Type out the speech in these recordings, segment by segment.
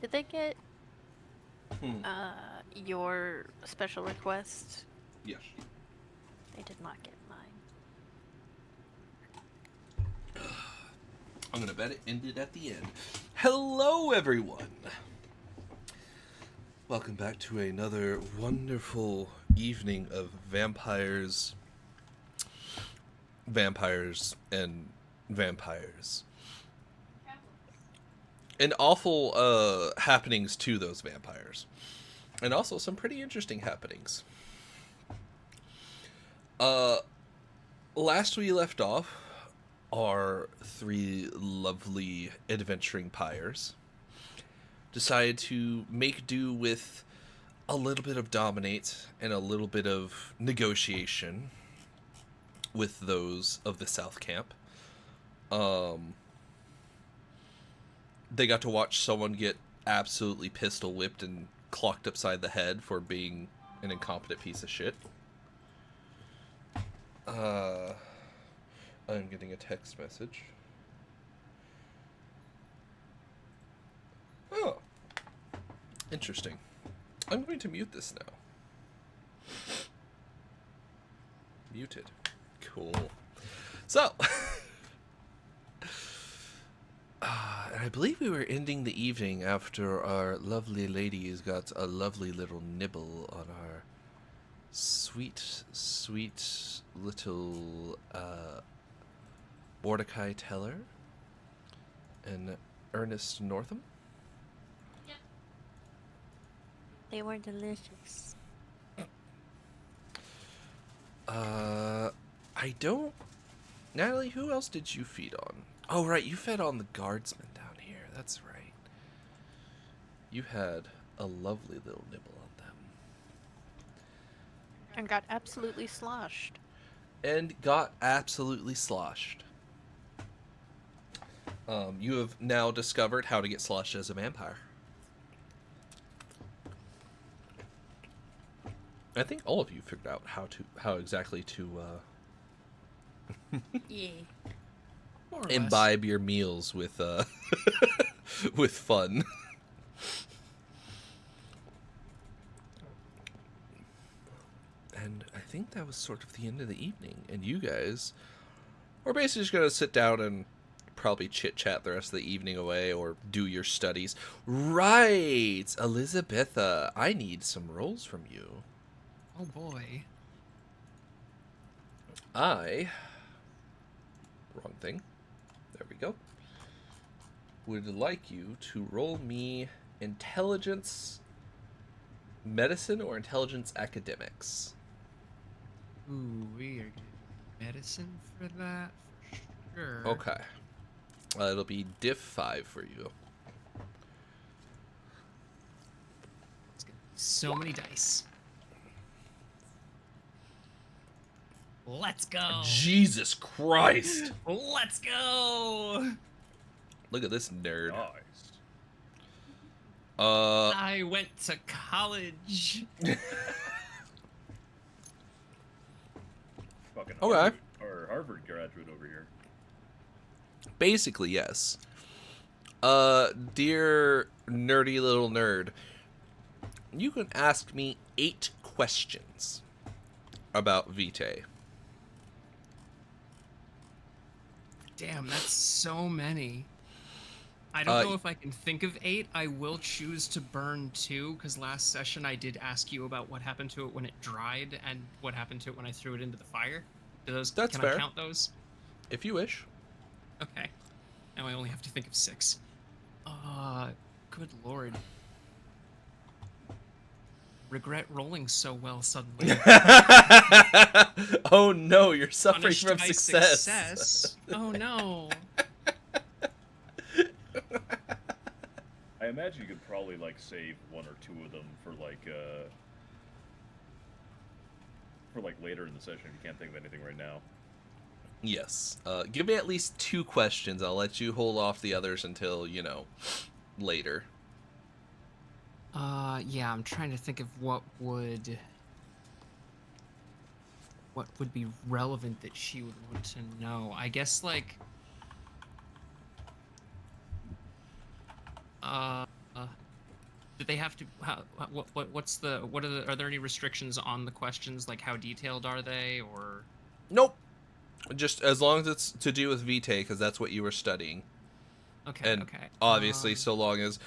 Did they get your special request? Yes. They did not get mine. I'm gonna bet it ended at the end. Hello, everyone. Welcome back to another wonderful evening of vampires, and vampires. And awful happenings to those vampires. And also some pretty interesting happenings. Last we left off, our three lovely adventuring pyres decided to make do with a little bit of dominate and a little bit of negotiation with those of the South Camp. They got to watch someone get absolutely pistol whipped and clocked upside the head for being an incompetent piece of shit. I'm getting a text message. Oh. Interesting. I'm going to mute this now. Muted. Cool. So. I believe we were ending the evening after our lovely ladies got a lovely little nibble on our sweet, sweet little Mordecai Teller and Ernest Northam. Yep. They were delicious. I don't... Natalie, who else did you feed on? Oh, right, you fed on the guardsmen down here. That's right. You had a lovely little nibble on them. And got absolutely sloshed. You have now discovered how to get sloshed as a vampire. I think all of you figured out how exactly to Yeah. imbibe your meals with with fun. And I think that was sort of the end of the evening. And you guys are basically just gonna sit down and probably chit chat the rest of the evening away or do your studies. Right, Elizabetha, I need some rolls from you. Oh boy. Wrong thing. There we go. Would like you to roll me intelligence medicine or intelligence academics. Ooh, we are getting medicine for that, for sure. Okay. It'll be diff 5 for you. It's gonna be so many dice. Let's go. Jesus Christ! Let's go. Look at this nerd. Nice. I went to college. Fucking Okay. Harvard, or Harvard graduate over here. Basically, yes. Dear nerdy little nerd, you can ask me 8 questions about Vitae. Damn, that's so many. I don't know if I can think of 8. I will choose to burn 2, because last session I did ask you about what happened to it when it dried and what happened to it when I threw it into the fire. Do those? That's can fair. I count those? If you wish. Okay. Now I only have to think of 6. Good lord. Regret rolling so well suddenly. Oh no, you're suffering Punished from by success. Oh no. I imagine you could probably like save 1 or 2 of them for like later in the session if you can't think of anything right now. Yes. Give me at least 2 questions. I'll let you hold off the others until, later. Yeah, I'm trying to think of what would be relevant that she would want to know. I guess, like, Do they have to? Are there any restrictions on the questions? Like, how detailed are they, or? Nope. Just as long as it's to do with VtM, because that's what you were studying. Okay. And okay. obviously, so long as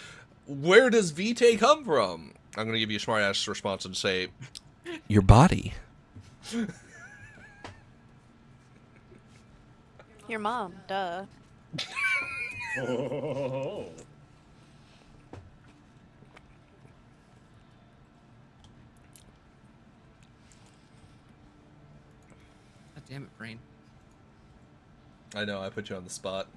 where does VtM come from? I'm gonna give you a smart ass response and say your body. Your mom, duh. Oh. God damn it, brain. I know, I put you on the spot.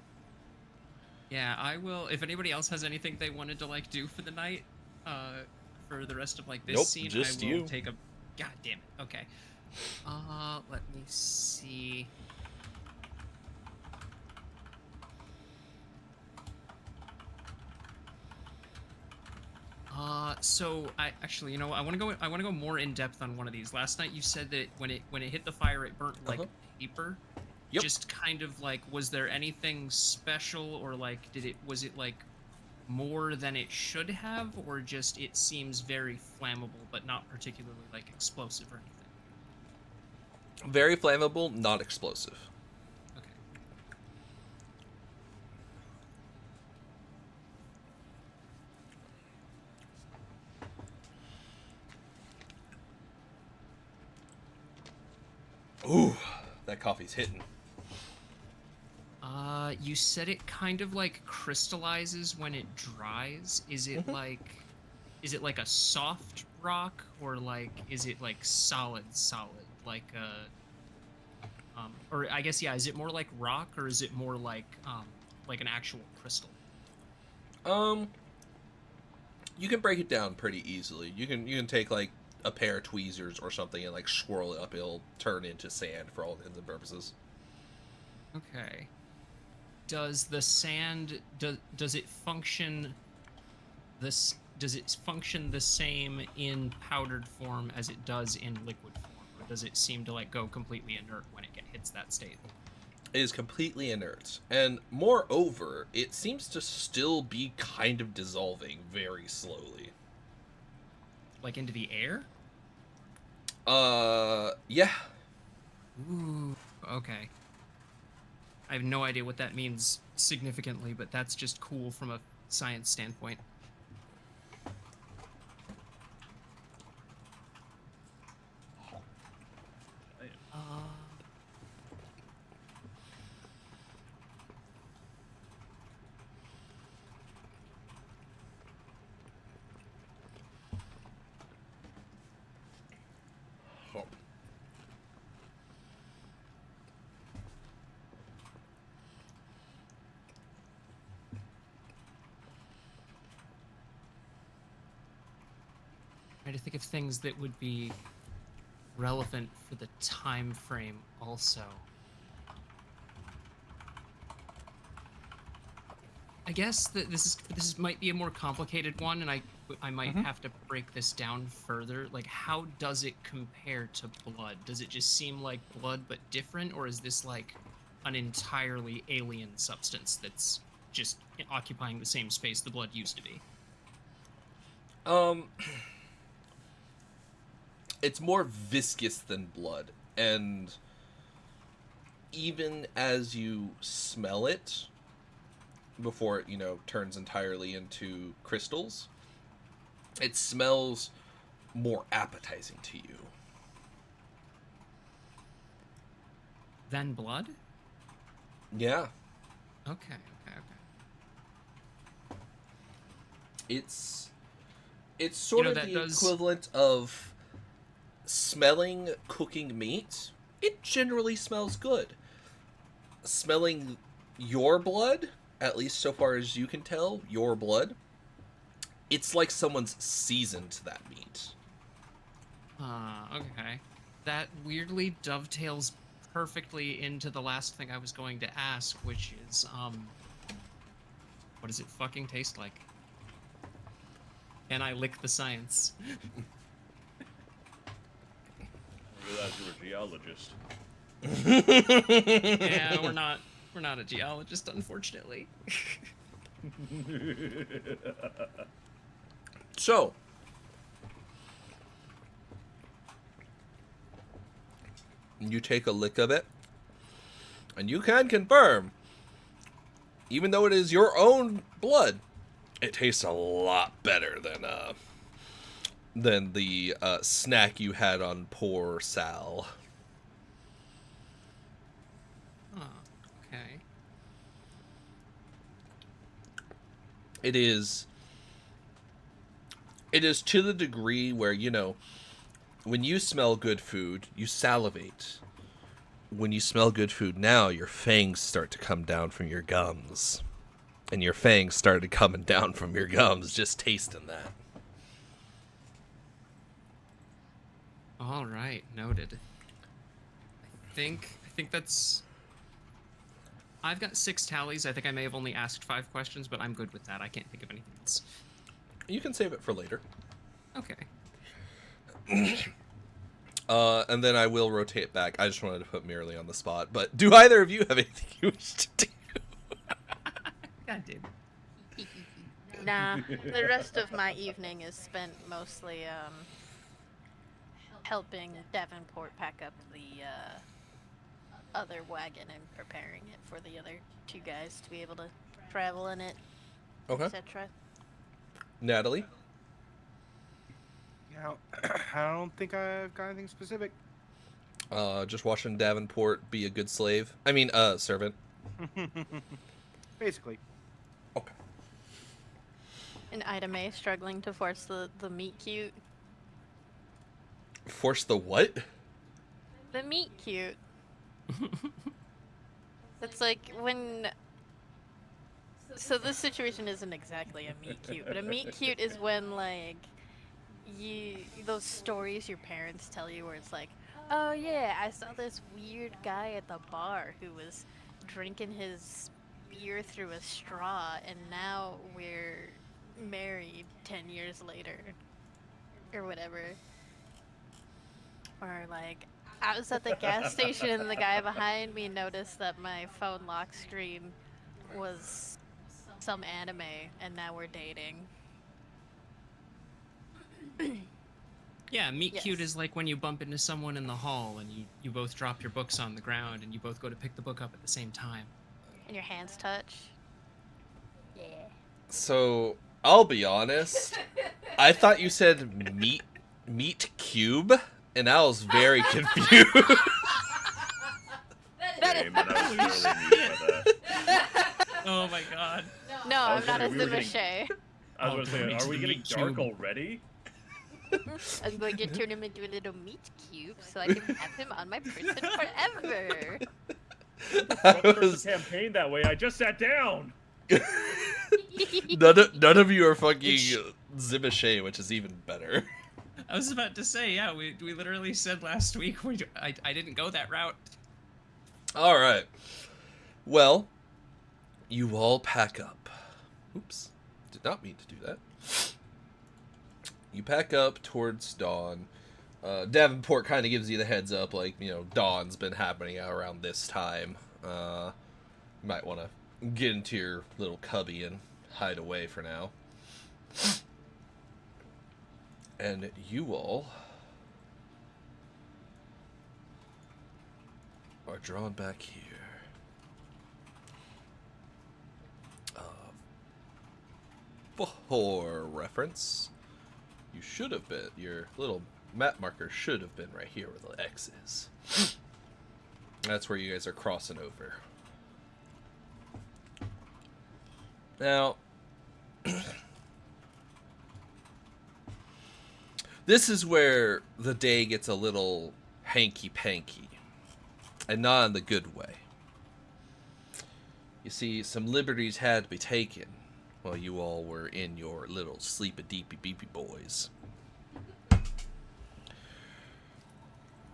Yeah, I will. If anybody else has anything they wanted to like do for the night, for the rest of like this Nope, scene, just I will you. take a. God damn it. Okay. Let me see. So I actually, you know, I want to go more in depth on one of these. Last night you said that when it hit the fire, it burnt like paper. Yep. Just kind of like, was there anything special, or like, was it like more than it should have, or just it seems very flammable but not particularly like explosive or anything? Very flammable, not explosive. Okay. Ooh, that coffee's hitting. You said it kind of like crystallizes when it dries. Is it like a soft rock, or like is it like solid like or I guess, yeah, is it more like rock, or is it more like an actual crystal? You can break it down pretty easily. You can take like a pair of tweezers or something and like swirl it up. It'll turn into sand for all intents and purposes. Okay. Does the sand does it function the same in powdered form as it does in liquid form, or does it seem to like go completely inert when it hits that state? It is completely inert, and moreover, it seems to still be kind of dissolving very slowly. Like into the air? Yeah. Ooh, okay. I have no idea what that means significantly, but that's just cool from a science standpoint. Trying to think of things that would be relevant for the time frame also. I guess that this might be a more complicated one, and I might have to break this down further. Like, how does it compare to blood? Does it just seem like blood but different, or is this like an entirely alien substance that's just occupying the same space the blood used to be? It's more viscous than blood, and even as you smell it, before it, turns entirely into crystals, it smells more appetizing to you. Than blood? Yeah. Okay. It's sort of the equivalent of smelling cooking meat. It generally smells good. Smelling your blood, at least so far as you can tell, your blood, it's like someone's seasoned that meat. Okay. That weirdly dovetails perfectly into the last thing I was going to ask, which is, what does it fucking taste like? And I lick the science. I realize you're a geologist. Yeah, we're not a geologist, unfortunately. So, you take a lick of it, and you can confirm, even though it is your own blood, it tastes a lot better than the snack you had on poor Sal. Oh, okay. It is to the degree where, you know, when you smell good food, you salivate. When you smell good food now, your fangs start to come down from your gums. And your fangs started coming down from your gums just tasting that. All right, noted. I think that's. I've got 6 tallies. I think I may have only asked 5 questions, but I'm good with that. I can't think of anything else. You can save it for later. Okay. And then I will rotate back. I just wanted to put Merely on the spot. But do either of you have anything you wish to do? God damn. Nah, the rest of my evening is spent mostly helping Davenport pack up the other wagon and preparing it for the other 2 guys to be able to travel in it, Okay. etc. Natalie? Yeah, I don't think I've got anything specific. Just watching Davenport be a good slave. I mean, servant. Basically. Okay. And Ida May struggling to force the meat cute. Force the what? The meat cute. It's like when. So this situation isn't exactly a meet cute, but a meet cute is when like those stories your parents tell you where it's like, oh yeah, I saw this weird guy at the bar who was drinking his beer through a straw, and now we're married 10 years later, or whatever. Or like, I was at the gas station and the guy behind me noticed that my phone lock screen was some anime, and now we're dating. Yeah, meet cute Yes. is like when you bump into someone in the hall and you both drop your books on the ground and you both go to pick the book up at the same time. And your hands touch. Yeah. So, I'll be honest. I thought you said meat cube, and I was very confused. Same, and I was really amused by that. Oh my god. No, I I'm was not a wondering, we were Zimachet. I was gonna say, Makes are we the getting meat dark cube. already? I'm going to turn him into a little meat cube so I can have him on my person forever. Don't I start the was, campaign that way. I just sat down. none of you are fucking Zimachet, which is even better. I was about to say, yeah, we literally said last week I didn't go that route. All right. Well, you all pack up. Oops. Did not mean to do that. You pack up towards dawn. Davenport kind of gives you the heads up, like, you know, dawn's been happening out around this time. You might want to get into your little cubby and hide away for now. And you all are drawn back here. For reference, you should have been, your little map marker should have been right here where the X is. That's where you guys are crossing over. Now, this is where the day gets a little hanky-panky, and not in the good way. You see, some liberties had to be taken while you all were in your little sleepy-deepy-beepy boys.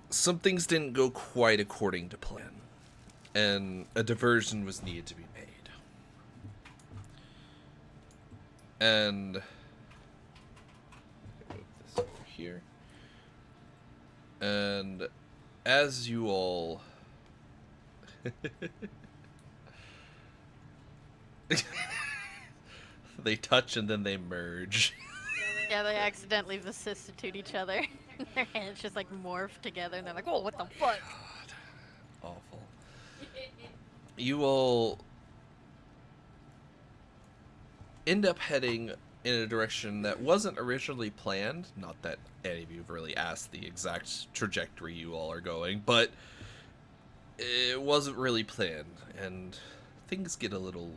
Some things didn't go quite according to plan, and a diversion was needed to be made. And move this over here. And as you all they touch and then they merge. Yeah, they accidentally vicissitude each other. Their hands just like morph together, and they're like, "Oh, what the fuck?" God, awful. You will end up heading in a direction that wasn't originally planned. Not that any of you have really asked the exact trajectory you all are going, but it wasn't really planned, and things get a little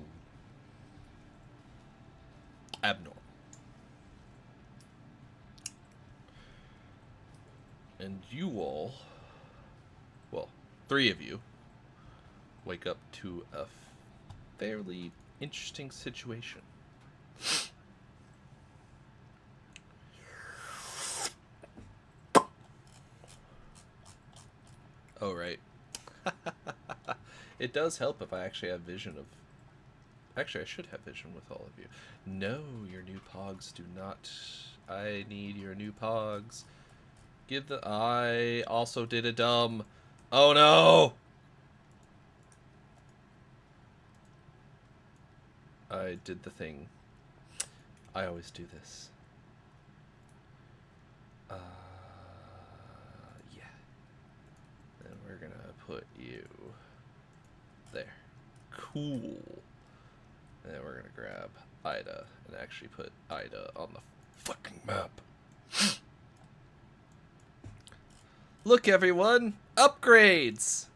abnormal. And you all, well, 3 of you, wake up to a fairly interesting situation. Oh, right. It does help if I actually have vision of... Actually, I should have vision with all of you. No, your new pogs do not. I need your new pogs. Give the... I also did a dumb... Oh, no! I did the thing. I always do this. Yeah. Then we're gonna put you there. Cool. And then we're gonna grab Ida and actually put Ida on the fucking map. Look, everyone! Upgrades!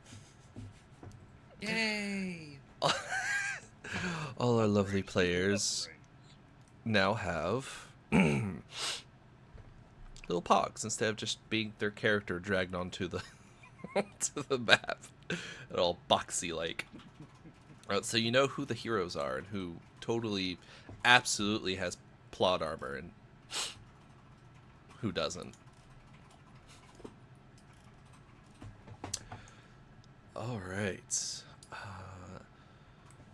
Yay! All our lovely players now have little pogs instead of just being their character dragged onto the to the map. All boxy like. So you know who the heroes are and who totally, absolutely has plot armor and who doesn't. All right.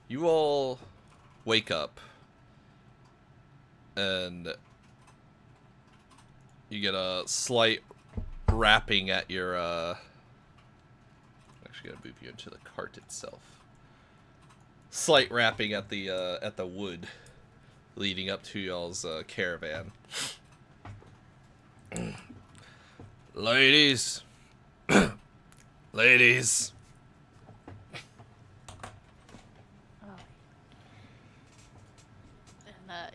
You all wake up and you get a slight wrapping at your actually gotta move you into the cart itself. Slight wrapping at the wood leading up to y'all's caravan. Ladies. Ladies.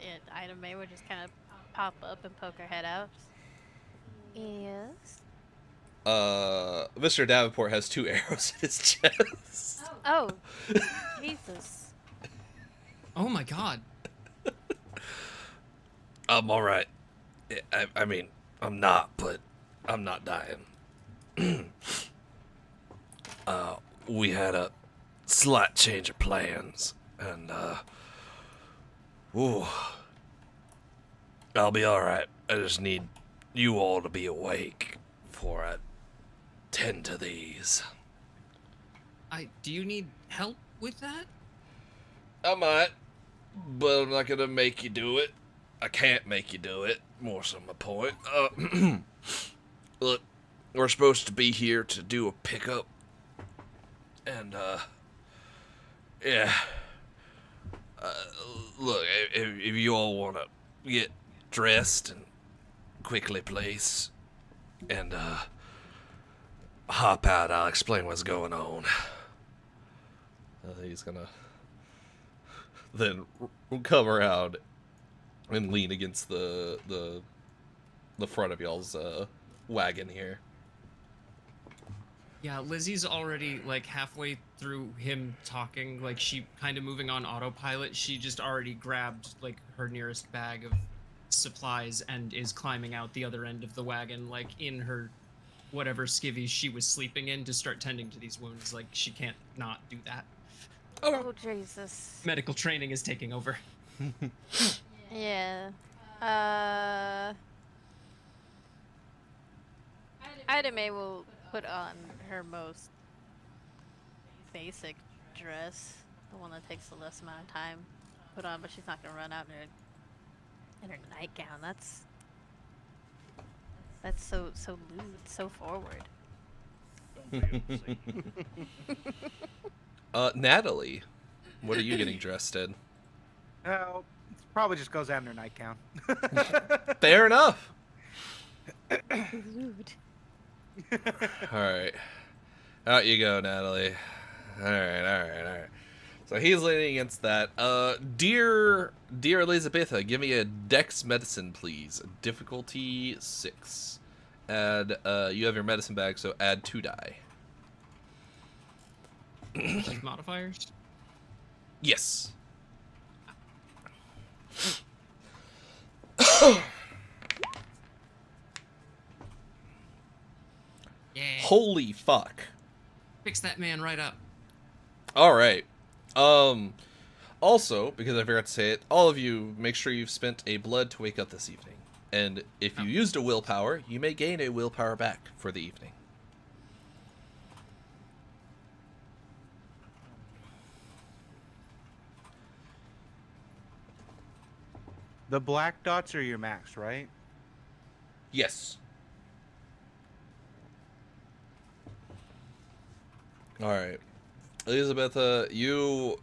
And Ida May would just kind of pop up and poke her head out. Yes. Mr. Davenport has 2 arrows in his chest. Oh, Jesus. Oh my god. I'm alright. I mean, I'm not, but I'm not dying. We had a slight change of plans, and, ooh, I'll be alright. I just need you all to be awake before I tend to these. Do you need help with that? I might, but I'm not gonna make you do it. I can't make you do it. More so my point. Look, we're supposed to be here to do a pickup. And, yeah. Look, if you all want to get dressed and quickly, please, and, hop out, I'll explain what's going on. He's gonna then come around and lean against the front of y'all's wagon here. Yeah, Lizzie's already like halfway through him talking, like she kind of moving on autopilot. She just already grabbed like her nearest bag of supplies and is climbing out the other end of the wagon, like in her whatever skivvies she was sleeping in to start tending to these wounds. Like she can't not do that. Oh, Jesus. Medical training is taking over. Yeah. Ida May will put on her most basic dress, the one that takes the less amount of time to put on, but she's not gonna run out in her nightgown. That's so lewd, so forward. Don't be obscene. Natalie, what are you getting dressed in? Now, it's Probably just goes out in her nightgown. Fair enough. Rude. All right. Out you go, Natalie. All right. So he's leaning against that. Dear Elizabeth, give me a Dex medicine, please. Difficulty 6. Add, you have your medicine bag, so add 2 die. Like modifiers? Yes. Yeah. Holy fuck. Fix that man right up. All right. Also, because I forgot to say it, all of you make sure you've spent a blood to wake up this evening. And if you used a willpower, you may gain a willpower back for the evening. The black dots are your max, right? Yes. All right. Elizabeth, you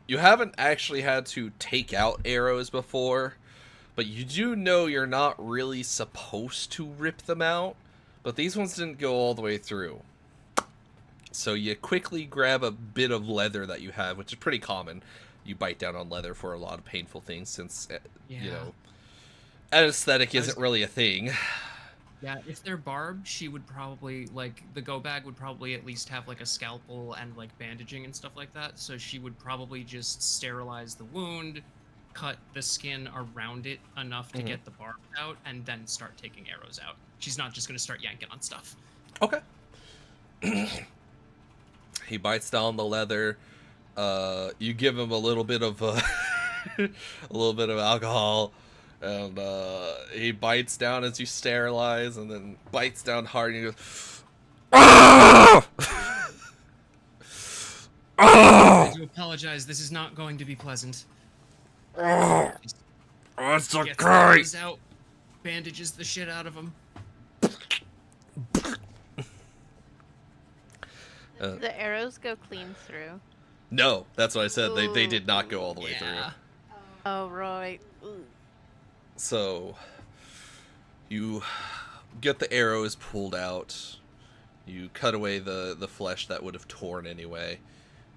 haven't actually had to take out arrows before, but you do know you're not really supposed to rip them out, but these ones didn't go all the way through. So you quickly grab a bit of leather that you have, which is pretty common. You bite down on leather for a lot of painful things since, you know, anesthetic isn't really a thing. Yeah, if they're barbed, she would probably, like, the go bag would probably at least have, like, a scalpel and, like, bandaging and stuff like that. So she would probably just sterilize the wound, cut the skin around it enough to get the barb out, and then start taking arrows out. She's not just going to start yanking on stuff. Okay. He bites down the leather. You give him a little bit of a little bit of alcohol, and he bites down as you sterilize, and then bites down hard, and he goes, "Ah! I do apologize. This is not going to be pleasant. It's Gets the okay." arrows out, bandages the shit out of him. The arrows go clean through. No, that's what I said. They did not go all the way through. Oh, right. Ooh. So you get the arrows pulled out. You cut away the flesh that would have torn anyway.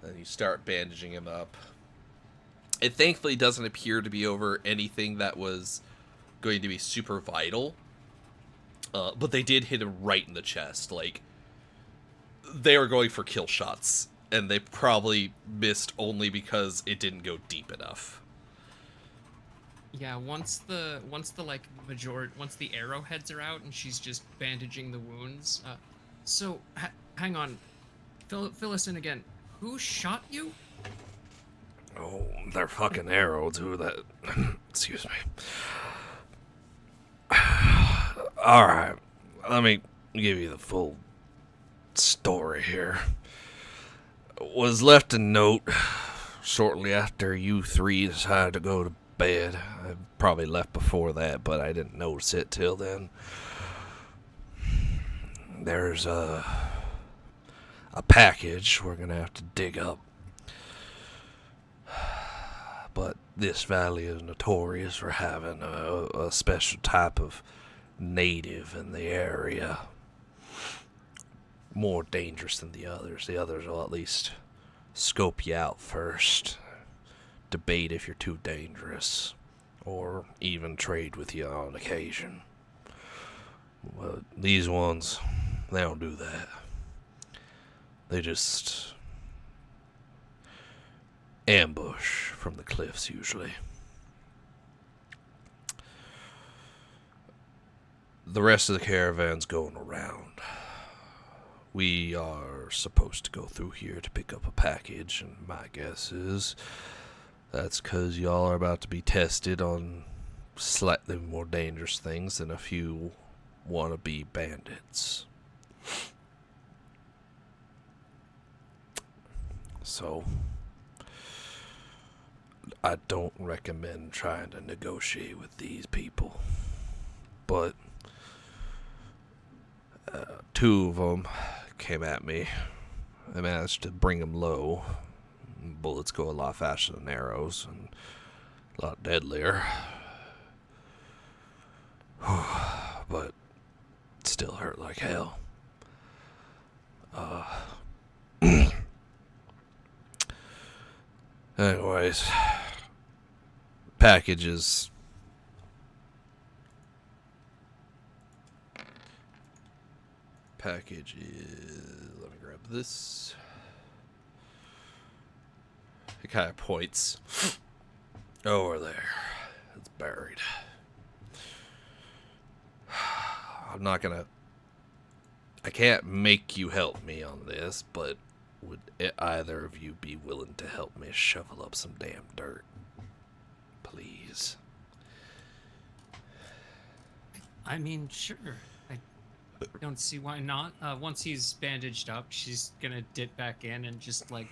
Then you start bandaging him up. It thankfully doesn't appear to be over anything that was going to be super vital. But they did hit him right in the chest. Like, they were going for kill shots, and they probably missed only because it didn't go deep enough. Yeah, once the arrowheads are out and she's just bandaging the wounds. So hang on, fill us in again. Who shot you? Oh, they're fucking arrows. Who that? Excuse me. All right, let me give you the full story here. Was left a note shortly after you three decided to go to bed. I probably left before that, but I didn't notice it till then. There's a package we're gonna have to dig up. But this valley is notorious for having a special type of native in the area. More dangerous than the others. The others will at least scope you out first, debate if you're too dangerous, or even trade with you on occasion. But these ones, they don't do that. They just ambush from the cliffs usually. The rest of the caravan's going around. We are supposed to go through here to pick up a package, and my guess is that's because y'all are about to be tested on slightly more dangerous things than a few wannabe bandits. So, I don't recommend trying to negotiate with these people. But two of them came at me. I managed to bring them low. Bullets go a lot faster than arrows, and A lot deadlier. But still hurt like hell. Anyways, packages. Package is. Let me grab this. It kind of points over there. It's buried. I'm not gonna. I can't make you help me on this, but would either of you be willing to help me shovel up some damn dirt? Please. I mean, sure. I don't see why not. Once he's bandaged up, she's gonna dip back in and just like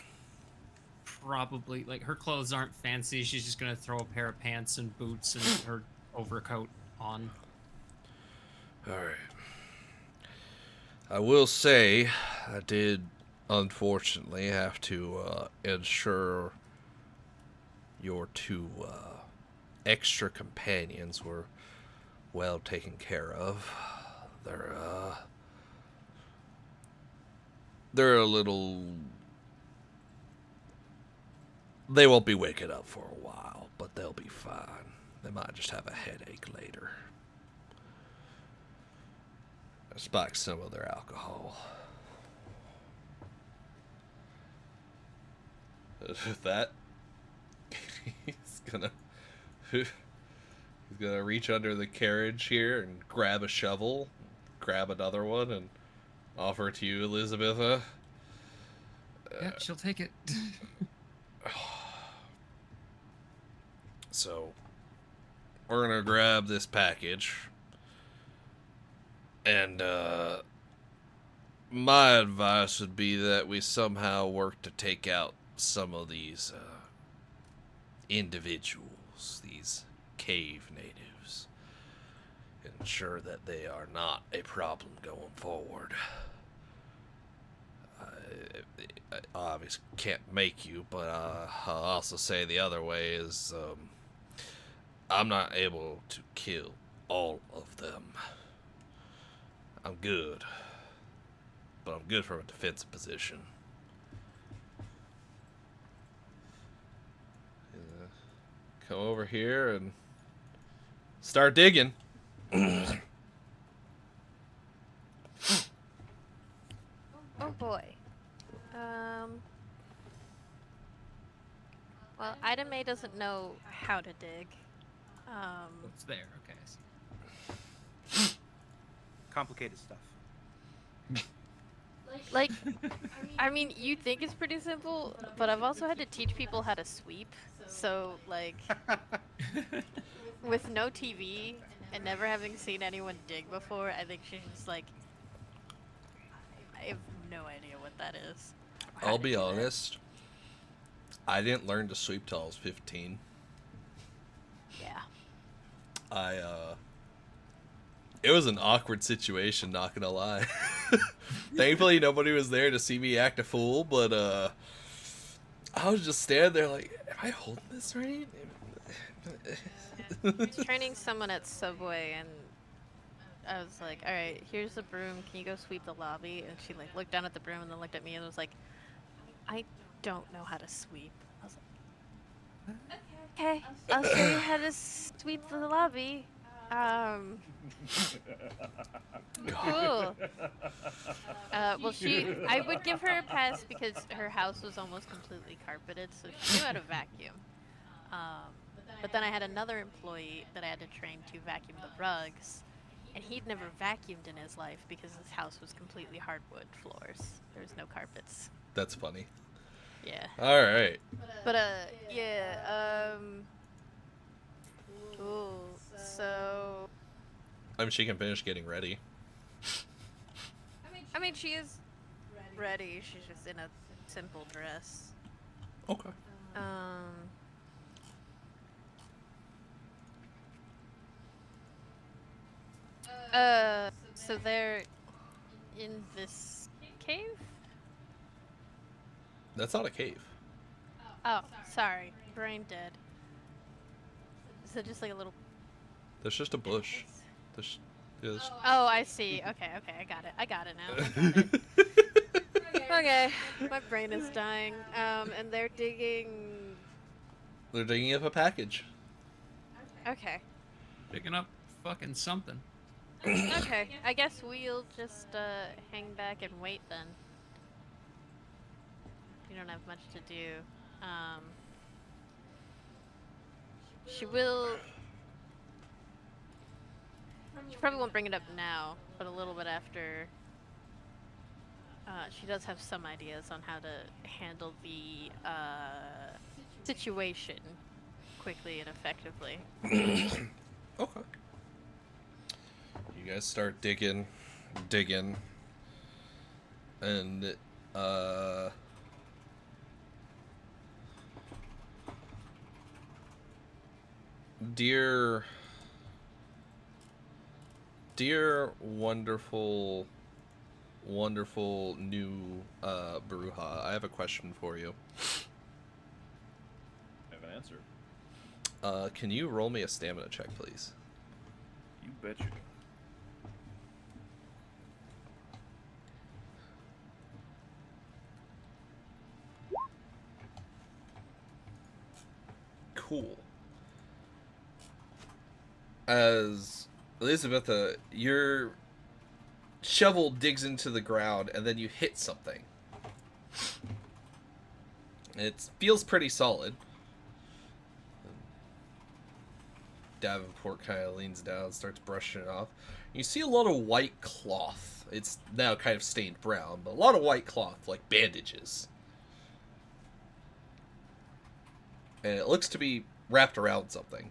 probably like her clothes aren't fancy. She's just gonna throw a pair of pants and boots and her overcoat on. All right. I will say, I did unfortunately have to ensure your two extra companions were well taken care of. They're a little. They won't be waking up for a while, but they'll be fine. They might just have a headache later. I spiked some of their alcohol. With that, he's gonna reach under the carriage here and grab a shovel, grab another one, and offer it to you, Elizabeth. Yeah, she'll take it. So, we're gonna grab this package. And, my advice would be that we somehow work to take out some of these, individuals, these cave natives. Ensure that they are not a problem going forward. I obviously can't make you, but I'll also say the other way is, I'm not able to kill all of them. I'm good. But I'm good from a defensive position. Come over here and start digging. Oh boy. Well, Ida May doesn't know how to dig. It's there. Okay. I see. Complicated stuff. Like, I mean, you think it's pretty simple, but I've also had to teach people how to sweep. So, like, with no TV and never having seen anyone dig before, I think she's just like, I have no idea what that is. I'll be honest. I didn't learn to sweep till I was 15. Yeah. It was an awkward situation, not gonna lie. Thankfully, nobody was there to see me act a fool, but I was just standing there like, am I holding this right? I was training someone at Subway, and I was like, all right, here's the broom. Can you go sweep the lobby? And she like looked down at the broom and then looked at me and was like, I don't know how to sweep. I was like, okay, I'll show you how to sweep the lobby. Cool. Well, I would give her a pass because her house was almost completely carpeted, so she knew how to vacuum. But then I had another employee that I had to train to vacuum the rugs, and he'd never vacuumed in his life because his house was completely hardwood floors. There was no carpets. That's funny. Yeah. All right. But yeah. Cool. So. I mean, she can finish getting ready. I mean, she is ready. She's just in a simple dress. Okay. So they're in this cave? That's not a cave. Oh, sorry. Brain dead. Is it just like a little? There's just a bush. There's, yeah, there's- Oh, I see. Okay, I got it. I got it now. I got it. Okay, my brain is dying. And they're digging. They're digging up a package. Okay. Picking up fucking something. Okay. I guess we'll just hang back and wait then. You don't have much to do. She will. She probably won't bring it up now, but a little bit after. She does have some ideas on how to handle the situation quickly and effectively. Okay. You guys start digging, and dear wonderful new Bruja, I have a question for you. I have an answer. Can you roll me a stamina check, please? You betcha. Cool. As Elizabetha, your shovel digs into the ground and then you hit something. It feels pretty solid. Davenport kind of leans down and starts brushing it off. You see a lot of white cloth. It's now kind of stained brown, but a lot of white cloth, like bandages. And it looks to be wrapped around something.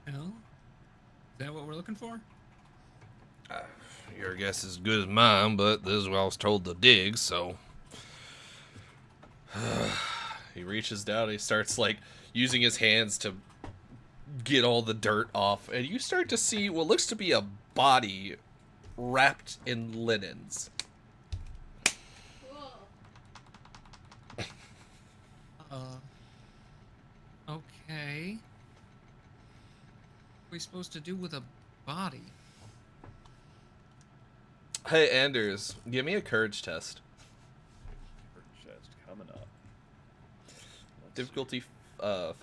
Well, is that what we're looking for? Your guess is as good as mine, but this is what I was told to dig, so... He reaches down and he starts, like, using his hands to get all the dirt off. And you start to see what looks to be a body wrapped in linens. Okay. What are we supposed to do with a body? Hey, Anders, give me a courage test. Chest coming up. Let's Difficulty see. 5.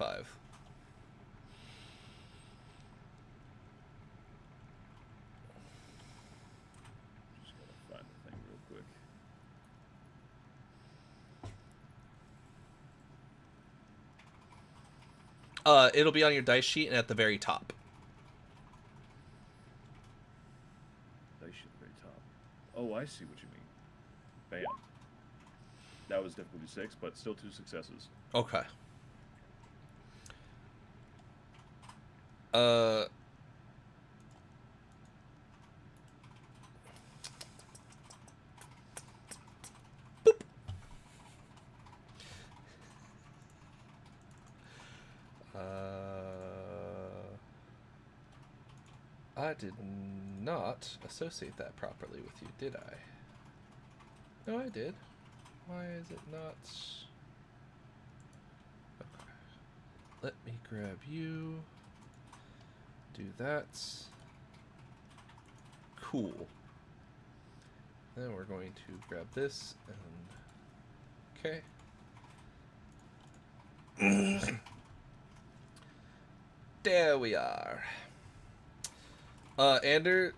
Just gotta find the thing real quick. It'll be on your dice sheet and at the very top. Dice sheet at the very top. Oh, I see what you mean. Bam. That was difficulty 6, but still 2 successes. Okay. Boop. I did not associate that properly with you, did I? No, I did. Why is it not? Okay. Let me grab you. Do that. Cool. Then we're going to grab this and... Okay. There we are. Ander,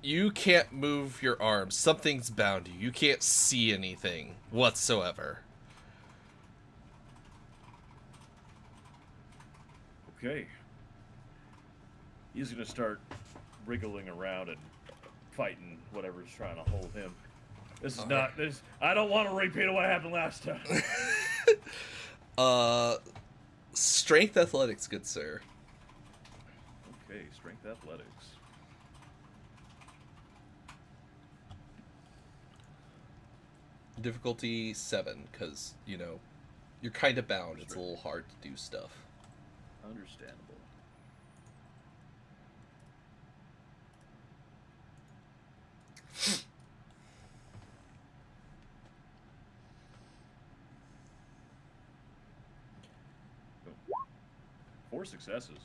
you can't move your arms. Something's bound you. You can't see anything whatsoever. Okay. He's gonna start wriggling around and fighting whatever's trying to hold him. This is not this. I don't want to repeat what happened last time. Strength athletics, good sir. Okay, strength athletics. Difficulty 7, because, you know, you're kind of bound. It's a little hard to do stuff. Understandable. successes.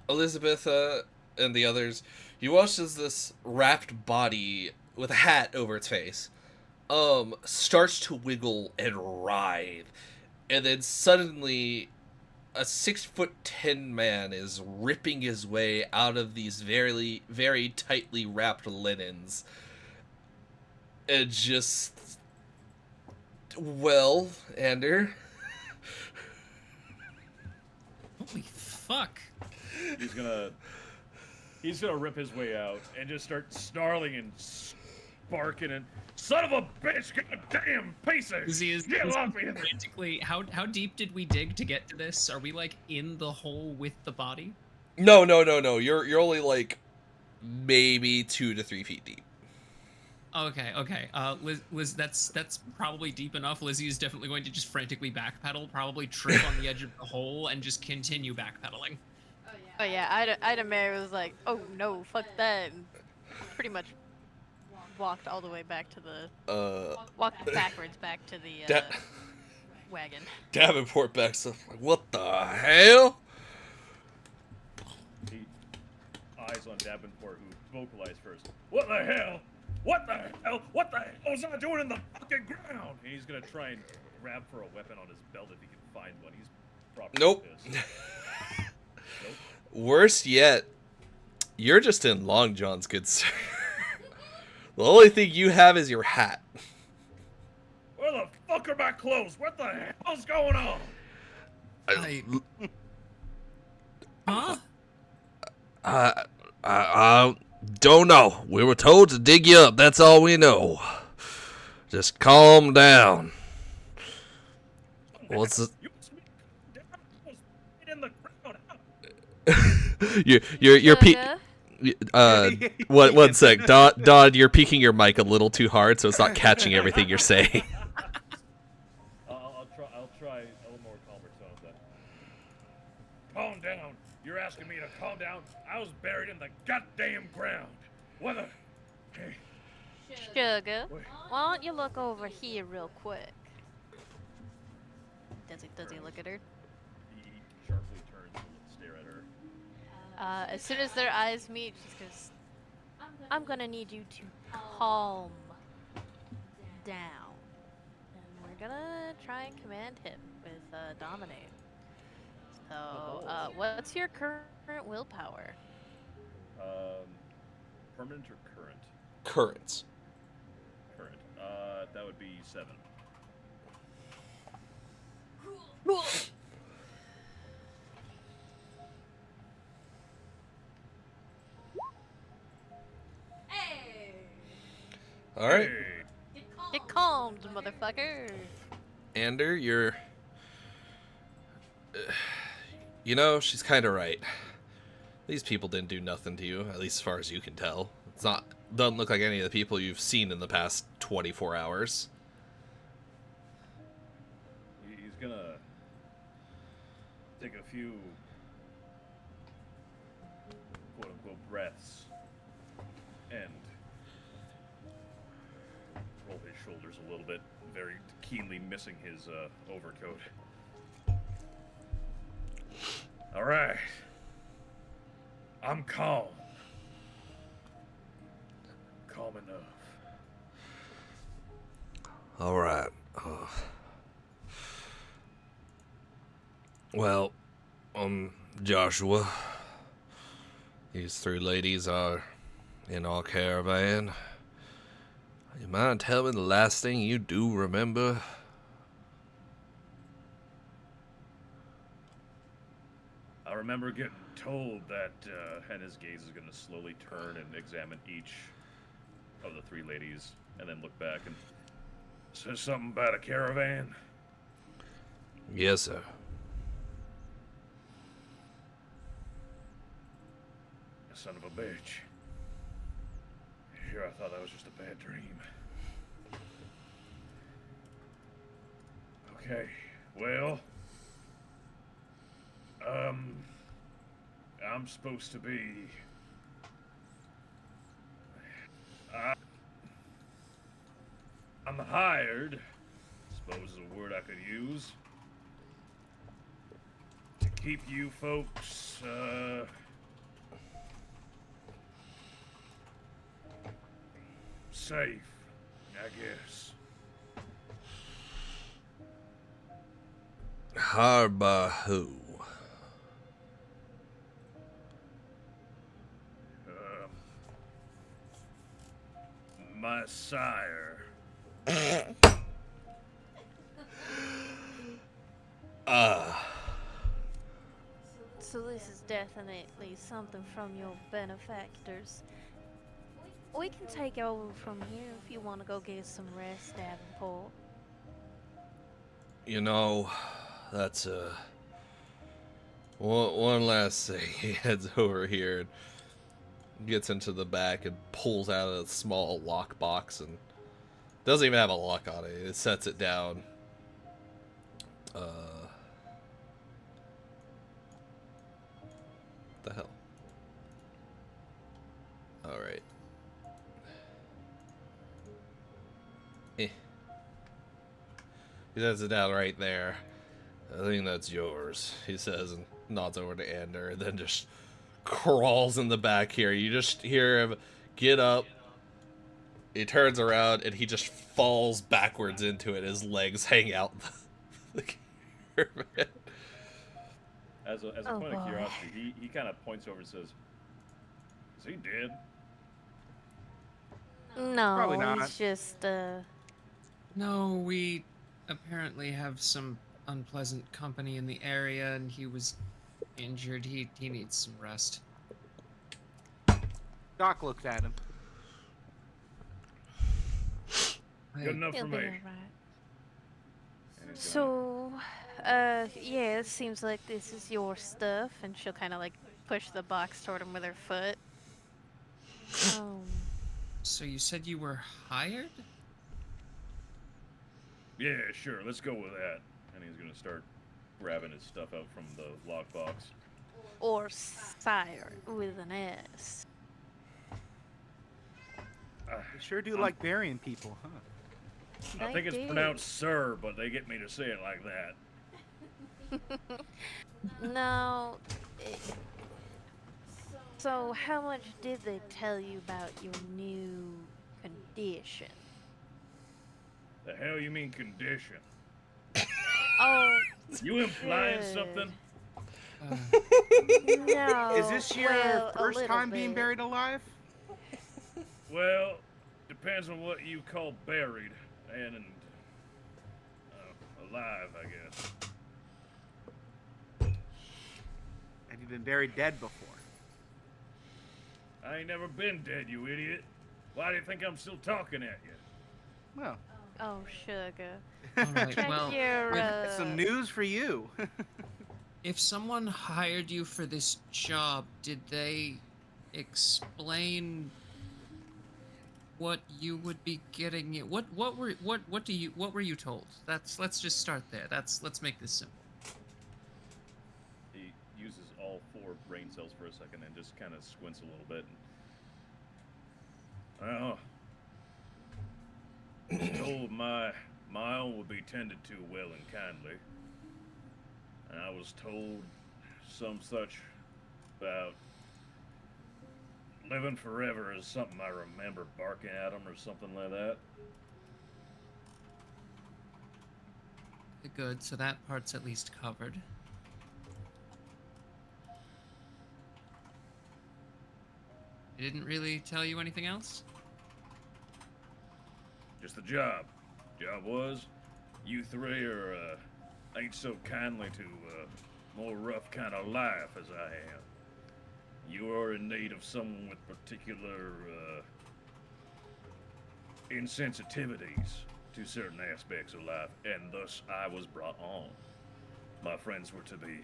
Elizabeth and the others, you watch as this wrapped body with a hat over its face starts to wiggle and writhe, and then suddenly a 6'10" man is ripping his way out of these very, very tightly wrapped linens, and just, well, Ander. Holy fuck. He's gonna rip his way out and just start snarling and barking and son of a bitch, goddamn piece of get off me! Frantically, how deep did we dig to get to this? Are we like in the hole with the body? No. You're only like maybe 2 to 3 feet deep. Okay. Liz, that's probably deep enough. Lizzie is definitely going to just frantically backpedal, probably trip on the edge of the hole, and just continue backpedaling. Oh yeah, Ida Mary was like, oh no, fuck that, and pretty much walked all the way back to the, walked backwards back to the wagon. Davenport backs up, like, what the hell? He eyes on Davenport, who vocalized first. What the hell? What the hell? What the hell was I doing in the fucking ground? And he's gonna try and grab for a weapon on his belt if he can find one. He's probably Nope. pissed. Nope. Worse yet, you're just in Long John's, good sir. The only thing you have is your hat. Where the fuck are my clothes? What the hell's going on? Huh? I don't know. We were told to dig you up. That's all we know. Just calm down. What's the... You was in the ground. You're one sec. Don, you're peeking your mic a little too hard, so it's not catching everything you're saying. I'll try a little more calmer tone of that. Calm down. You're asking me to calm down? I was buried in the goddamn ground. What the... Hey. Sugar, Wait. why don't you look over here real quick? Does he look at her? He sharply turns to stare at her. As soon as their eyes meet, she goes, I'm gonna need you to calm down. And we're gonna try and command him with dominate. So, what's your current willpower? Permanent or current? Currents. Current. That would be 7. All right. Hey. Get calmed, motherfucker. Ander, you're... You know, she's kind of right. These people didn't do nothing to you, at least as far as you can tell. It's not... Doesn't look like any of the people you've seen in the past 24 hours. He's gonna take a few quote-unquote breaths and roll his shoulders a little bit, very keenly missing his overcoat. All right. I'm calm. Calm enough. All right. Well, Joshua, these 3 ladies are in our caravan. You mind telling me the last thing you do remember? I remember getting told that, and his gaze is going to slowly turn and examine each of the 3 ladies, and then look back and says something about a caravan. Yes, sir. Son of a bitch. Sure, I thought that was just a bad dream. Okay, well, I'm supposed to be... I'm hired suppose is a word I could use. To keep you folks, safe, I guess. Harbahu. My sire. So this is definitely something from your benefactors. We can take over from here if you want to go get some rest, Davenport. You know, that's one last thing. He heads over here and gets into the back and pulls out a small lock box and doesn't even have a lock on it. It sets it down. What the hell? All right. He sets it down right there. I think that's yours, he says, and nods over to Ander, and then just crawls in the back here. You just hear him get up. He turns around, and he just falls backwards into it. His legs hang out the caravan. As a Oh, point of boy. curiosity, he kind of points over and says, "Is he dead?" No, Probably not. he's just, No, we apparently have some unpleasant company in the area, and he was injured. He needs some rest. Doc looks at him. Good enough he'll for be me. alright. And he's So, yeah, it seems like this is your stuff, and she'll kind of like push the box toward him with her foot. So you said you were hired? Yeah, sure. Let's go with that. And he's gonna start grabbing his stuff out from the lockbox. Or sire with an S. They sure do like burying people, huh? I They think it's do. pronounced "sir," but they get me to say it like that. No. So, how much did they tell you about your new condition? The hell you mean condition? Oh, You implying good. something? No. Is this your well, a first little time being bit. buried alive? Well, depends on what you call buried and alive, I guess. Have you been buried dead before? I ain't never been dead, you idiot. Why do you think I'm still talking at you? Well, Oh, sugar. All right, Check well, your, that's some news for you. if someone hired you for this job, did they explain what you would be getting? What were you told? Let's just start there. Let's make this simple. He uses all 4 brain cells for a second and just kind of squints a little bit. Well, I was told my own would be tended to well and kindly. And I was told some such about living forever is something I remember barking at them or something like that. Good, so that part's at least covered. They didn't really tell you anything else? Just the job. Job was, you 3 are ain't so kindly to more rough kind of life as I am. You are in need of someone with particular insensitivities to certain aspects of life, and thus I was brought on. My friends were to be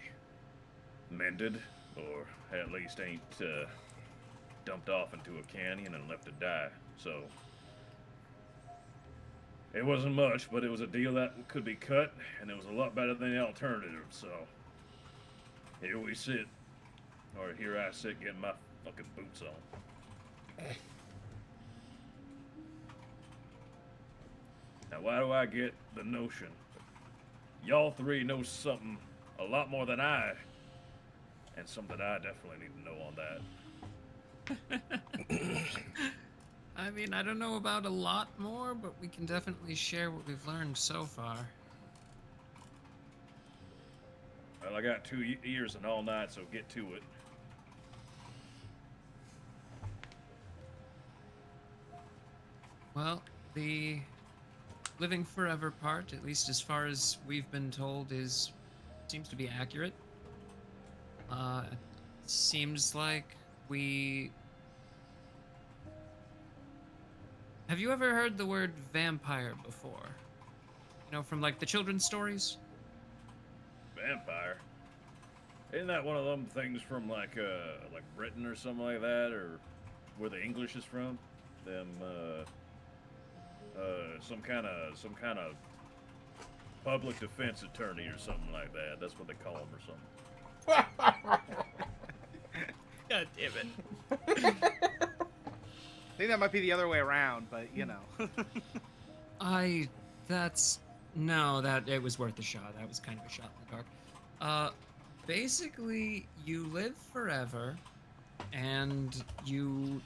mended, or at least ain't dumped off into a canyon and left to die. So it wasn't much, but it was a deal that could be cut, and it was a lot better than the alternative. So here we sit, or here I sit getting my fucking boots on. Now, why do I get the notion? Y'all three know something a lot more than I, and something I definitely need to know on that. I mean, I don't know about a lot more, but we can definitely share what we've learned so far. Well, I got 2 ears and all night, so get to it. Well, the living forever part, at least as far as we've been told, seems to be accurate. Seems like we... Have you ever heard the word vampire before? You know, from like the children's stories? Vampire? Isn't that one of them things from like Britain or something like that, or where the English is from? Them some kind of public defense attorney or something like that. That's what they call them or something. God damn it. I think that might be the other way around, but you know. That it was worth a shot. That was kind of a shot in the dark. Basically, you live forever, and you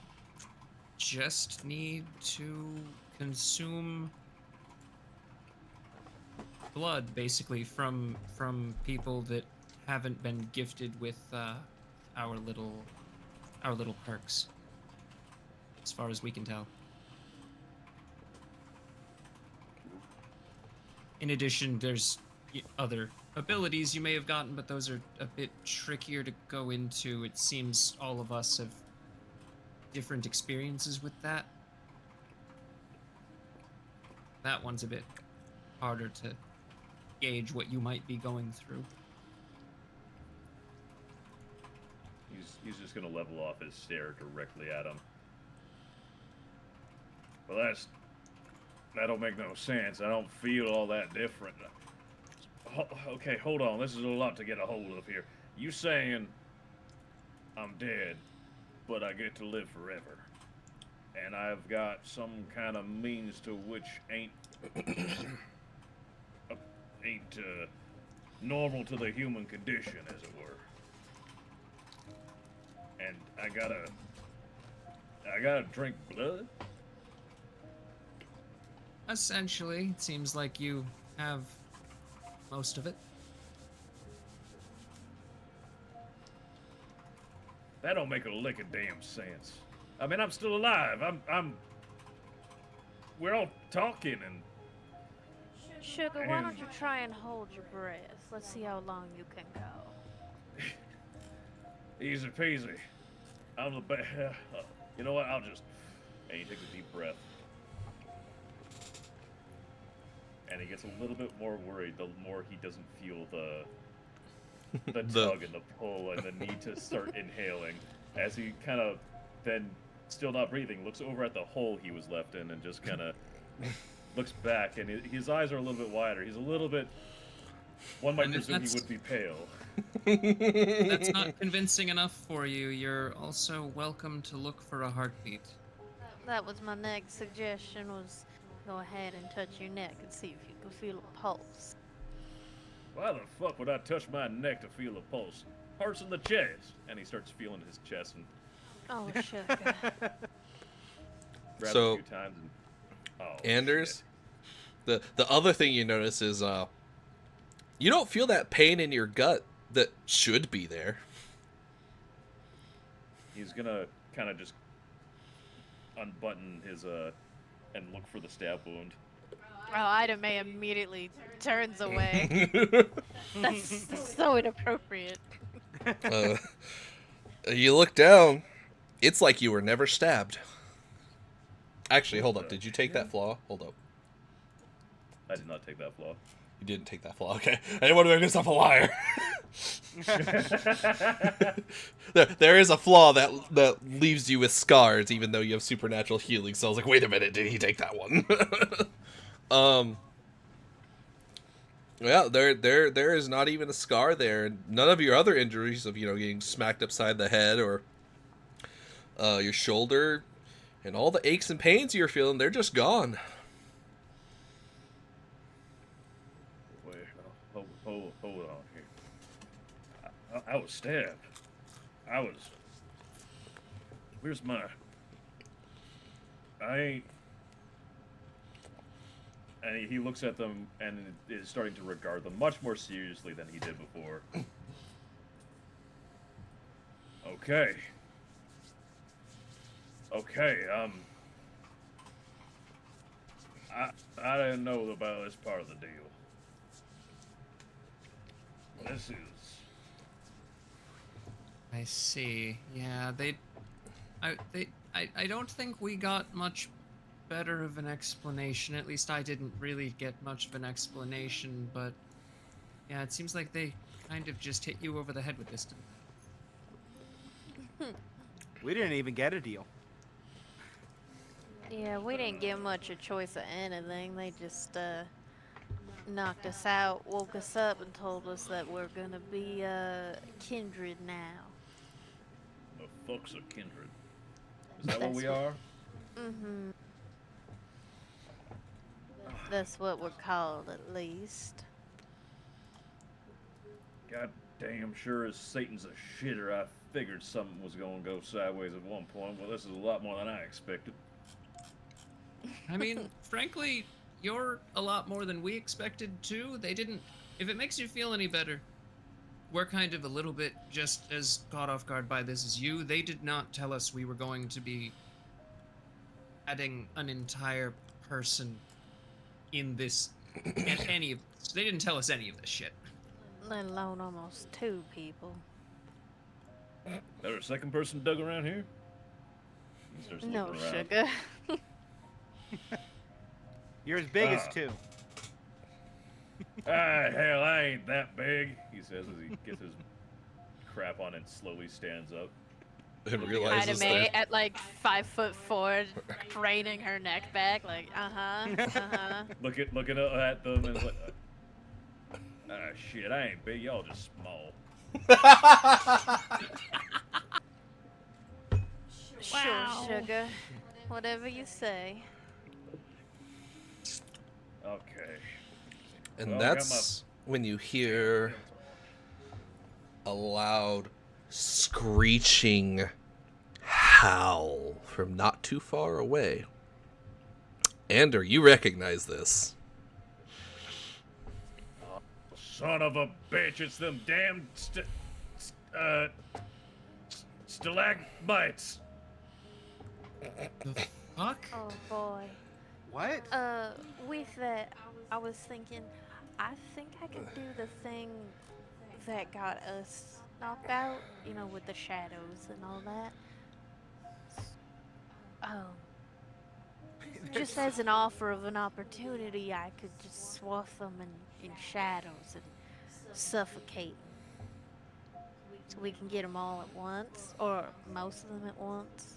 just need to consume blood, basically, from people that haven't been gifted with our little perks, as far as we can tell. In addition, there's other abilities you may have gotten, but those are a bit trickier to go into. It seems all of us have different experiences with that. That one's a bit harder to gauge what you might be going through. He's just gonna level off his stare directly at him. Well, that don't make no sense. I don't feel all that different. Okay, hold on. This is a lot to get a hold of here. You saying I'm dead, but I get to live forever, and I've got some kind of means to which ain't normal to the human condition, as it were. And I gotta drink blood? Essentially, it seems like you have most of it. That don't make a lick of damn sense. I mean, I'm still alive. We're all talking and... Sugar, why don't you try and hold your breath? Let's see how long you can go. Easy peasy. I'm the best. You know what? I'll just... And he takes a deep breath. And he gets a little bit more worried the more he doesn't feel the tug and the pull and the need to start inhaling. As he kind of then, still not breathing, looks over at the hole he was left in and just kind of looks back. And his eyes are a little bit wider. He's a little bit... One might presume he would be pale. That's not convincing enough for you. You're also welcome to look for a heartbeat. That was my next suggestion, was go ahead and touch your neck and see if you can feel a pulse. Why the fuck would I touch my neck to feel a pulse? Heart's in the chest. And he starts feeling his chest and Oh, sugar. grabs So, a few times and... Oh, Anders, shit. the other thing you notice is you don't feel that pain in your gut that should be there. He's gonna kind of just unbutton his and look for the stab wound. Oh, Ida May immediately turns away. That's so inappropriate. You look down. It's like you were never stabbed. Actually, hold up. Did you take that flaw? Hold up. I did not take that flaw. You didn't take that flaw. Okay. I didn't want to make myself a liar. there is a flaw that leaves you with scars, even though you have supernatural healing. So I was like, wait a minute, did he take that one? Yeah, there is not even a scar there. None of your other injuries of getting smacked upside the head or your shoulder and all the aches and pains you're feeling, they're just gone. I was stabbed. Where's my... I ain't... And he looks at them and is starting to regard them much more seriously than he did before. Okay. I didn't know about this part of the deal. This is... I see. Yeah, I don't think we got much better of an explanation. At least I didn't really get much of an explanation, but yeah, it seems like they kind of just hit you over the head with this. We didn't even get a deal. Yeah, we didn't get much a choice of anything. They just knocked us out, woke us up, and told us that we're gonna be kindred now. The fuck's a kindred? Is that what we are? Mm-hmm. That's what we're called, at least. God damn sure as Satan's a shitter, I figured something was gonna go sideways at one point. Well, this is a lot more than I expected. I mean, frankly, you're a lot more than we expected too. They didn't... If it makes you feel any better, we're kind of a little bit just as caught off guard by this as you. They did not tell us we were going to be adding an entire person in this... and any of... They didn't tell us any of this shit. Let alone almost 2 people. There a second person dug around here? He starts No, looking around. sugar. You're as big as 2. Hell, I ain't that big, he says as he gets his crap on and slowly stands up. And realizes that At like 5'4", craning her neck back, like Looking up at them and like, shit, I ain't big, y'all just small. Sure, sugar. Whatever you say. Okay. And Well, that's when you hear a loud screeching howl from not too far away. Ander, you recognize this. Son of a bitch, it's them damn stalagmites. The fuck? Oh boy. What? With that, I was thinking, I think I could do the thing that got us knocked out, you know, with the shadows and all that. Just as an offer of an opportunity, I could just swath them in shadows and suffocate. So we can get them all at once, or most of them at once.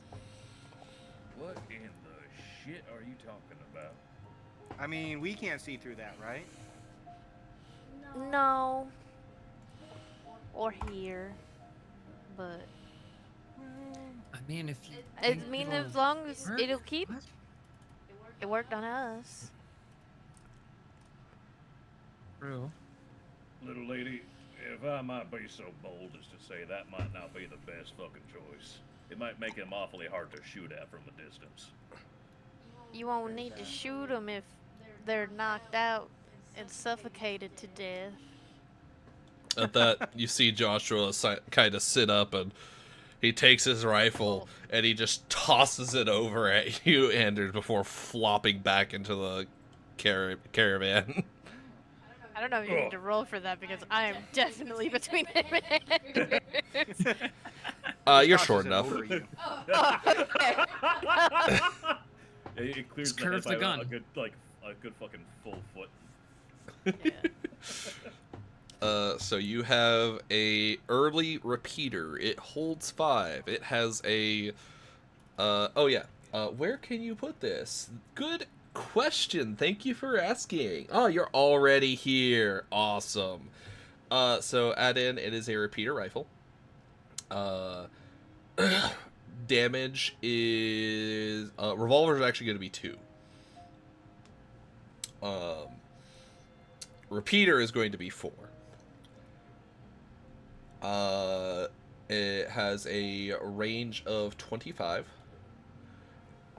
What in the shit are you talking about? I mean, we can't see through that, right? No. Or here. But I mean, if you... I think mean, it'll as long as work? it'll keep. What? It worked on us. True. Little lady, if I might be so bold as to say that might not be the best fucking choice. It might make him awfully hard to shoot at from a distance. You won't need to shoot them if they're knocked out and suffocated to death. At that, you see Joshua kind of sit up, and he takes his rifle and he just tosses it over at you, Anders, before flopping back into the caravan. I don't know if you need to roll for that because I am definitely between him and Anders. You're short enough. You. It clears Just curve the the head gun. by a good fucking full foot. Yeah. So you have a early repeater. It holds 5. It has a... where can you put this? Good question. Thank you for asking. Oh, you're already here. Awesome. So add in, it is a repeater rifle. Damage is... revolver is actually going to be 2. Repeater is going to be 4. It has a range of 25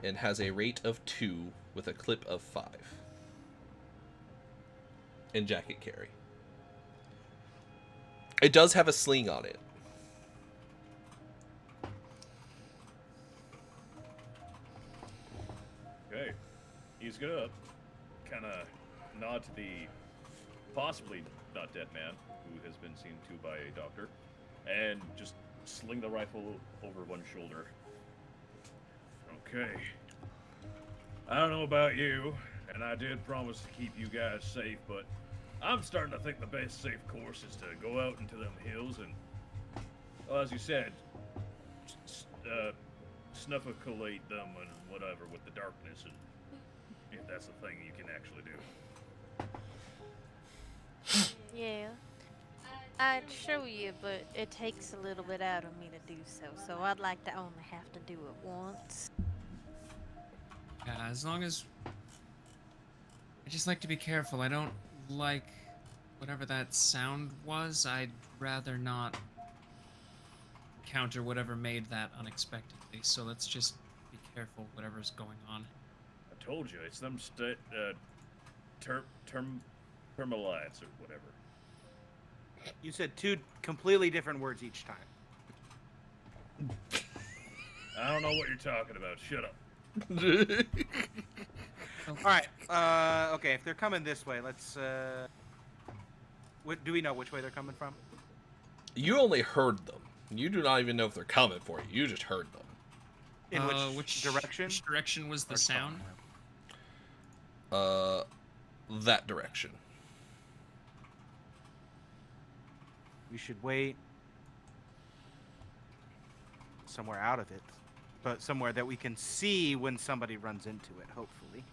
and has a rate of 2 with a clip of 5. And jacket carry. It does have a sling on it. Okay. He's gonna kind of nod to the possibly not dead man who has been seen to by a doctor, and just sling the rifle over one shoulder. Okay. I don't know about you, and I did promise to keep you guys safe, but I'm starting to think the best safe course is to go out into them hills and, well, as you said, snufficulate them and whatever with the darkness, and if that's a thing you can actually do. Yeah. I'd show you, but it takes a little bit out of me to do so, so I'd like to only have to do it once. Yeah, as long as... I just like to be careful. I don't like whatever that sound was. I'd rather not counter whatever made that unexpectedly. So let's just be careful whatever's going on. I told you, it's them termalites or whatever. You said 2 completely different words each time. I don't know what you're talking about. Shut up. All right. Okay, if they're coming this way, let's. What do we know which way they're coming from? You only heard them. You do not even know if they're coming for you. You just heard them. In which direction? Which direction was the sound? That direction. We should wait somewhere out of it, but somewhere that we can see when somebody runs into it, hopefully.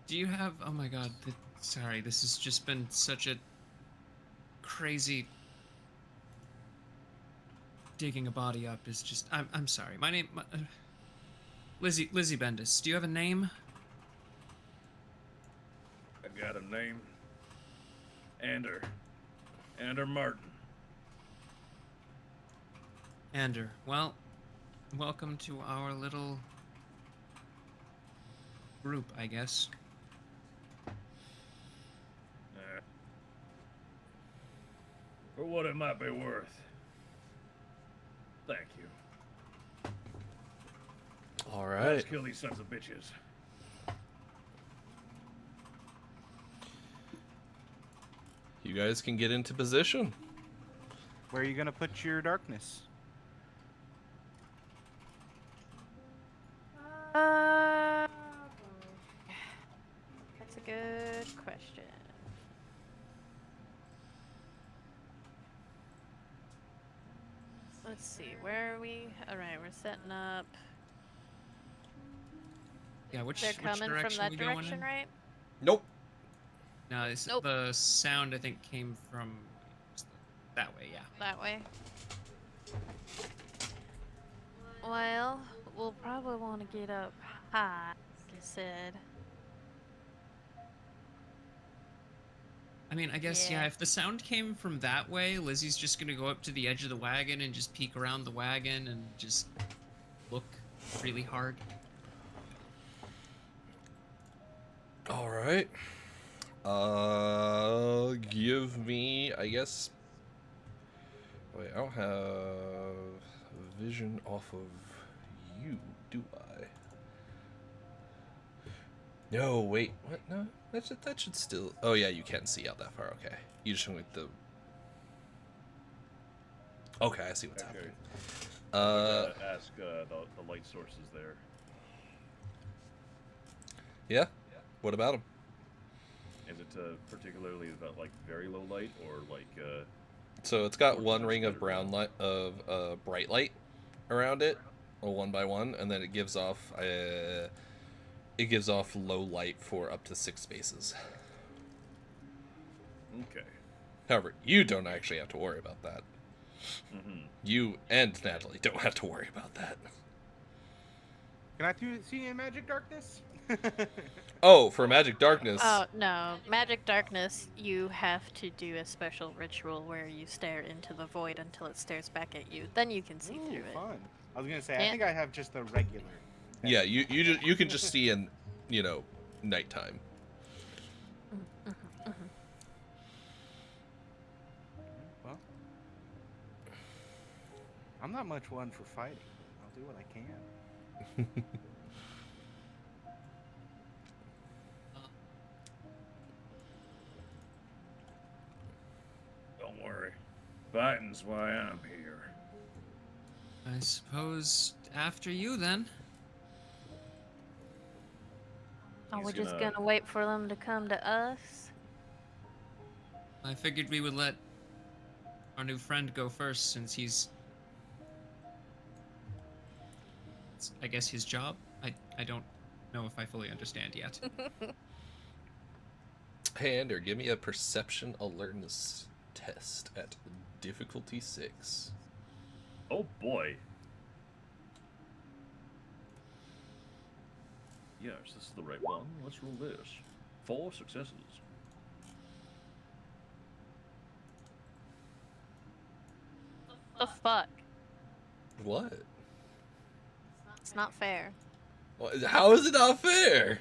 Do you have... Oh my god. Sorry, this has just been such a crazy... Digging a body up is just... I'm sorry. My name... Lizzie Bendis. Do you have a name? I got a name. Ander Martin. Ander. Well, welcome to our little group, I guess. For what it might be worth. Thank you. All Let's right. kill these sons of bitches. You guys can get into position. Where are you gonna put your darkness? That's a good question. Let's see, where are we? Alright, we're setting up. Yeah, which They're coming from direction that we going direction, in? right? Nope. No, Nope. the sound I think came from that way. Yeah. That way. Well, we'll probably want to get up high, like you said. I mean, I guess Yeah. yeah. If the sound came from that way, Lizzie's just gonna go up to the edge of the wagon and just peek around the wagon and just look really hard. All right. Give me, I guess. Wait, I don't have vision off of you, do I? No, wait, what? No, that should still. Oh yeah, you can see out that far. Okay, you just went the. Okay, I see what's Okay. happening. Ask the light sources there. Yeah. What about him? Is it particularly about like very low light or like? So it's got Or one much ring of better brown light of bright light around it, a one by one, and then it gives off low light for up to 6 spaces. Okay. However, you don't actually have to worry about that. Mm-hmm. You and Natalie don't have to worry about that. Can I see in magic darkness? Oh, for magic darkness. Oh, no. Magic darkness, you have to do a special ritual where you stare into the void until it stares back at you. Then you can see Ooh, through it. fun. I was gonna say, I Yeah. think I have just the regular. Yeah, you can just see in, nighttime. Well, I'm not much one for fighting. I'll do what I can. Don't worry. Fighting's why I'm here. I suppose after you then. Oh, He's we're just gonna- gonna wait for them to come to us? I figured we would let our new friend go first since it's, I guess, his job. I don't know if I fully understand yet. Hey, Ander, give me a perception alertness test at difficulty 6. Oh boy. Yes, this is the right one. Let's roll this. 4 successes. The fuck? What? It's not fair. How is it not fair?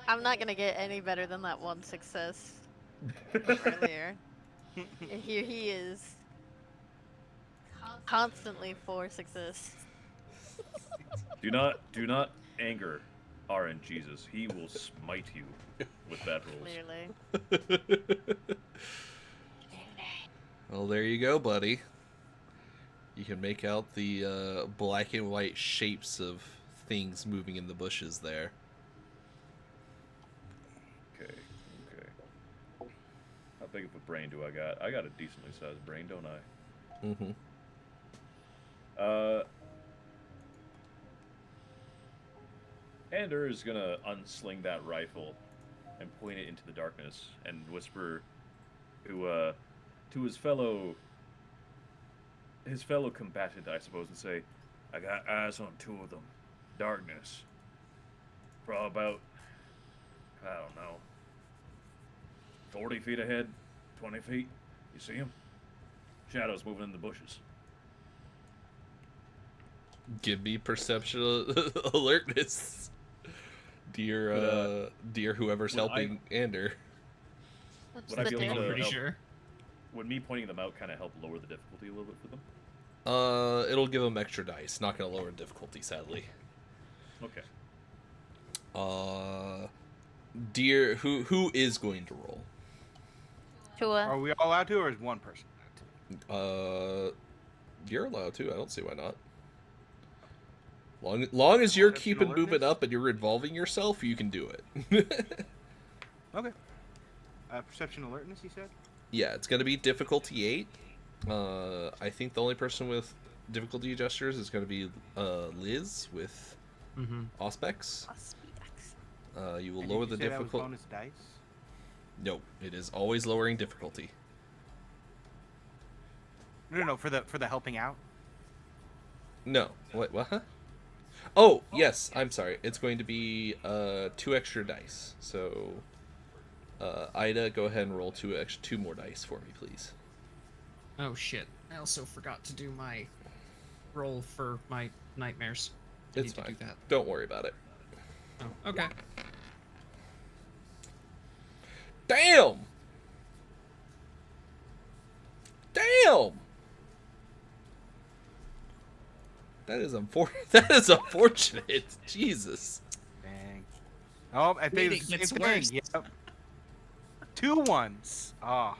I'm not gonna get any better than that one success earlier. And here he is. Constantly 4 success. Do not anger RN Jesus. He will smite you with bad rolls. Clearly. Well, there you go, buddy. You can make out the black and white shapes of things moving in the bushes there. Okay. How big of a brain do I got? I got a decently sized brain, don't I? Mm-hmm. Ander is gonna unsling that rifle and point it into the darkness and whisper to his fellow combatant, I suppose, and say, "I got eyes on 2 of them. Darkness. Probably about, I don't know, 40 feet ahead, 20 feet. You see them? Shadows moving in the bushes." Give me perception alertness, dear whoever's would helping Ander. What's Would I the be able I'm to difference? pretty help? sure. Would me pointing them out kind of help lower the difficulty a little bit for them? It'll give them extra dice. Not gonna lower difficulty, sadly. Okay. Dear, who is going to roll? Tua. Are we all allowed to, or is one person allowed to? You're allowed to. I don't see why not. Long as you're Perception keeping moving alertness? up and you're involving yourself, you can do it. Okay. Perception alertness, you said? Yeah, it's gonna be difficulty 8. I think the only person with difficulty adjusters is gonna be Liz with Mm-hmm. Auspex. You will And lower did the you say that was difficulty. bonus dice? No, it is always lowering difficulty. No, for the helping out. No, what? Huh? Oh, yes. I'm sorry. It's going to be 2 extra dice. So, Ida, go ahead and roll 2 more dice for me, please. Oh shit! I also forgot to do my roll for my nightmares. I It's need to fine. do that. Don't worry about it. Oh, okay. Damn! Damn! That is unfortunate. Jesus. Dang. Oh, I think Wait, it's the it gets same thing. worse. Yep. 2 ones. Oh.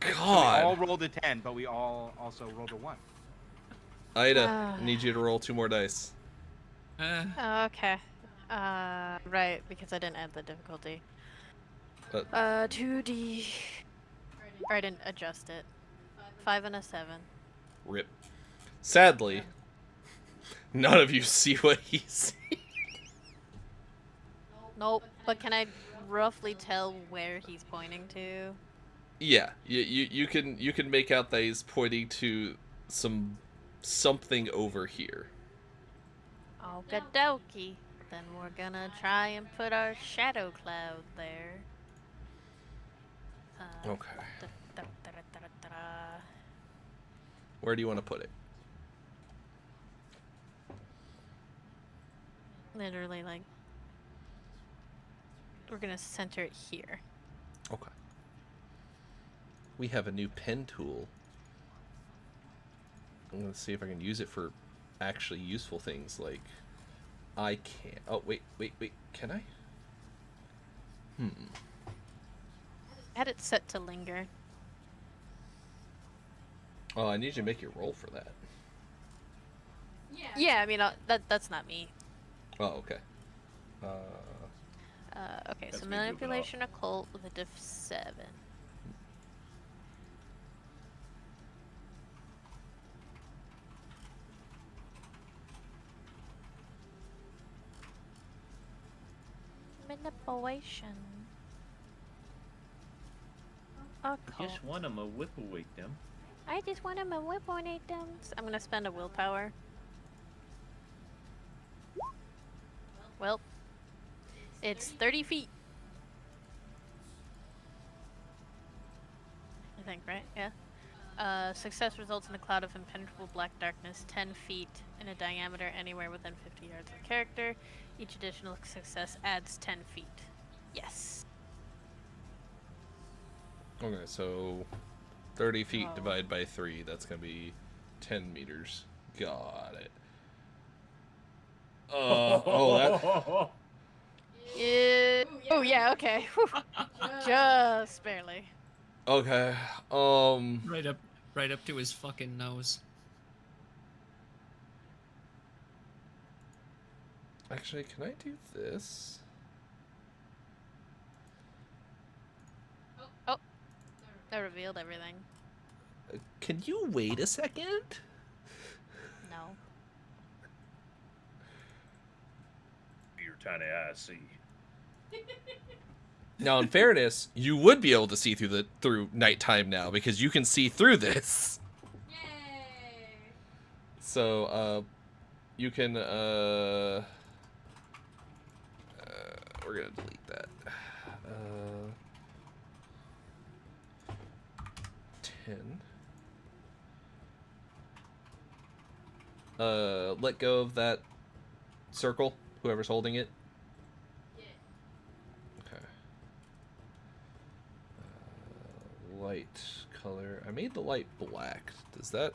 So we all God. rolled a 10, but we all also rolled a 1. Ida, I need you to roll 2 more dice. Oh, okay. Right, because I didn't add the difficulty. 2D. Or I didn't adjust it. 5 and a 7. Rip. Sadly, none of you see what he sees. Nope. But can I roughly tell where he's pointing to? Yeah, you can make out that he's pointing to something over here. Okie dokie. Then we're gonna try and put our shadow cloud there. Okay. Da-da-da-da-da-da. Where do you want to put it? Literally, like, we're gonna center it here. Okay. We have a new pen tool. I'm gonna see if I can use it for actually useful things. Like, I can't. Oh wait. Can I? I had it set to linger. Oh, I need you to make your roll for that. Yeah, I mean, that's not me. Oh, okay. Okay, That's so me goofing off. manipulation occult with a diff 7. Manipulation. Occult. Just want him a whip awake them. I just want him to whip on 8 them. I'm gonna spend a willpower. Well, it's 30 feet. I think, right? Yeah. Success results in a cloud of impenetrable black darkness 10 feet in a diameter anywhere within 50 yards of the character. Each additional success adds 10 feet. Yes. Okay, so 30 feet Oh. divided by 3. That's gonna be 10 meters. Got it. That. Yeah. Oh yeah. Okay. Whew. Just barely. Okay. Right up to his fucking nose. Actually, can I do this? Oh, that revealed everything. Can you wait a second? No. Your tiny eyes see. Now, in fairness, you would be able to see through nighttime now because you can see through this. Yay! So, you can we're gonna delete that. 10. Let go of that circle, whoever's holding it. Yeah. Okay. Light color. I made the light black. Does that...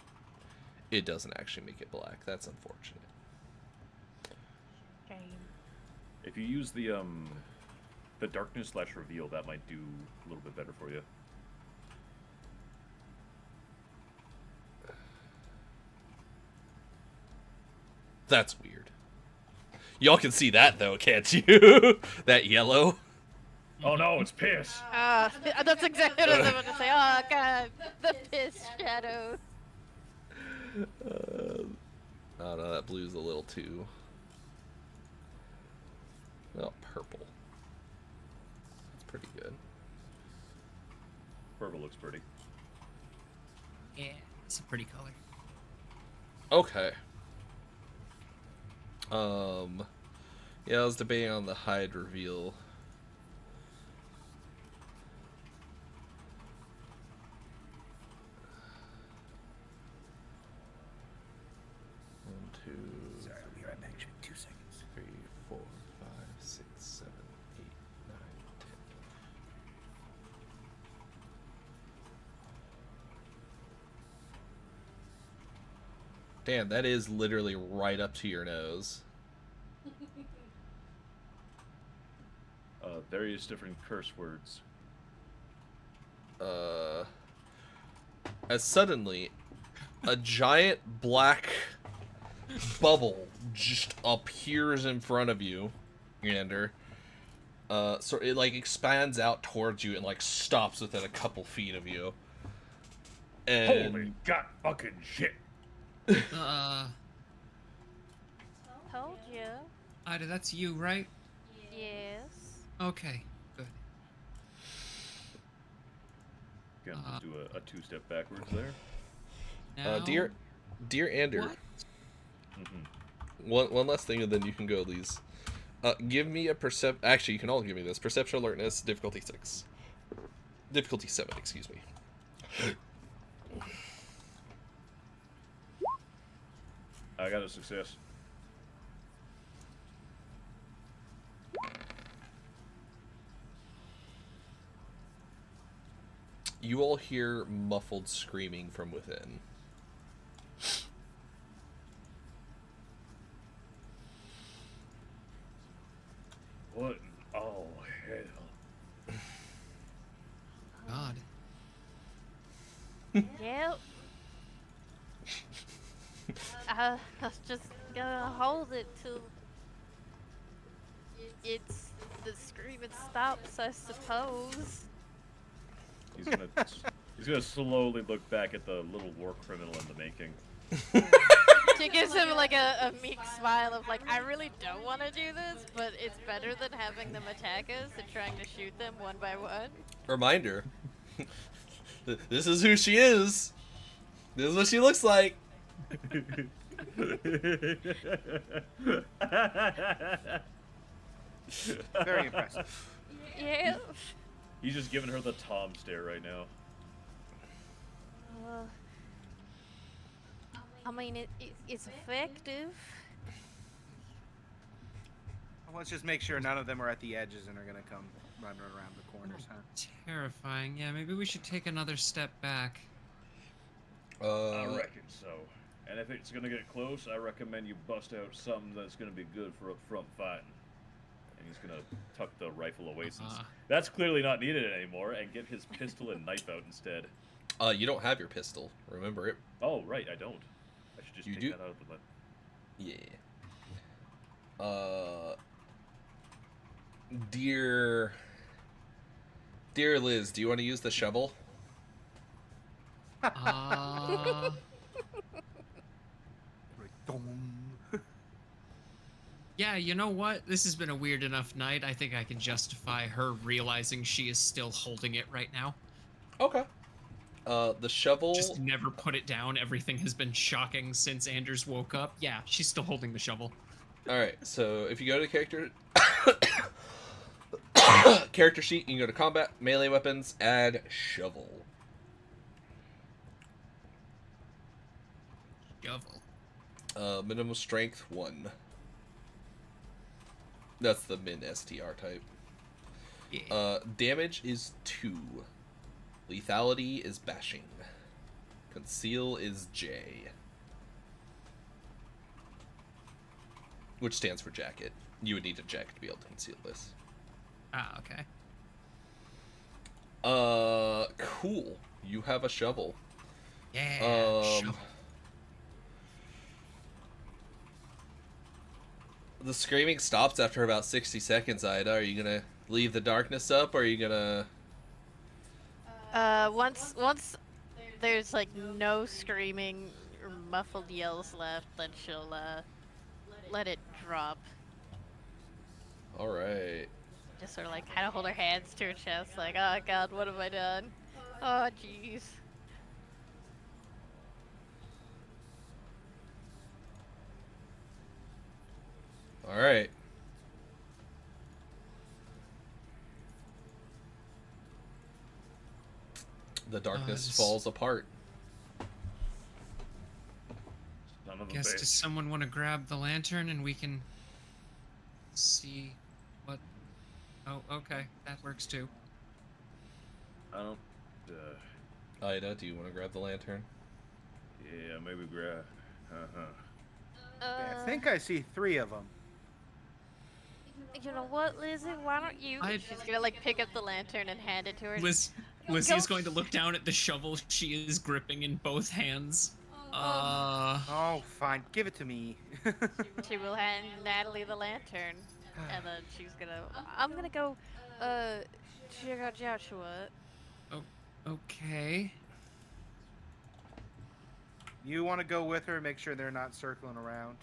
It doesn't actually make it black. That's unfortunate. Okay. If you use the darkness / reveal, that might do a little bit better for you. That's weird. Y'all can see that, though, can't you? That yellow. Oh no, it's piss. That's exactly what I was about to say. Oh god, the piss shadow. Oh no, that blue's a little too... Oh, purple. That's pretty good. Purple looks pretty. Yeah, it's a pretty color. Okay. Yeah, I was debating on the hide reveal. One, two, Sorry, I'll be right back. Give me 2 seconds. 3, 4, 5, 6, 7, 8, 9, 10. Damn, that is literally right up to your nose. Various different curse words. As suddenly, a giant black bubble just appears in front of you, Yander. So it like expands out towards you and like stops within a couple feet of you. And Holy god fucking shit. Told you. Ida, that's you, right? Yes. Okay, good. Gonna just do a 2-step backwards there. Now, dear Ander, what? Mm-hmm. one last thing, and then you can go, Lise. Give me a Actually, you can all give me this. Perception alertness, difficulty 6. Difficulty 7, excuse me. I got a success. You all hear muffled screaming from within. What? Oh, hell. God. Yep. I was just gonna hold it till it's the screaming stops, I suppose. He's gonna slowly look back at the little war criminal in the making. She gives him like a meek smile of like, I really don't want to do this, but it's better than having them attack us and trying to shoot them one by one. Reminder. This is who she is. This is what she looks like. Very impressive. Yeah. He's just giving her the Tom stare right now. I mean, it's effective. Let's just make sure none of them are at the edges and are gonna come running around the corners, huh? Terrifying. Yeah, maybe we should take another step back. I reckon so. And if it's gonna get close, I recommend you bust out something that's gonna be good for up front fighting. And he's gonna tuck the rifle away since that's clearly not needed anymore, and get his pistol and knife out instead. You don't have your pistol. Remember it. Oh, right, I don't. I should just You take do? that out of the... Yeah. Dear Liz, do you want to use the shovel? Yeah, you know what? This has been a weird enough night. I think I can justify her realizing she is still holding it right now. Okay. The shovel... Just never put it down. Everything has been shocking since Anders woke up. Yeah, she's still holding the shovel. Alright, so if you go to character... character sheet, you can go to combat, melee weapons, add shovel. Shovel. Minimum strength 1. That's the min STR type. Yeah. Damage is 2. Lethality is bashing. Conceal is J. Which stands for jacket. You would need a jacket to be able to conceal this. Ah, okay. Cool. You have a shovel. Yeah, shovel. The screaming stops after about 60 seconds, Ida. Are you gonna leave the darkness up, or are you gonna... Once there's like no screaming or muffled yells left, then she'll let it drop. Alright. Just sort of like kind of hold her hands to her chest, like, oh god, what have I done? Oh jeez. Alright. The darkness falls apart. Son of a Guess bitch. does someone want to grab the lantern and we can see what... Oh, okay. That works too. I don't... Ida, do you want to grab the lantern? yeah, maybe grab... I think I see 3 of them. You know what, Lizzie? Why don't you? She's gonna like pick up the lantern and hand it to her. Lizzie is going to look down at the shovel she is gripping in both hands. Oh, fine. Give it to me. She will hand Natalie the lantern, and then she's gonna. I'm gonna go, check out Joshua. Oh, okay. You want to go with her, make sure they're not circling around.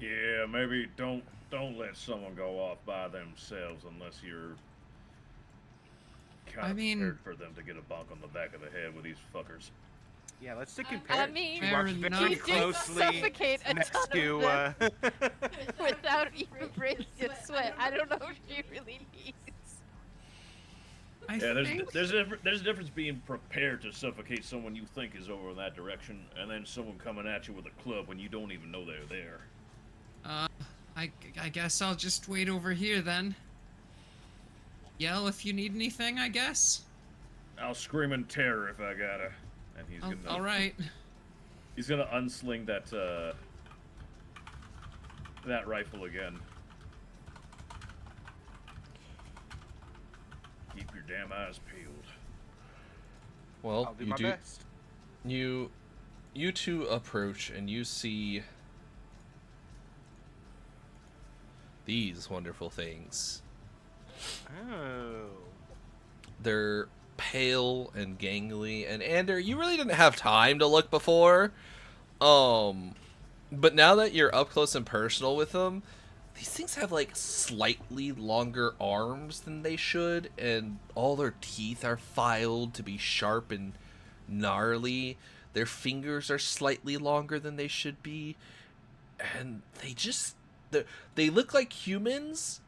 Yeah, maybe don't let someone go off by themselves unless you're kind of prepared for them to get a bonk on the back of the head with these fuckers. Yeah, let's stick in pairs. I mean, She walks very you closely did suffocate a next ton to. of them without even breaking a sweat. I don't know if she really needs. I think... there's a difference being prepared to suffocate someone you think is over in that direction, and then someone coming at you with a club when you don't even know they're there. I guess I'll just wait over here then. Yell if you need anything, I guess. I'll scream in terror if I gotta. And he's gonna. All right. He's gonna unsling that rifle again. Keep your damn eyes peeled. Well, I'll do you my do. best. You two approach and you see these wonderful things. Oh. They're pale and gangly, and Ander, you really didn't have time to look before. But now that you're up close and personal with them, these things have like slightly longer arms than they should, and all their teeth are filed to be sharp and gnarly. Their fingers are slightly longer than they should be, and they look like humans,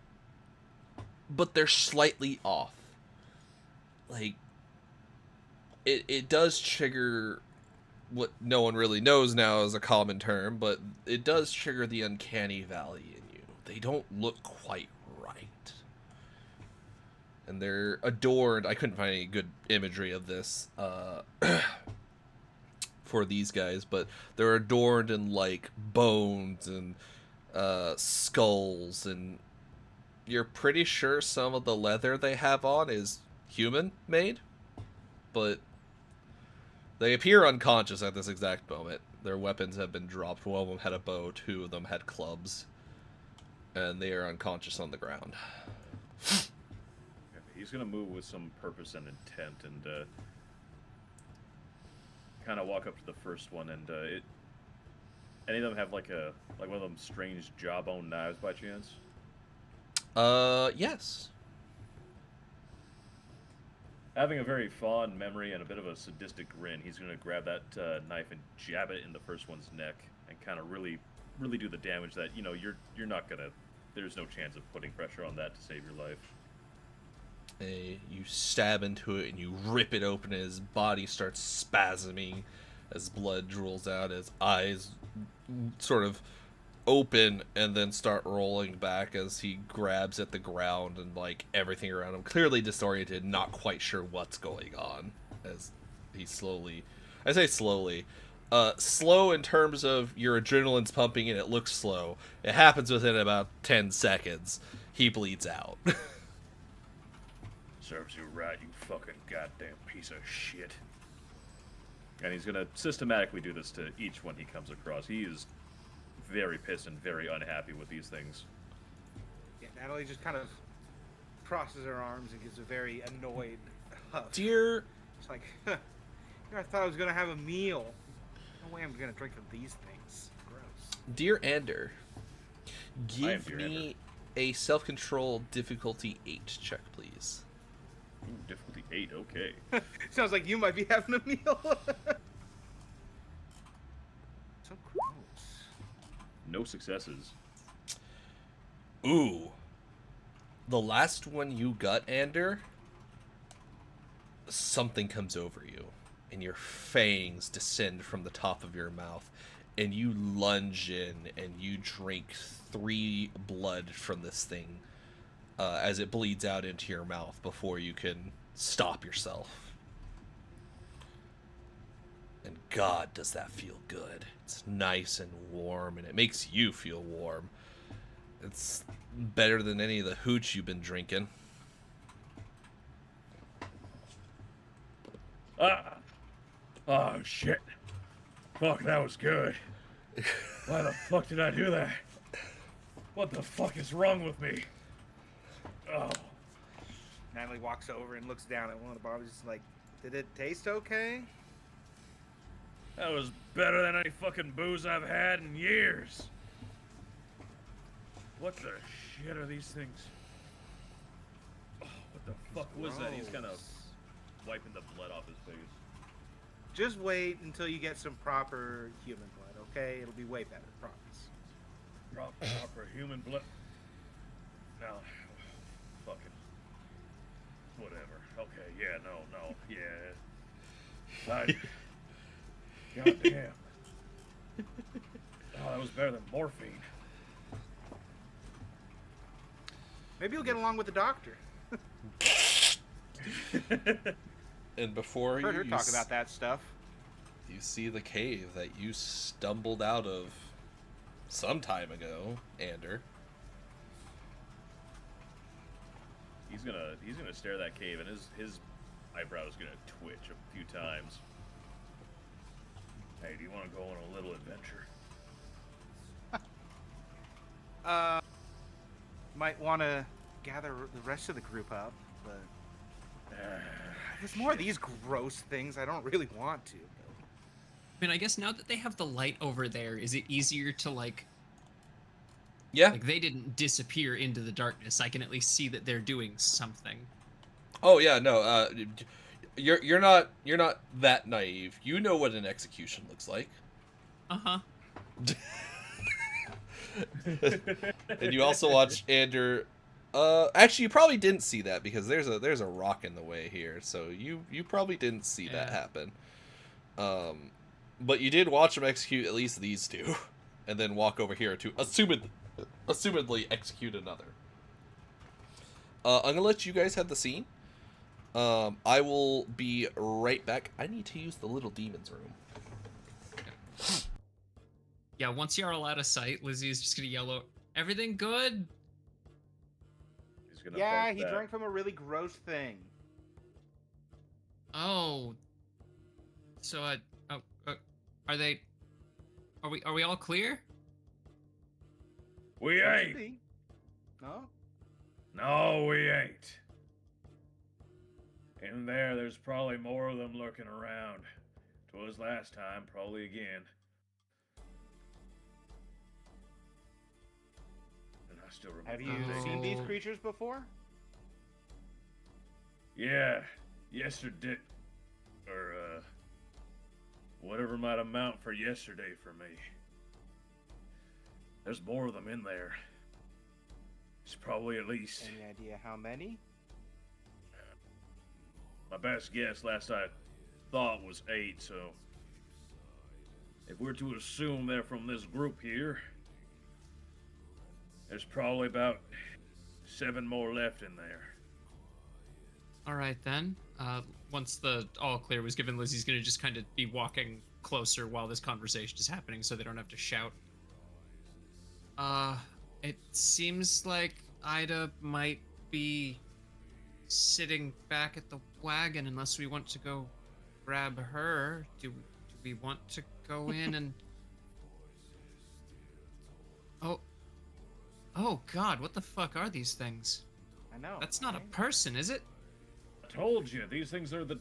but they're slightly off. Like, it does trigger what no one really knows now as a common term, but it does trigger the uncanny valley in you. They don't look quite right. And they're adorned. I couldn't find any good imagery of this for these guys, but they're adorned in, like, bones and skulls, and you're pretty sure some of the leather they have on is human-made, but they appear unconscious at this exact moment. Their weapons have been dropped. One of them had a bow, two of them had clubs, and they are unconscious on the ground. He's gonna move with some purpose and intent, and kind of walk up to the first one, and any of them have like one of them strange jawbone knives by chance? Yes. Having a very fond memory and a bit of a sadistic grin, he's gonna grab that knife and jab it in the first one's neck, and kind of really do the damage that you're not gonna. There's no chance of putting pressure on that to save your life. You stab into it and you rip it open, and his body starts spasming as blood drools out. His eyes sort of open and then start rolling back as he grabs at the ground, and like everything around him clearly disoriented, not quite sure what's going on as he slowly, I say slowly, slow in terms of your adrenaline's pumping and it looks slow. It happens within about 10 seconds. He bleeds out. Serves you right, you fucking goddamn piece of shit. And he's gonna systematically do this to each one he comes across. He is very pissed and very unhappy with these things. Yeah, Natalie just kind of crosses her arms and gives a very annoyed huff. Dear, It's like, I thought I was gonna have a meal. No way I'm gonna drink of these things. Gross. dear Ander, give Dear me a self-control difficulty 8 check, please. Ooh, difficulty 8, okay. Sounds like you might be having a meal. So gross. No successes. Ooh. The last one you got, Ander, something comes over you, and your fangs descend from the top of your mouth, and you lunge in, and you drink 3 blood from this thing as it bleeds out into your mouth before you can stop yourself. And God, does that feel good. It's nice and warm, and it makes you feel warm. It's better than any of the hooch you've been drinking. Oh, shit. Fuck, that was good. Why the fuck did I do that? What the fuck is wrong with me? Oh. Natalie walks over and looks down at one of the barbs. Just like, did it taste okay? That was better than any fucking booze I've had in years. What the shit are these things? Oh, what the fuck was that? He's kind of Gross. wiping the blood off his face. Just wait until you get some proper human blood, okay? It'll be way better, promise. Proper human blood. No. Fucking. Whatever. Okay, yeah, no, yeah. God damn. Oh, that was better than morphine. Maybe you'll get along with the doctor. And before Heard her you talk about that stuff. you see the cave that you stumbled out of some time ago, Ander. He's gonna stare at that cave, and his eyebrow is gonna twitch a few times. Hey, do you want to go on a little adventure? Might want to gather the rest of the group up, but there's more of these gross things. I don't really want to. I mean, I guess now that they have the light over there, is it easier to like Yeah. they didn't disappear into the darkness. I can at least see that they're doing something. Oh yeah, no. You're not that naive. You know what an execution looks like. Uh-huh. And you also watch Ander. Actually, you probably didn't see that because there's a rock in the way here, so you probably didn't see that happen. But you did watch him execute at least these two, and then walk over here to assumedly execute another. I'm gonna let you guys have the scene. I will be right back. I need to use the little demon's room. Yeah, once you're all out of sight, Lizzie's just gonna yell out, "Everything good?" He's gonna Yeah, bark he back. drank from a really gross thing. Oh. So, are we all clear? We ain't. No? No, we ain't. In there's probably more of them lurking around. 'Twas last time, probably again. And I still remember. Have you Oh. seen these creatures before? Yeah, yesterday, or whatever might amount for yesterday for me. There's more of them in there. It's probably at least. Any idea how many? My best guess last I thought was 8, so if we're to assume they're from this group here, there's probably about 7 more left in there. All right then. Once the all clear was given, Lizzie's gonna just kind of be walking closer while this conversation is happening, so they don't have to shout. It seems like Ida might be sitting back at the wagon unless we want to go grab her. Do we want to go in and... Oh God, what the fuck are these things? I know. That's not a right? person, is it? I told you, these things are the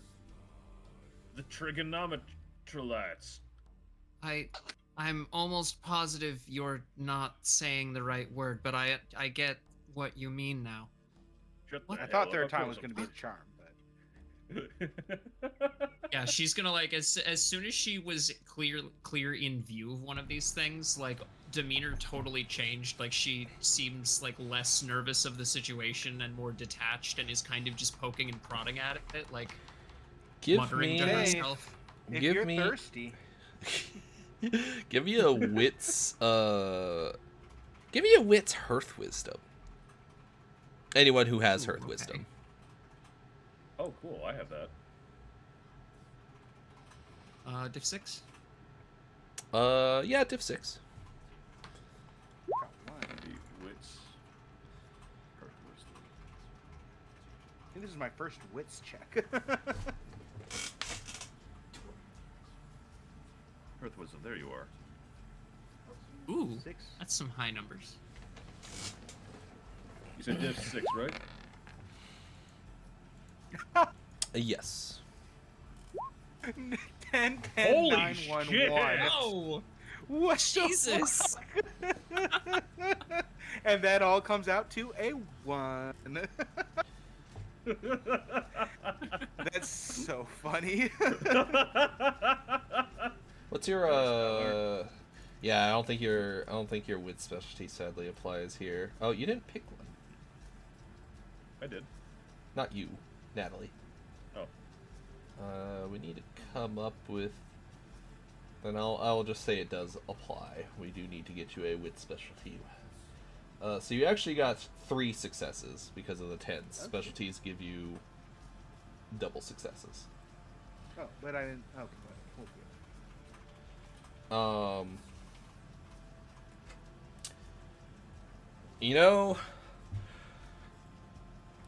trigonometralites. I'm almost positive you're not saying the right word, but I get what you mean now. Shut What? the I hell thought up, third of time course was going to be the charm, but Yeah, she's gonna like as soon as she was clear in view of one of these things, like demeanor totally changed. Like she seems like less nervous of the situation and more detached, and is kind of just poking and prodding at it, like muttering to Hey. herself. if Give you're me- thirsty, Give me a wits hearth wisdom. Anyone who has Ooh, hearth okay. wisdom. Oh, cool, I have that. Diff 6. Yeah, diff 6. got one. The wits. I think this is my first wits check. Earth wisdom, there you are. Ooh, 6. that's some high numbers. You said diff 6, right? Yes. 10, 10, Holy 9, 1, shit! 1. Oh, What the Jesus! fuck? And that all comes out to a 1. That's so funny. What's your Yeah, I don't think your wit specialty sadly applies here. Oh, you didn't pick one. I did. Not you, Natalie. Oh. We need to come up with. Then I'll just say it does apply. We do need to get you a wit specialty. So you actually got 3 successes because of the 10s. Okay. Specialties give you double successes. Oh, but I didn't. Okay, we'll do it. You know,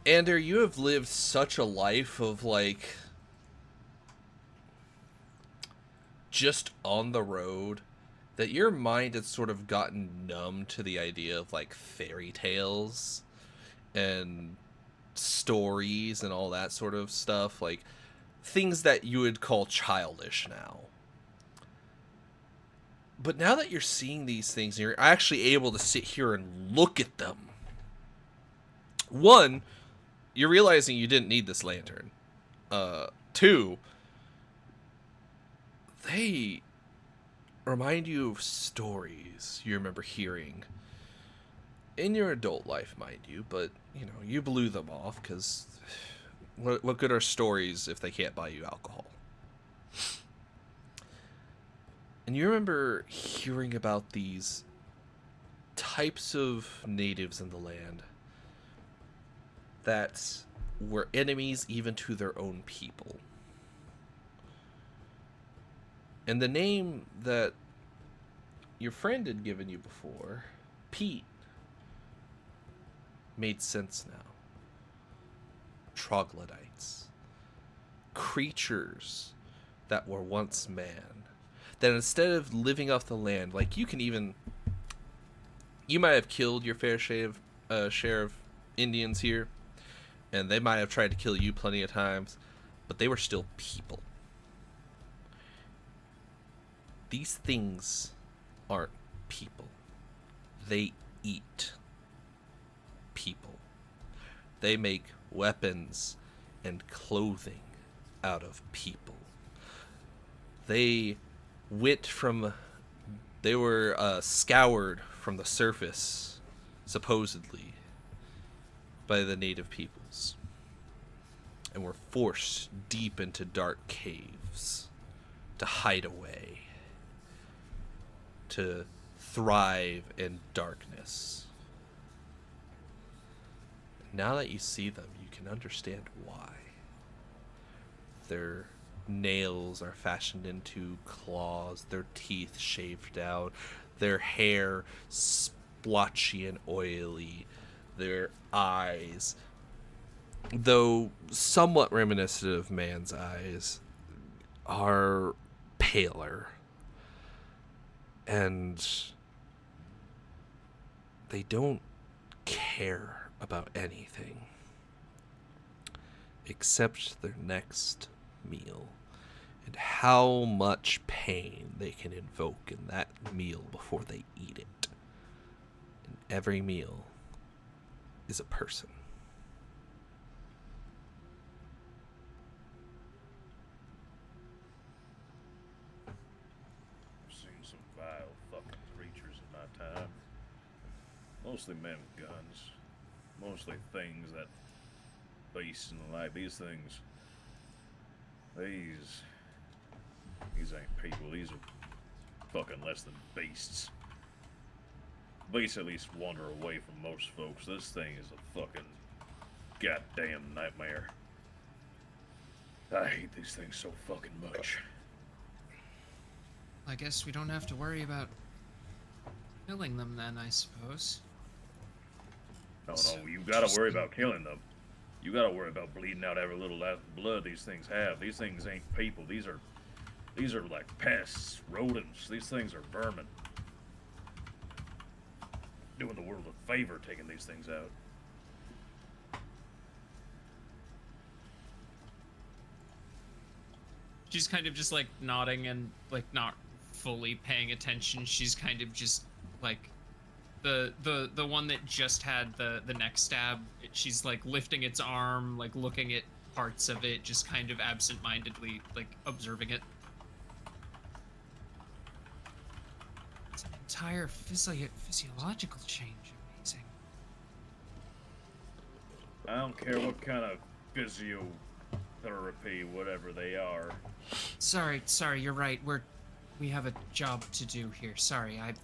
Ander, you have lived such a life of, like, just on the road that your mind has sort of gotten numb to the idea of, like, fairy tales and stories and all that sort of stuff. Like, things that you would call childish now. But now that you're seeing these things, and you're actually able to sit here and look at them. One, you're realizing you didn't need this lantern. 2, they remind you of stories you remember hearing in your adult life, mind you, but, you know, you blew them off, because what good are stories if they can't buy you alcohol? And you remember hearing about these types of natives in the land that were enemies even to their own people. And the name that your friend had given you before, Pete, made sense now. Troglodytes. Creatures that were once man. That instead of living off the land, like you might have killed your fair share of Indians here, and they might have tried to kill you plenty of times, but they were still people. These things aren't people. They eat people. They make weapons and clothing out of people. They were scoured from the surface, supposedly, by the native peoples, and were forced deep into dark caves to hide away, to thrive in darkness. Now that you see them, you can understand why. Their nails are fashioned into claws, their teeth shaved out, their hair splotchy and oily, their eyes, though somewhat reminiscent of man's eyes, are paler. And they don't care about anything except their next meal and how much pain they can invoke in that meal before they eat it. And every meal is a person. I've seen some vile fucking creatures in my time. Mostly men with guns. Mostly things that beasts and the like. These things. These ain't people. These are fucking less than beasts. Beasts at least wander away from most folks. This thing is a fucking goddamn nightmare. I hate these things so fucking much. I guess we don't have to worry about killing them then, I suppose. No, you gotta worry about killing them. You gotta worry about bleeding out every little blood these things have. These things ain't people. These are like pests, rodents. These things are vermin. Doing the world a favor taking these things out. She's kind of just like nodding and like not fully paying attention. She's kind of just like the one that just had the neck stab. She's like lifting its arm, like looking at parts of it, just kind of absent-mindedly like observing it. It's an entire physiological change. Amazing. I don't care what kind of physiotherapy, whatever they are. Sorry, you're right. We have a job to do here. Sorry, I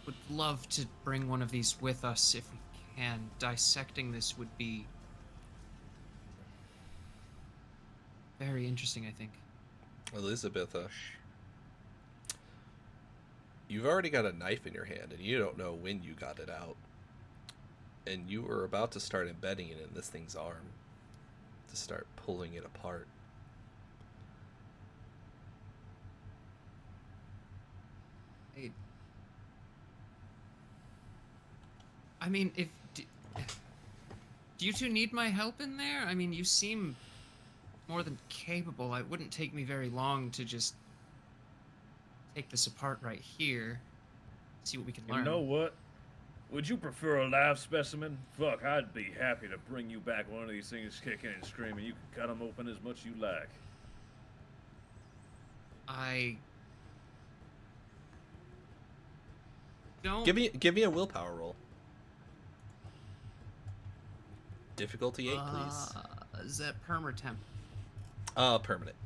would love to bring one of these with us if we can. Dissecting this would be very interesting, I think. Elizabeth, you've already got a knife in your hand, and you don't know when you got it out. And you were about to start embedding it in this thing's arm to start pulling it apart. I mean, do you two need my help in there? I mean, you seem more than capable. It wouldn't take me very long to just take this apart right here, see what we can learn. You know what? Would you prefer a live specimen? Fuck, I'd be happy to bring you back one of these things kicking and screaming. You can cut them open as much as you like. I don't... Give me a willpower roll. Difficulty 8, please. Is that perm or temp? Permanent.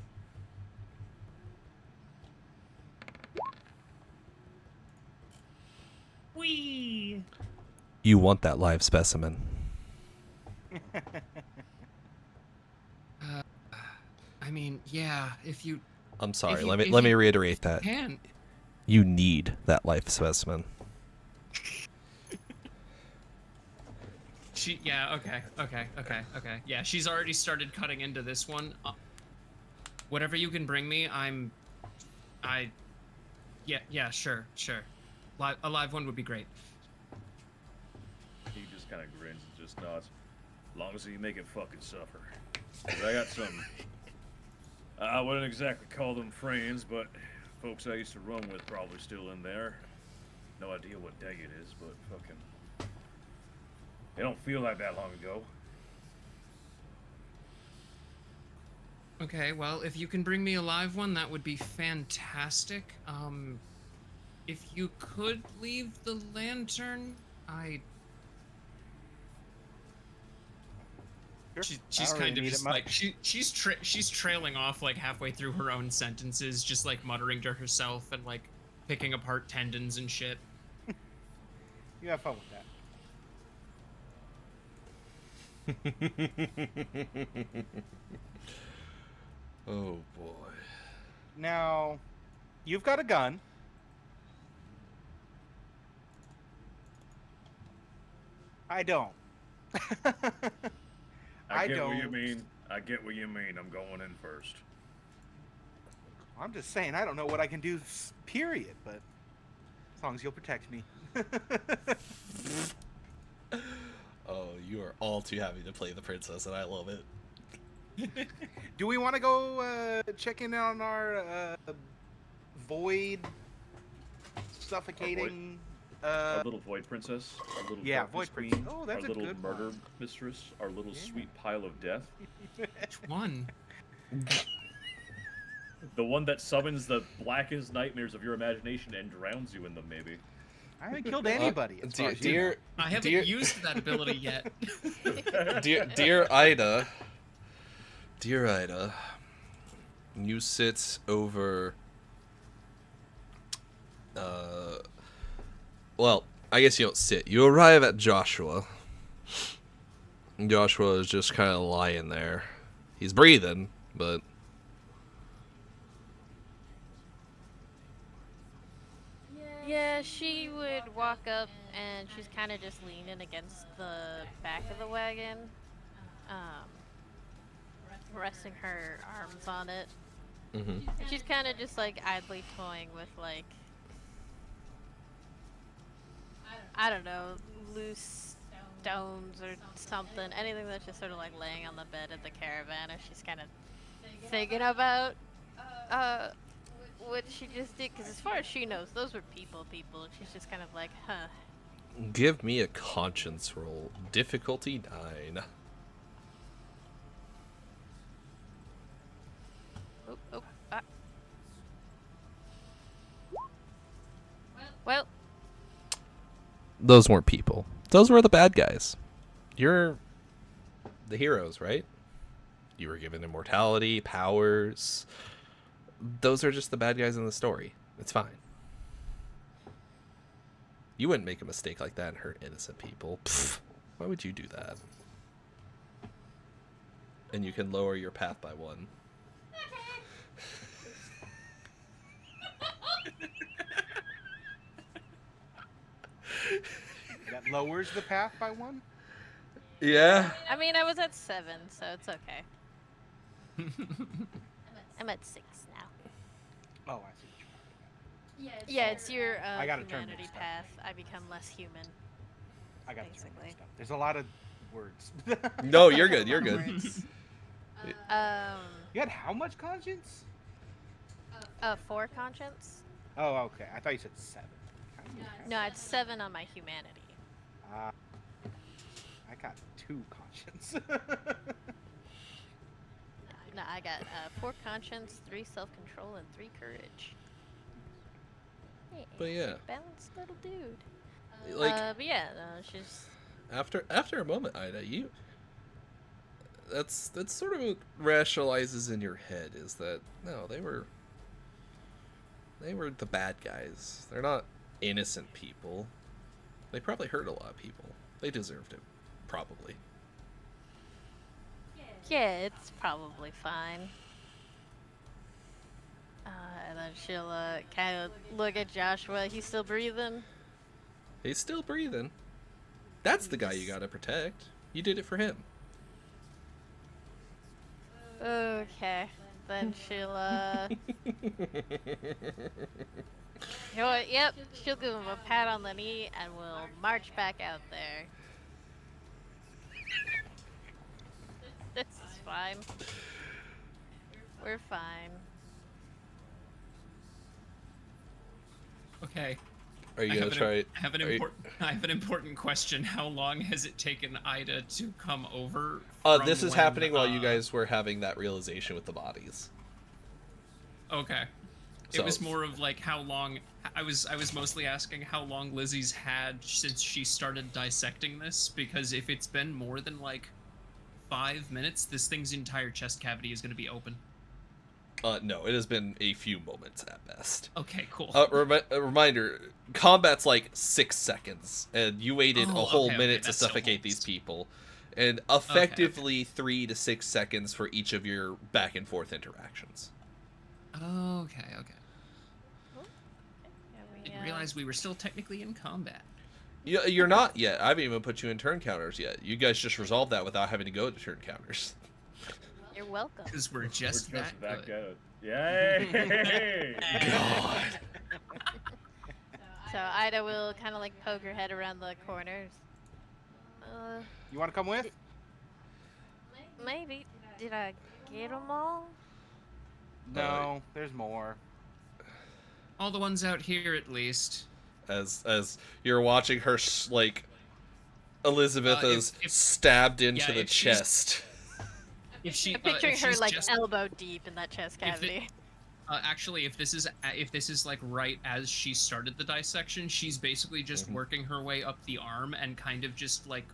Whee! You want that live specimen. I mean, yeah, if you I'm sorry, If you- let if me you reiterate that. can. You need that live specimen. Okay. Yeah, she's already started cutting into this one. Whatever you can bring me, yeah, sure. A live one would be great. He just kind of grins and just nods. As long as you make it fucking suffer. 'Cause I got some... I wouldn't exactly call them friends, but folks I used to run with probably still in there. No idea what day it is, but fucking... They don't feel like that long ago. Okay, well, if you can bring me a live one, that would be fantastic. If you could leave the lantern, Sure. She's I don't kind really of need just it much. like she's trailing off like halfway through her own sentences, just like muttering to herself and like picking apart tendons and shit. You have fun with that. Oh boy. Now, you've got a gun. I don't. I get don't. what you mean. I get what you mean. I'm going in first. I'm just saying, I don't know what I can do, period, but as long as you'll protect me. Oh, you are all too happy to play the princess, and I love it. Do we want to go check in on our void suffocating? Our little void princess. Our little Yeah, darkness void queen. princess. Oh, that's our a little good murder one. mistress. Our little Yeah. sweet pile of death. Which one? The one that summons the blackest nightmares of your imagination and drowns you in them, maybe. I haven't killed anybody. As far as you know. I haven't used that ability yet. dear Ida, you sit over. Well, I guess you don't sit. You arrive at Joshua. Joshua is just kind of lying there. He's breathing, but Yeah, she would walk up and she's kind of just leaning against the back of the wagon, resting her arms on it. mhm. And she's kind of just like idly toying with like, I don't know, loose stones or something, anything that's just sort of like laying on the bed of the caravan, and she's kind of thinking about what she just did, because as far as she knows, those were people, and she's just kind of like, huh. Give me a conscience roll. Difficulty 9. Oh, well, Those weren't people. Those were the bad guys. You're the heroes, right? You were given immortality, powers. Those are just the bad guys in the story. It's fine. You wouldn't make a mistake like that and hurt innocent people. Pfft, why would you do that? And you can lower your path by 1. That lowers the path by 1? Yeah. I mean, I was at 7, so it's okay. I'm at 6 now. Oh, I see what you're talking about. Yeah, it's your I got a term humanity mixed up. path. I become less human. I got the term Basically. mixed up. There's a lot of words. No, you're good. You're good. Words. You had how much conscience? 4 conscience. Oh, okay. I thought you said 7. No, it's 7 on my humanity. I got 2 conscience. No, I got 4 conscience, 3 self-control, and 3 courage. Hey, But yeah. balanced little dude. Like, but yeah, no, she's. after a moment, Ida, that's sort of what rationalizes in your head is that no, they were the bad guys. They're not innocent people. They probably hurt a lot of people. They deserved it, probably. Yeah, it's probably fine. And then she'll kind of look at Joshua. He's still breathing. He's still breathing. That's the guy you gotta protect. You did it for him. Okay. Then she'll yep, she'll give him a pat on the knee and we'll march back out there. This is fine. We're fine. Okay. Are you gonna try? I have an important question. How long has it taken Ida to come over? This from is when, happening while you guys were having that realization with the bodies. Okay. So- It was more of like how long. I was mostly asking how long Lizzie's had since she started dissecting this, because if it's been more than like 5 minutes, this thing's entire chest cavity is going to be open. No, it has been a few moments at best. Okay, cool. A reminder, combat's like 6 seconds, and you waited a whole minute to that still suffocate holds. these people, and effectively 3 to 6 seconds for each of your back and forth interactions. Okay. Yeah, Didn't realize we were still technically in combat. You're not yet. I haven't even put you in turn counters yet. You guys just resolved that without having to go to turn counters. You're welcome. Because we're just We're that back good. out. Yay! God. So Ida will kind of like poke her head around the corners. You want to come with? Maybe. Did I get them all? No, there's more. All the ones out here, at least. As you're watching her, like, Elizabeth is if- stabbed into the if she's- chest. If she, I'm picturing if her she's like just, elbow deep in that chest If the- cavity. actually, if this is like right as she started the dissection, she's basically just working her way up the arm and kind of just like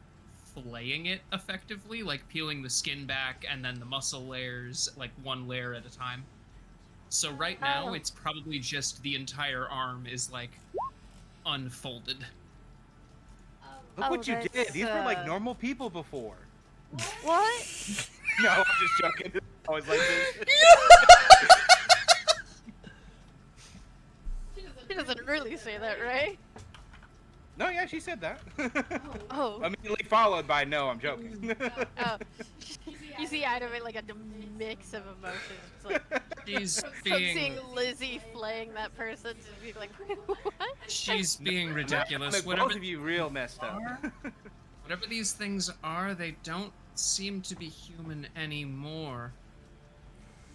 filleting it effectively, like peeling the skin back and then the muscle layers, like one layer at a time. So right now, it's probably just the entire arm is like unfolded. Look what you did. that's, These were like normal people before. What? No, I'm just joking. I was like this. She doesn't really say that, right? No, yeah, she said that. Oh. Immediately followed by no, I'm joking. Oh. You see Ida with like a mix of emotions. It's like, She's from being seeing Lizzie flaying that person to be like, what? she's being ridiculous. Make Whatever both of you real messed up. whatever these things are, they don't seem to be human anymore.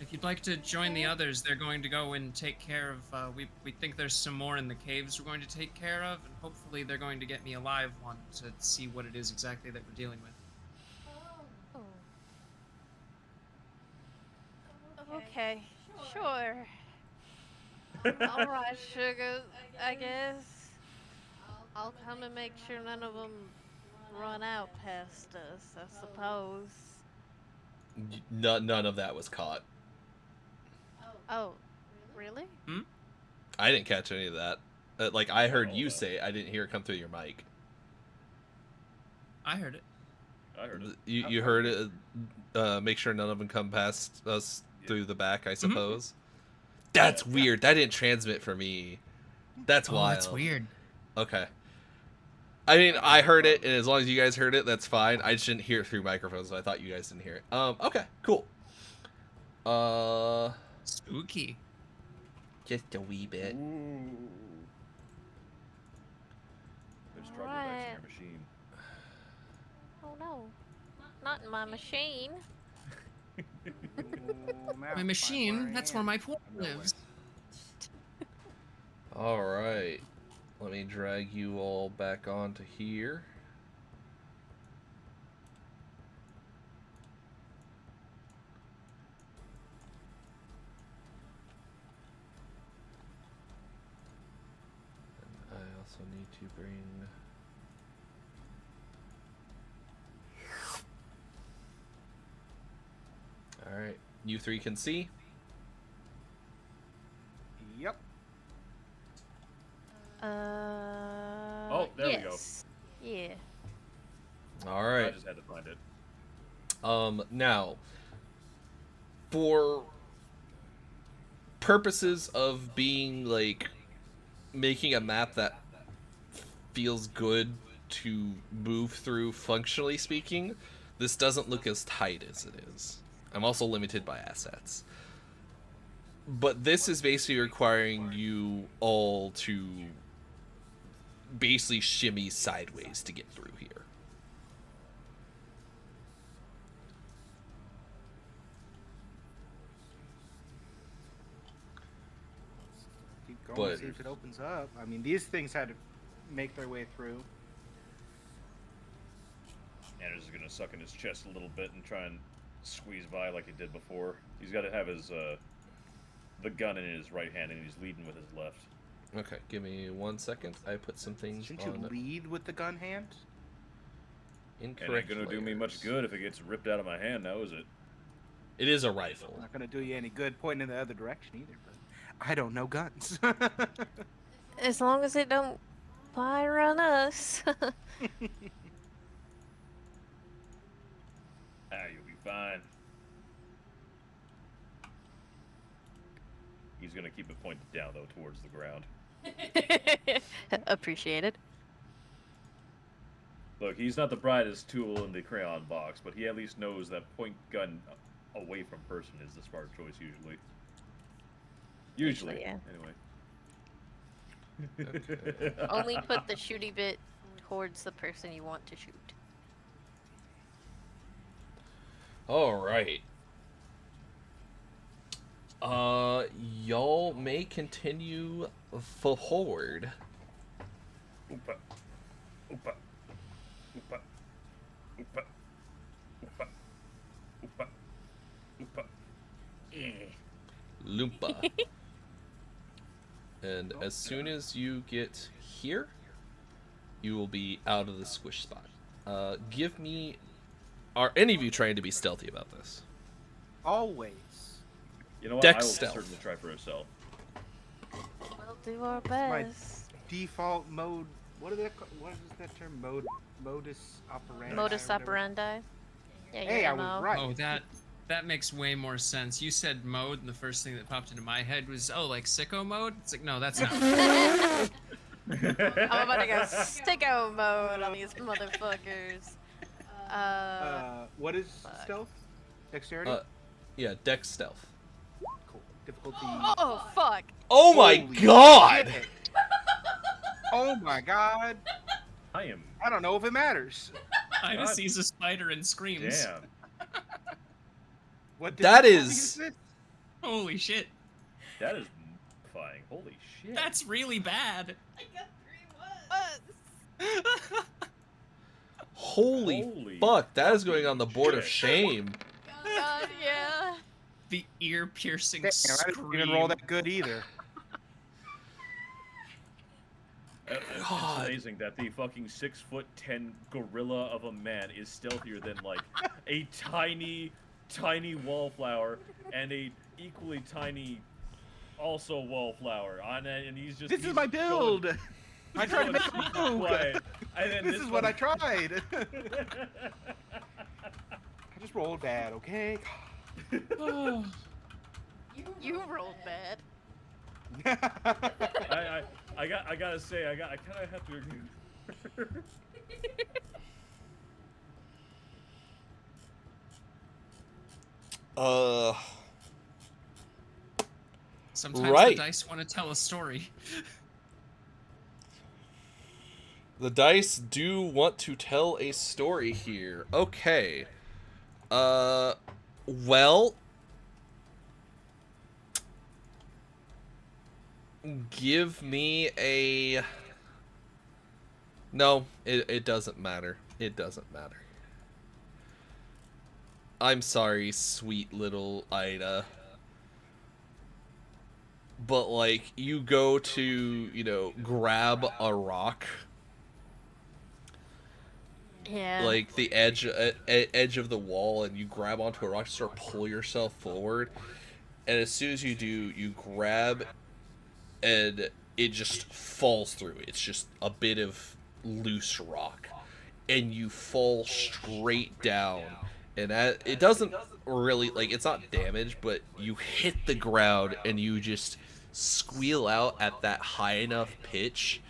If you'd like to join the others, they're going to go and take care of, we think there's some more in the caves we're going to take care of, and hopefully they're going to get me a live one to see what it is exactly that we're dealing with. Okay, sure. Alright, sugar, I guess. I'll come and make sure none of them run out past us, I suppose. None of that was caught. Oh, really? I didn't catch any of that. Like, I heard you that. say it, I didn't hear it come through your mic. I heard it. I heard it. You heard it. Make sure none of them come past us through the back, I suppose. That's weird. That didn't transmit for me. That's wild. That's weird. Okay. I mean, I heard it, and as long as you guys heard it, that's fine. I just didn't hear it through microphones, so I thought you guys didn't hear it. Okay, cool. Spooky. Just a wee bit. Ooh. There's trouble next to your machine. Oh no. Not in my machine. My machine, that's where my point lives. Alright. Let me drag you all back onto here. And I also need to bring... Alright. You three can see? Yep. Oh, there we go. Yeah. Alright. I just had to find it. Now, for purposes of being, like, making a map that feels good to move through, functionally speaking, this doesn't look as tight as it is. I'm also limited by assets. But this is basically requiring you all to basically shimmy sideways to get through here. Keep going, But- see if it opens up. I mean, these things had to make their way through. Anders is gonna suck in his chest a little bit and try and squeeze by like he did before. He's got to have his the gun in his right hand and he's leading with his left. Okay, give me 1 second. I put some things Shouldn't you on lead with the gun hand? incorrect And ain't gonna do me much layers. good if it gets ripped out of my hand now, is it? It is a rifle. Not gonna do you any good pointing in the other direction either. But I don't know guns. As long as it don't fire on us. You'll be fine. He's gonna keep it pointed down though towards the ground. Appreciated. Look, he's not the brightest tool in the crayon box, but he at least knows that point gun away from person is the smart choice usually. Usually, yeah. anyway. Only put the shooty bit towards the person you want to shoot. Alright. Y'all may continue forward. Oopa. Oopa. Oopa. Oopa. Oopa. Oopa. Oopa. Loompa. And as soon as you get here, you will be out of the squish spot. Give me... Are any of you trying to be stealthy about this? Always. You know what? Dex I will stealth. certainly try for a stealth. We'll do our my- best. Default mode. What is that term? Modus operandi. Modus or whatever? operandi. Yeah, Hey, I was MO. right. Oh, that makes way more sense. You said mode, and the first thing that popped into my head was, oh, like sicko mode? It's like, no, that's not. I'm about to go sicko mode on these motherfuckers. What is fuck. stealth? Dexterity. Yeah, Dex stealth. Cool. Difficulty. Oh fuck! Oh my Holy god! shit. Oh my god! I am. I don't know if it matters. Ida sees a spider and screams. Damn. What That difficulty is- it? Holy shit. That is mortifying. Holy shit. That's really bad. I got 3 1. Holy fuck, that is going on the board of shit. shame. God, yeah. The ear-piercing Damn, I scream. didn't even roll that good either. God. amazing that the fucking 6'10" gorilla of a man is stealthier than like a tiny wallflower and a equally tiny also wallflower. And he's just. This he's is my build. going- I tried to make a super move. quiet. And then This is what I one- tried. I just rolled bad, okay? You rolled bad. I gotta say, I kind of have to agree. Sometimes Right. the dice want to tell a story. The dice do want to tell a story here. Okay. Well, give me a... No, it doesn't matter. It doesn't matter. I'm sorry, sweet little Ida. But, like, you go to, you know, grab a rock, Yeah. like the edge of the wall, and you grab onto a rock to sort of pull yourself forward, and as soon as you do, you grab and it just falls through. It's just a bit of loose rock, and you fall straight down, and it doesn't really, like, it's not damaged, but you hit the ground and you just squeal out at that high enough pitch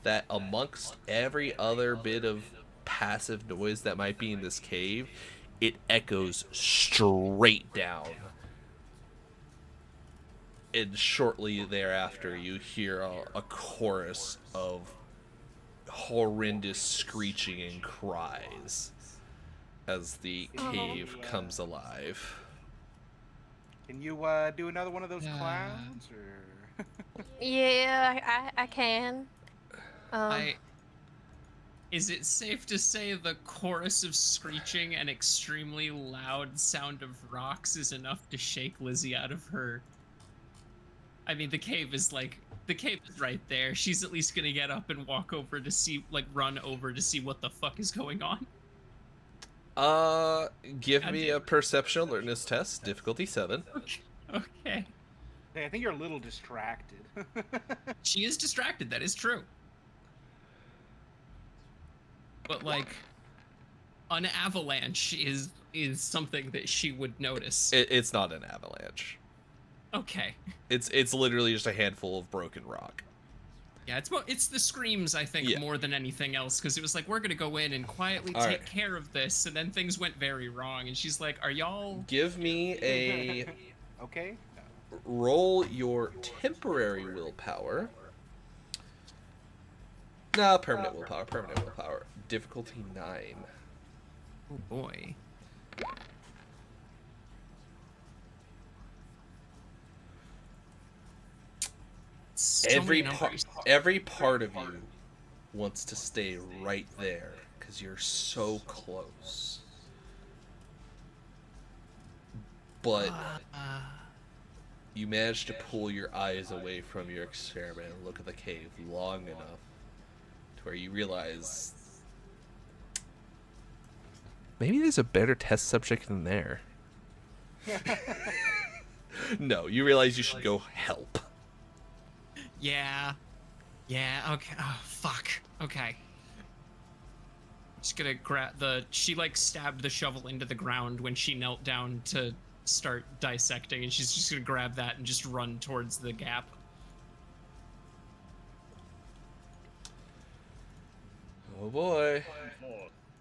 that amongst every other bit of passive noise that might be in this cave, it echoes straight down. And shortly thereafter, you hear a chorus of horrendous screeching and cries as the cave comes alive. Can you do another one of those clowns, or? Yeah, I can. Is it safe to say the chorus of screeching and extremely loud sound of rocks is enough to shake Lizzie out of her? I mean, the cave is right there. She's at least gonna get up and walk over to see, like, run over to see what the fuck is going on. Give me a perception alertness test, difficulty 7. Okay. Hey, I think you're a little distracted. She is distracted, that is true. But, like, an avalanche is something that she would notice. It's not an avalanche. Okay. It's literally just a handful of broken rock. Yeah, it's the screams, I think, more than anything else, because it was like, we're gonna go in and quietly take care of this, and then things went very wrong, and she's like, are y'all... Give me a... Okay. Roll your temporary willpower. No, permanent willpower. Difficulty 9. Oh boy. Every part of you wants to stay right there because you're so close. But you manage to pull your eyes away from your experiment and look at the cave long enough to where you realize maybe there's a better test subject than there. No, you realize you should go help. Yeah, okay. Oh, fuck. Okay. Just gonna grab she, like, stabbed the shovel into the ground when she knelt down to start dissecting, and she's just gonna grab that and just run towards the gap. Oh boy.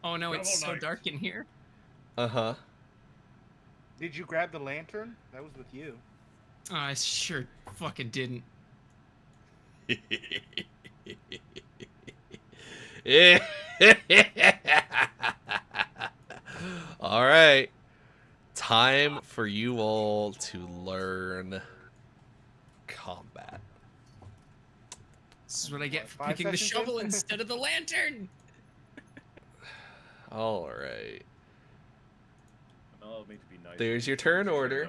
Oh no, it's so dark in here. Uh-huh. Did you grab the lantern? That was with you. I sure fucking didn't. All right. Time for you all to learn combat. This is what I get for 5 picking the sessions shovel in? instead of the lantern. All right. Allow me to be nice. There's your turn order.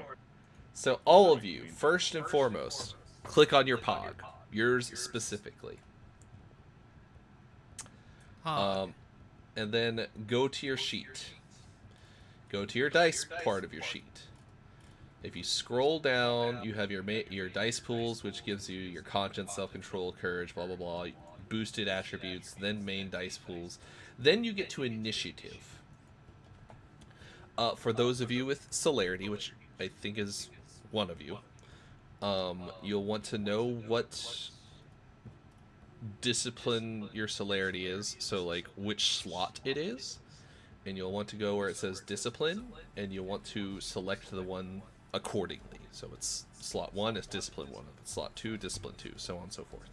So all of you, first and foremost, click on your pog. Yours specifically. Hog. And then go to your sheet. Go to your dice part of your sheet. If you scroll down, you have your dice pools, which gives you your conscience, self-control, courage, blah, blah, blah, boosted attributes, then main dice pools. Then you get to initiative. For those of you with celerity, which I think is one of you, you'll want to know what discipline your celerity is, so like which slot it is, and you'll want to go where it says discipline, and you'll want to select the one accordingly. So it's slot 1 is discipline 1, if it's slot 2, discipline 2, so on and so forth.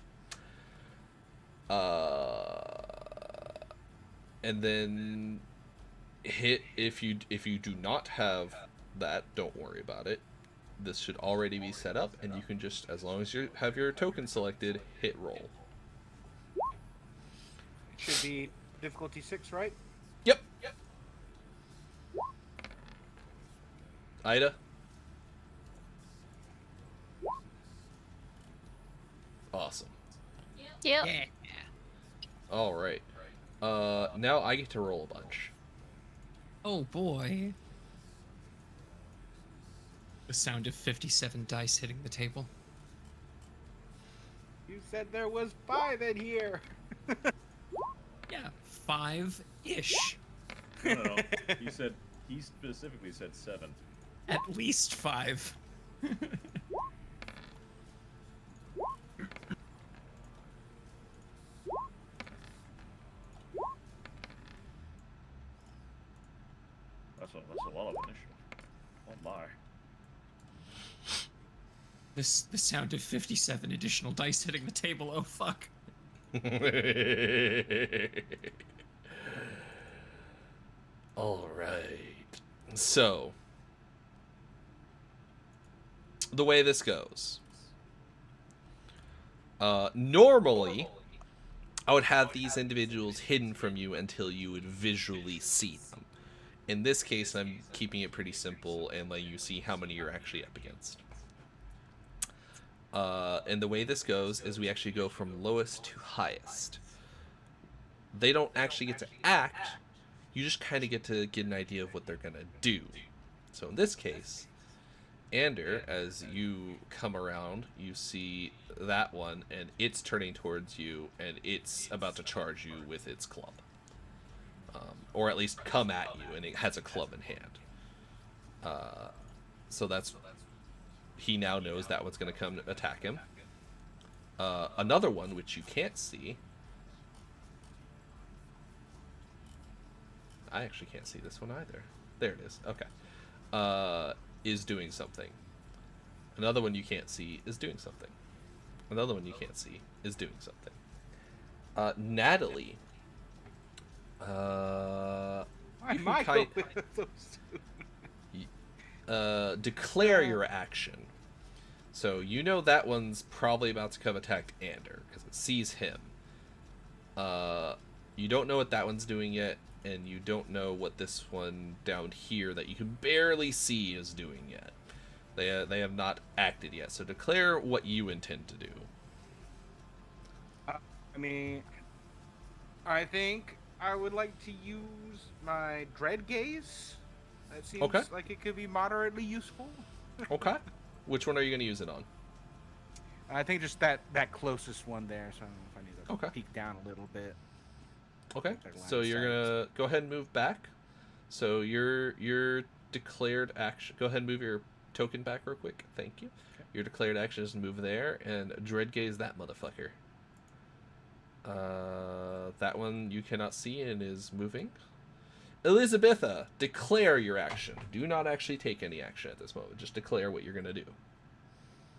And then hit, if you do not have that, don't worry about it. This should already be set up, and you can just, as long as you have your token selected, hit roll. Should be difficulty 6, right? Yep. Ida? Awesome. Yep. Yeah. Alright. Now I get to roll a bunch. Oh boy. The sound of 57 dice hitting the table. You said there was 5 in here. Yeah, 5-ish. No. He specifically said 7. At least 5. That's a lot of initiative. Oh my. The sound of 57 additional dice hitting the table. Oh fuck. Alright. So, the way this goes. Normally, I would have these individuals hidden from you until you would visually see them. In this case, I'm keeping it pretty simple and letting you see how many you're actually up against. And the way this goes is we actually go from lowest to highest. They don't actually get to act, you just kind of get to get an idea of what they're going to do. So in this case, Ander, as you come around, you see that one, and it's turning towards you, and it's about to charge you with its club. Or at least come at you, and it has a club in hand. So that's... He now knows that one's going to come attack him. Another one, which you can't see... I actually can't see this one either. There it is. Okay. Is doing something. Another one you can't see is doing something. Another one you can't see is doing something. Natalie. I You can might go kind- with those two. Declare your action. So you know that one's probably about to come attack Ander because it sees him. You don't know what that one's doing yet, and you don't know what this one down here that you can barely see is doing yet. They have not acted yet. So declare what you intend to do. I mean, I think I would like to use my dread gaze. That seems Okay. like it could be moderately useful. Okay. Which one are you going to use it on? I think just that closest one there. So I don't know if I need to Okay. peek down a little bit. Okay. Better line So of you're sight. gonna go ahead and move back. So your declared action. Go ahead and move your token back real quick. Thank you. Okay. Your declared action is to move there and dread gaze that motherfucker. That one you cannot see and is moving. Elizabetha, declare your action. Do not actually take any action at this moment. Just declare what you're gonna do.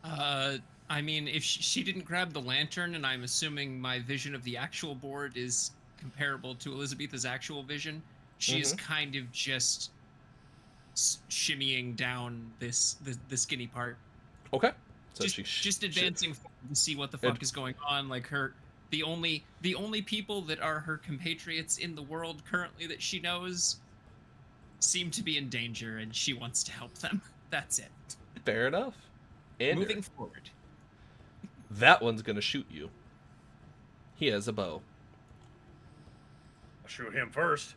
I mean, if she didn't grab the lantern, and I'm assuming my vision of the actual board is comparable to Elizabetha's actual vision, she is kind of just shimmying down the skinny part. Okay. So just advancing forward to see what the fuck is going on. Like the only people that are her compatriots in the world currently that she knows seem to be in danger, and she wants to help them. That's it. Fair enough. Ander, Moving forward. that one's gonna shoot you. He has a bow. shoot him first.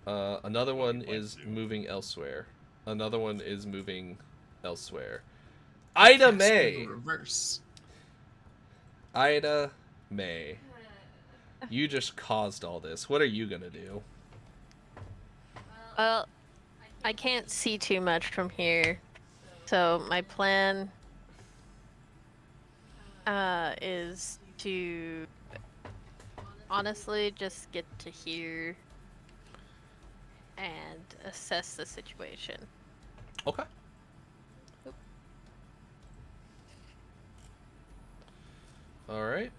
Another one is moving elsewhere. Another one is moving elsewhere. Ida Cast May. in reverse. Ida May. You just caused all this. What are you gonna do? Well, I can't see too much from here, so my plan is to honestly just get to here and assess the situation. Okay. All right.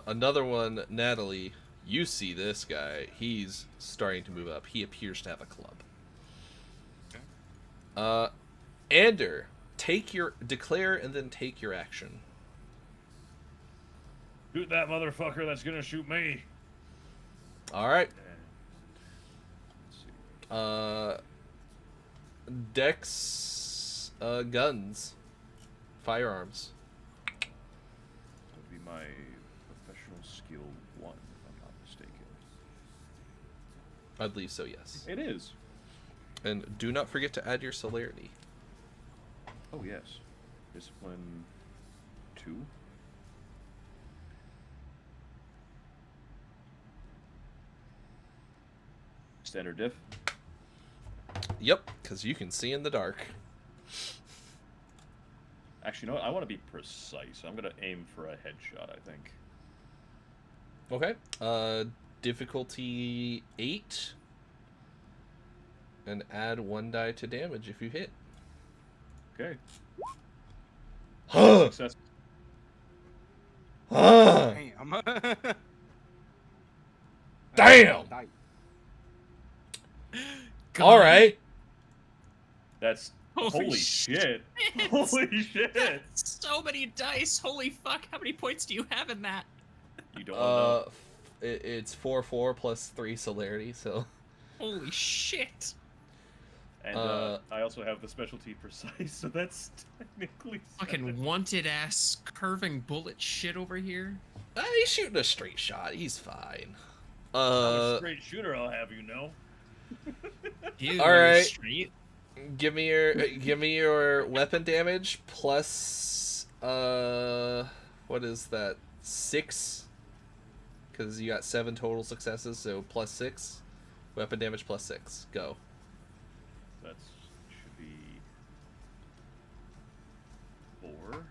Another one, Natalie. You see this guy. He's starting to move up. He appears to have a club. Okay. Ander, declare and then take your action. Shoot that motherfucker that's gonna shoot me. All right. Let's see. Dex, guns, firearms. That would be my professional skill 1, if I'm not mistaken. I believe so, yes. It is. And do not forget to add your celerity. Oh yes. Discipline 2. Standard diff. Yep, because you can see in the dark. Actually, you know what? I want to be precise. I'm gonna aim for a headshot, I think. Okay. Difficulty 8. And add 1 die to damage if you hit. Okay. Huh! Success. Huh! Damn. Damn! Die. All right. That's holy shit. Holy shit. So many dice. Holy fuck. How many points do you have in that? You don't know. It's 4/4 plus 3 celerity, so. Holy shit. And I also have the specialty precise, so that's technically Fucking wanted ass curving bullet shit over here. He's shooting a straight shot. He's fine. I'm a straight shooter, I'll have you know. Dude, All right. Street. Give me your weapon damage plus what is that? 6. Because you got 7 total successes, so plus 6. Weapon damage plus 6. Go. That should be 4.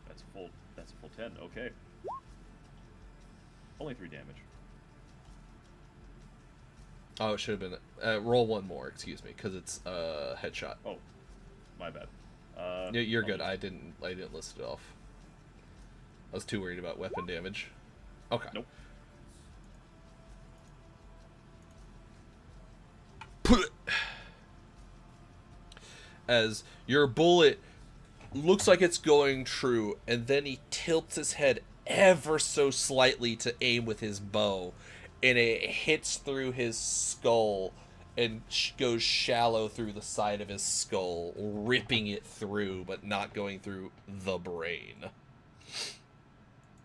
That's a full 10. Okay. Only 3 damage. Oh, it should have been roll 1 more. Excuse me, because it's headshot. Oh, my bad. You're I'll good. just- I didn't list it off. I was too worried about weapon damage. Okay. Nope. Put it. As your bullet looks like it's going true, and then he tilts his head ever so slightly to aim with his bow, and it hits through his skull and goes shallow through the side of his skull, ripping it through, but not going through the brain.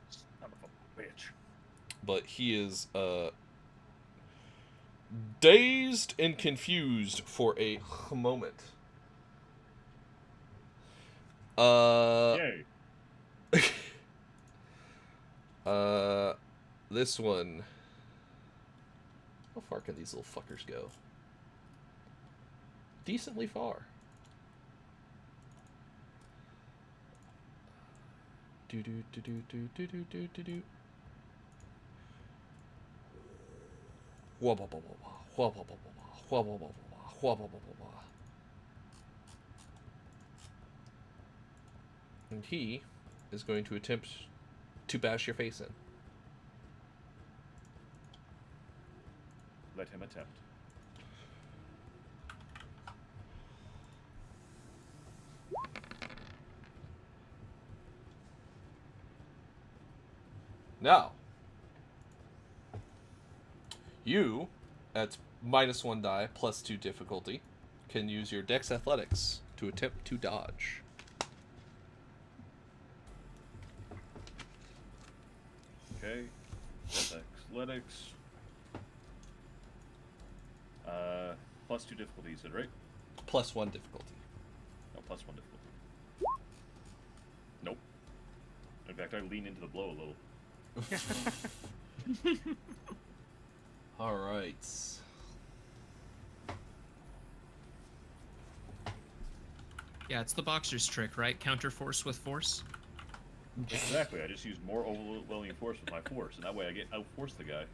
Son of a bitch. But he is dazed and confused for a moment. Yay. This one. How far can these little fuckers go? Decently far. Do do do do do do do do do do. Wah wah wah wah wah wah wah wah wah wah wah wah wah wah. And he is going to attempt to bash your face in. Let him attempt. Now, you, at -1 die, +2 difficulty, can use your Dex Athletics to attempt to dodge. Okay. That's athletics. +2 difficulty, you said, right? +1 difficulty. Oh, +1 difficulty. Nope. In fact, I lean into the blow a little. All right. Yeah, it's the boxer's trick, right? Counter force with force. Exactly. I just use more overwhelming force with my force, and that way I outforce the guy.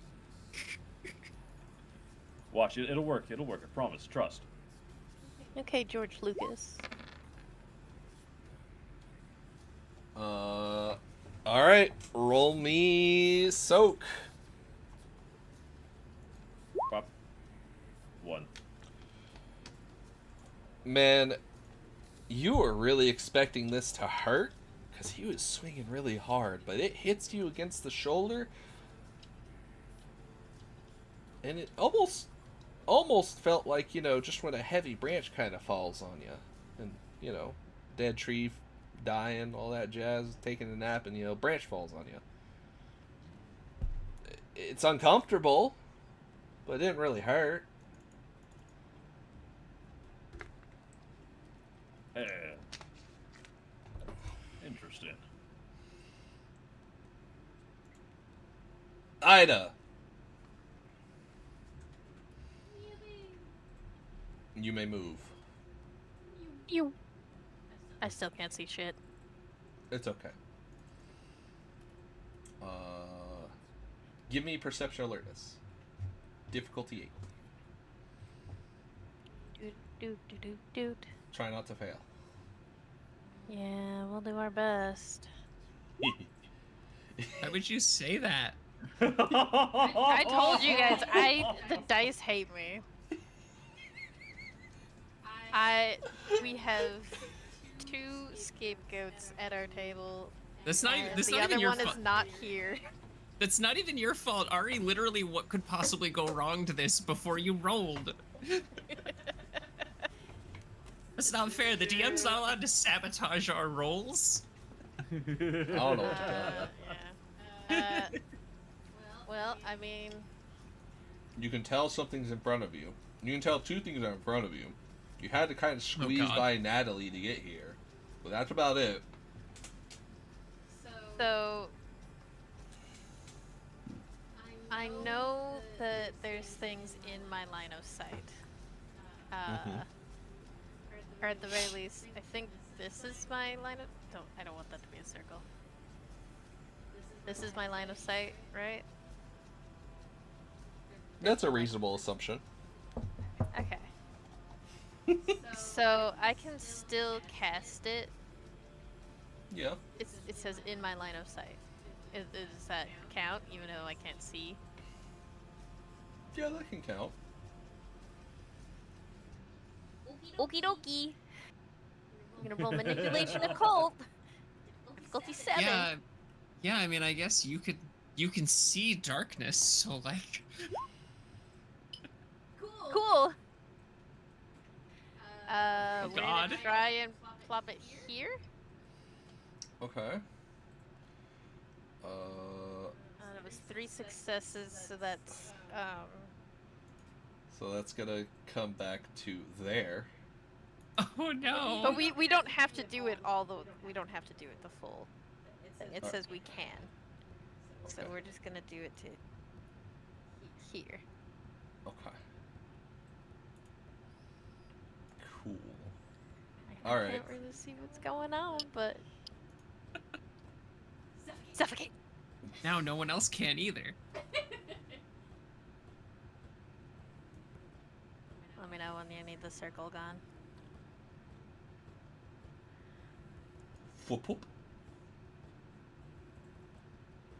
Watch it. It'll work. It'll work. I promise. Trust. Okay, George Lucas. All right. Roll me soak. Pop. 1. Man, you were really expecting this to hurt, because he was swinging really hard, but it hits you against the shoulder, and it almost felt like, just when a heavy branch kind of falls on you, and, dead tree dying, all that jazz, taking a nap, and, branch falls on you. It's uncomfortable, but it didn't really hurt. Interesting. Ida. You may move. You. I still can't see shit. It's okay. Give me perception alertness. Difficulty 8. Doot. Try not to fail. Yeah, we'll do our best. Why would you say that? I told you guys, the dice hate me. We have 2 scapegoats at our table. That's not even. and That's the not other even your one fault. is not here. That's not even your fault, Ari. Literally, what could possibly go wrong to this before you rolled? That's not fair. The DM's not allowed to sabotage our rolls. I don't know what to Yeah. Well, I mean, You can tell something's in front of you. You can tell 2 things are in front of you. You had to kind of squeeze God. by Natalie to get here. But that's about it. so I know that there's things in my line of sight. Or at the very least, I think this is my line of. I don't want that to be a circle. This is my line of sight, right? That's a reasonable assumption. Okay. So I can still cast it. Yeah. It says in my line of sight. Does that count, even though I can't see? Yeah, that can count. Okie dokie. I'm gonna roll manipulation occult. Difficulty 7. Yeah. I mean, I guess you can see darkness. So like. Cool. Oh, We're God. gonna try and plop it here. Okay. It was 3 successes, so that's So that's gonna come back to there. Oh no. But we don't have to do it we don't have to do it the full thing. It says we can. So Okay. we're just gonna do it to here. Okay. Cool. I All right. can't really see what's going on, but suffocate. Now no one else can either. Let me know when you need the circle gone. Whoop whoop.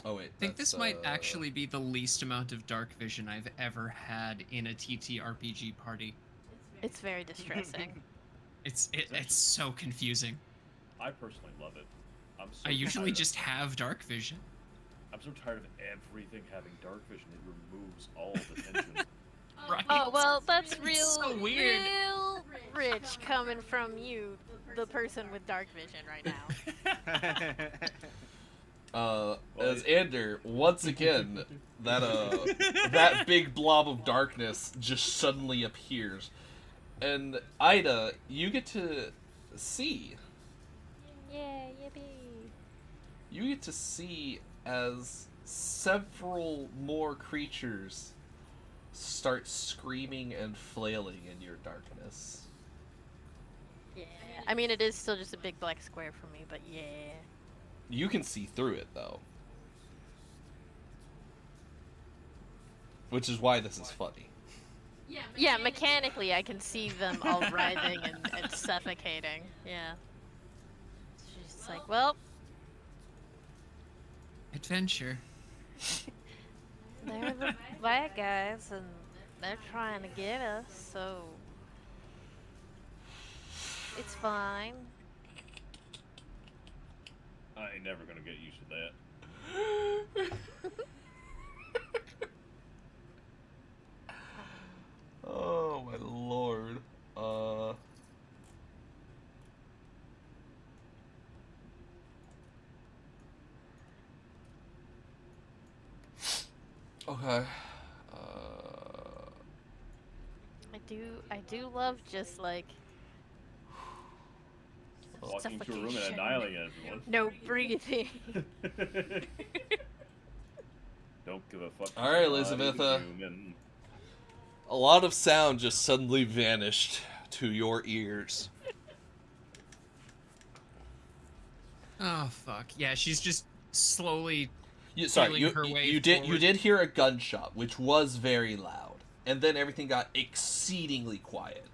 Oh wait. I think this that's, might actually be the least amount of dark vision I've ever had in a TTRPG party. It's very distressing. It's so confusing. I personally love it. I'm so I usually tired just have dark vision. I'm so tired of everything having dark vision. It removes all the tension. Right? Oh well, that's real. so weird. Real rich coming from you, the person with dark vision right now. As Ander, once again, that big blob of darkness just suddenly appears. And Ida, you get to see. Yeah, yippee. You get to see as several more creatures start screaming and flailing in your darkness. Yeah. I mean, it is still just a big black square for me, but yeah. You can see through it, though. Which is why this is funny. Yeah, mechanically I can see them all writhing and suffocating. Yeah. She's just like, well, Adventure. they're the bad guys and they're trying to get us, so it's fine. I ain't never gonna get used to that. Oh my lord. Okay. I do love just like Walking into a room and suffocation. annihilating everyone. No breathing. Don't give a fuck. All right, about Elizabeth, human. A lot of sound just suddenly vanished to your ears. Oh fuck. Yeah, she's just slowly You feeling her way did forward. hear a gunshot, which was very loud, and then everything got exceedingly quiet.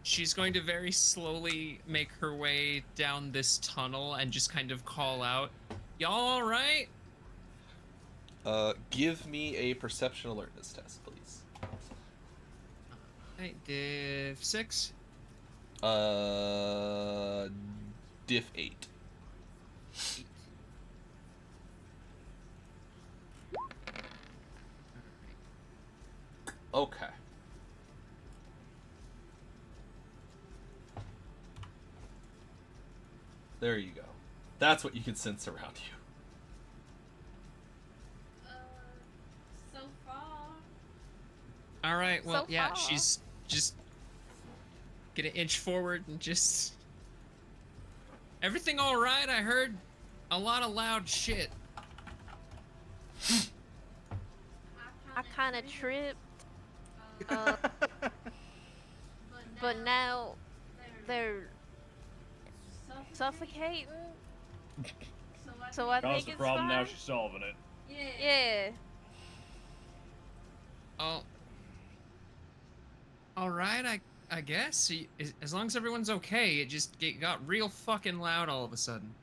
She's going to very slowly make her way down this tunnel and just kind of call out, "Y'all all right?" Give me a perception alertness test, please. Right, div 6. Diff 8. Okay. There you go. That's what you can sense around you. So far. All right, well, So yeah, far. she's just gonna inch forward and just. Everything all right? I heard a lot of loud shit. I kind of tripped, but now they're suffocating. So I Caused think the it's problem, now fine. she's solving it. Yeah. Oh. All right, I guess. As long as everyone's okay, it got real fucking loud all of a sudden.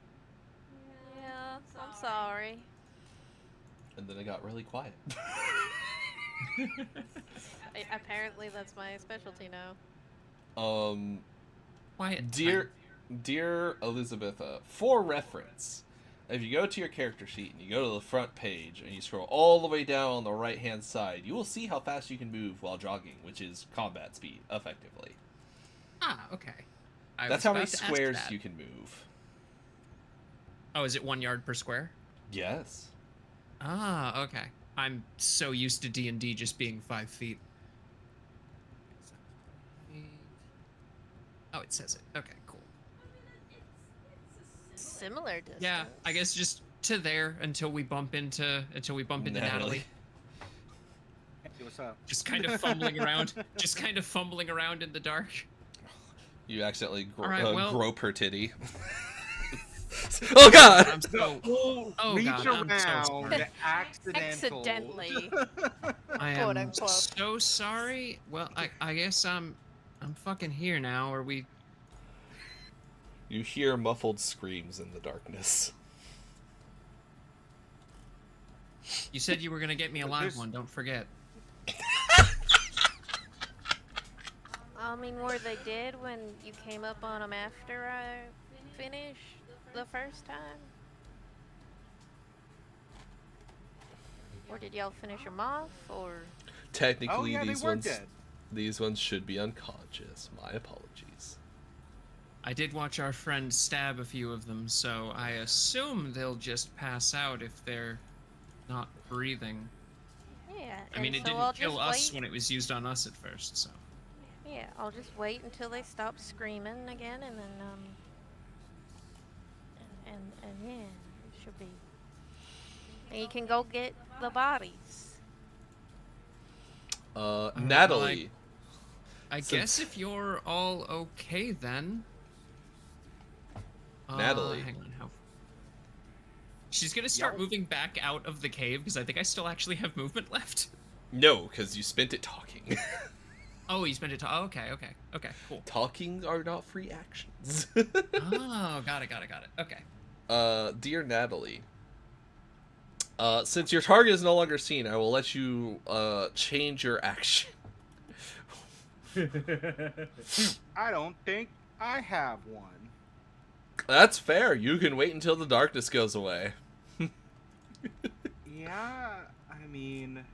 Yeah, I'm sorry. And then it got really quiet. Apparently that's my specialty now. Quiet. Dear Elizabeth, for reference, if you go to your character sheet and you go to the front page and you scroll all the way down on the right hand side, you will see how fast you can move while jogging, which is combat speed, effectively. Ah, okay. That's how many squares you can move. Oh, is it 1 yard per square? Yes. Ah, okay. I'm so used to D&D just being 5 feet. Oh, it says it. Okay, cool. Similar distance. Yeah, I guess just to there until we bump into Natalie. Hey, what's up? Just kind of fumbling around in the dark. You accidentally All right, well- grope her titty. Oh god! I'm so Reach God, I'm so around sorry. Accidentally. I Quote, am unquote. so sorry. Well, I guess I'm fucking here now. Are we? You hear muffled screams in the darkness. You said you were gonna get me a live There's- one. Don't forget. I mean, were they dead when you came up on them after I finished the first time? Or did y'all finish them off, or? Technically, Oh yeah, they these were ones dead. these ones should be unconscious. My apologies. I did watch our friend stab a few of them, so I assume they'll just pass out if they're not breathing. Yeah. I mean, it so didn't I'll kill just us wait. when it was used on us at first, so. Yeah, I'll just wait until they stop screaming again, and then and yeah, it should be. And you can go get the bodies. Well, Natalie. I guess if you're all okay, then. Natalie. Hang on, how? She's gonna start moving back out of the cave because I think I still actually have movement left. No, because you spent it talking. Oh, you spent it. Oh, okay, cool. Talking are not free actions. Oh, got it. Okay. Dear Natalie, since your target is no longer seen, I will let you change your action. I don't think I have one. That's fair. You can wait until the darkness goes away. Yeah, I mean,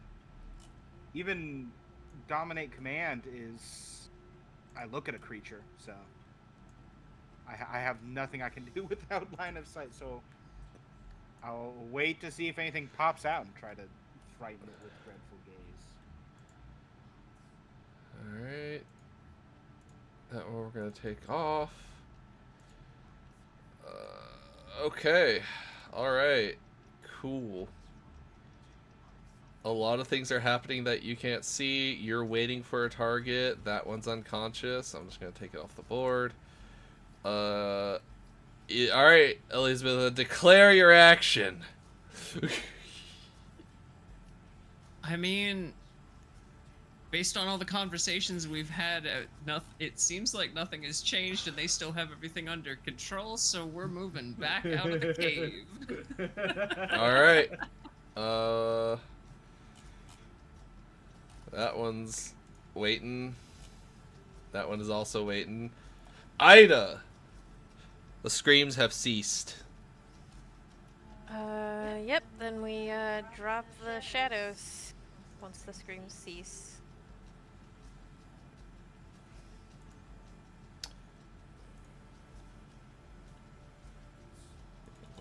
even dominate command is, I look at a creature, so I have nothing I can do without line of sight, so I'll wait to see if anything pops out and try to frighten it with dreadful gaze. Alright. That one we're going to take off. Okay. Alright. Cool. A lot of things are happening that you can't see. You're waiting for a target. That one's unconscious. I'm just going to take it off the board. Alright, Elizabeth, declare your action. I mean, based on all the conversations we've had, it seems like nothing has changed and they still have everything under control, so we're moving back out of the cave. Alright. That one's waiting. That one is also waiting. Ida! The screams have ceased. Yep, then we drop the shadows once the screams cease.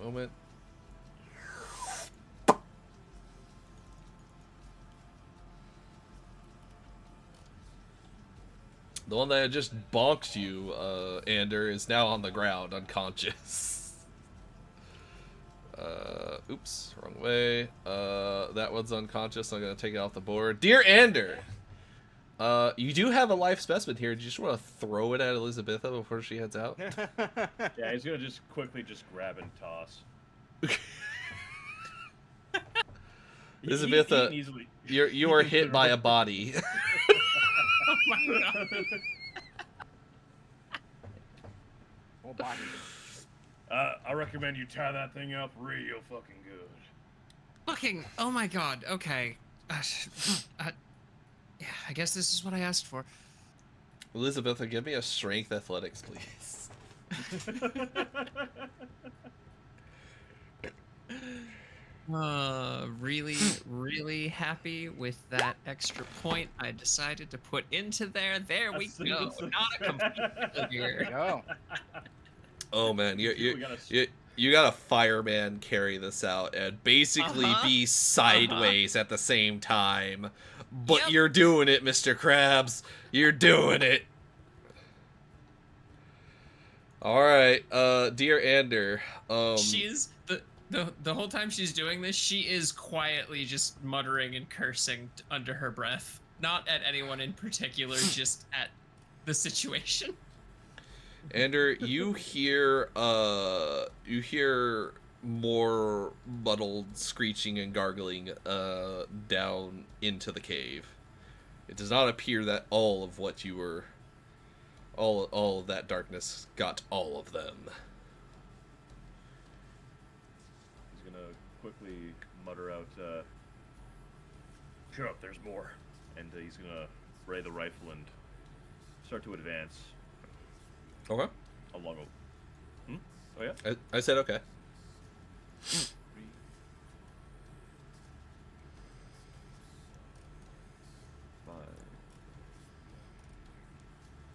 Moment. The one that had just bonked you, Ander, is now on the ground, unconscious. Oops, wrong way. That one's unconscious, so I'm gonna take it off the board. Dear Ander! You do have a life specimen here. Do you just want to throw it at Elizabetha before she heads out? Yeah, he's gonna just quickly just grab and toss. Elizabetha, you are hit by a body. Oh my god. Whole body. I recommend you tie that thing up real fucking good. Oh my god, okay. Yeah, I guess this is what I asked for. Elizabetha, give me a strength athletics, please. Really happy with that extra point I decided to put into there. There we go. Not a complete failure. Go. Oh man, you got a fireman carry this out and basically be sideways at the same time. But Yep. you're doing it, Mr. Krabs. You're doing it. Alright, dear Ander, She's the whole time she's doing this, she is quietly just muttering and cursing under her breath. Not at anyone in particular, just at the situation. Ander, you hear more muddled screeching and gargling down into the cave. It does not appear that all of what you were all of that darkness got all of them. He's gonna quickly mutter out, "Shut up, there's more." And he's gonna ray the rifle and start to advance Okay. along a... Oh yeah? I said okay. 3, 5.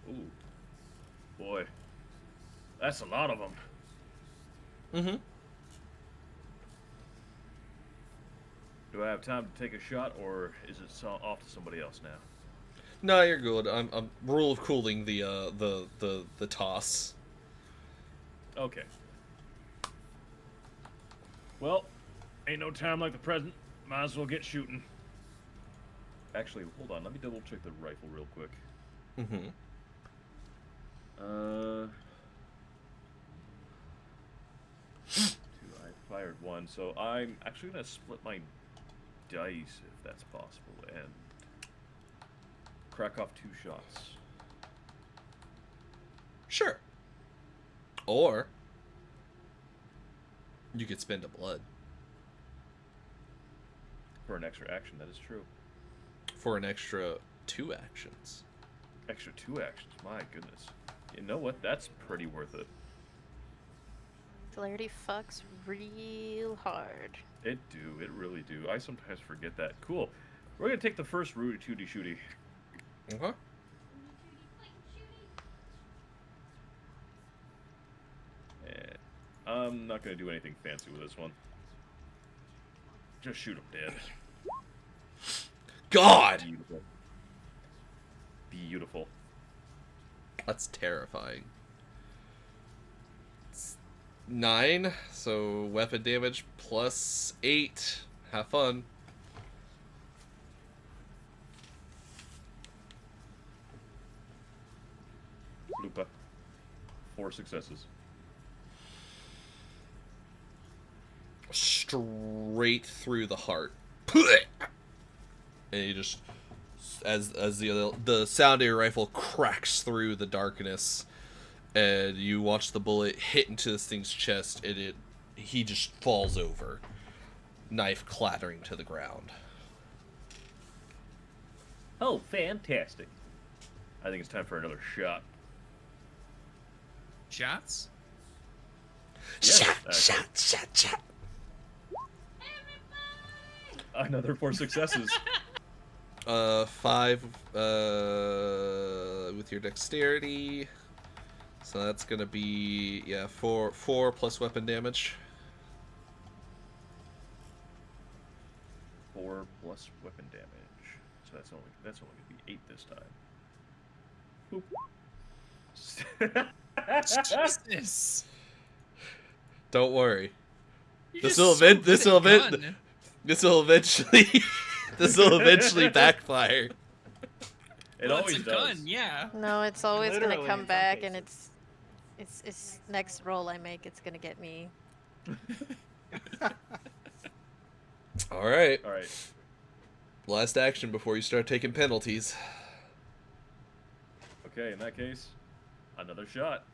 Ooh. Boy. That's a lot of them. Mm-hmm. Do I have time to take a shot, or is it off to somebody else now? No, you're good. I'm rule of cooling the toss. Okay. Well, ain't no time like the present. Might as well get shooting. Actually, hold on. Let me double check the rifle real quick. Mm-hmm. I fired one, so I'm actually gonna split my dice if that's possible and crack off 2 shots. Sure. Or you could spend a blood For an extra action, that is true. for an extra 2 actions. Extra 2 actions, my goodness. You know what? That's pretty worth it. Celerity fucks real hard. It really do. I sometimes forget that. Cool. We're gonna take the first route to Tootie Shooty. Okay. And I'm not gonna do anything fancy with this one. Just shoot him dead. God! Beautiful. Beautiful. That's terrifying. It's 9, so weapon damage plus 8. Have fun. Lupa. 4 successes. Straight through the heart. And you just, as the sound of your rifle cracks through the darkness, and you watch the bullet hit into this thing's chest, and he just falls over, knife clattering to the ground. Oh, fantastic. I think it's time for another shot. Shots? Yes, Shot. Another 4 successes. 5 with your dexterity. So that's gonna be 4 plus weapon damage. 4 plus weapon damage. So that's only gonna be 8 this time. Jesus. Don't worry. You're This just will so good at gun. This will eventually backfire. It Well, always it's a does. gun, yeah. No, it's always Literally, gonna in come some back, and cases. it's next roll I make. It's gonna get me. All right. All right. Last action before you start taking penalties. Okay, in that case, another shot.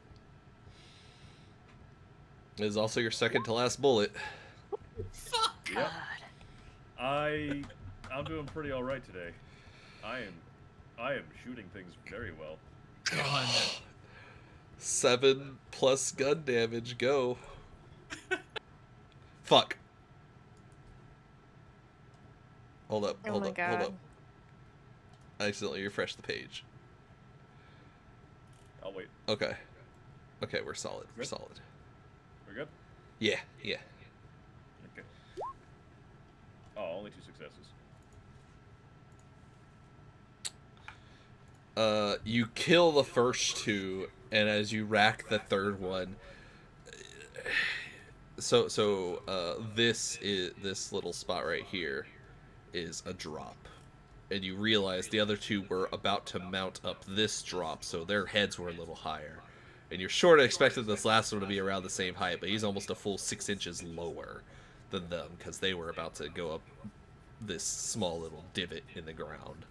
It is also your second to last bullet. Fuck. Yep. I'm doing pretty all right today. I am shooting things very well. God. 7 plus gun damage. Go. Fuck. Hold up. Oh Hold my up. Hold God. up. I accidentally refreshed the page. I'll wait. Okay. Okay, we're solid. We're Good? solid. We're good? Yeah. Okay. Oh, only 2 successes. You kill the first 2, and as you rack the third one, this little spot right here is a drop, and you realize the other 2 were about to mount up this drop, so their heads were a little higher, and you're sort of expecting this last one to be around the same height, but he's almost a full 6 inches lower than them because they were about to go up this small little divot in the ground.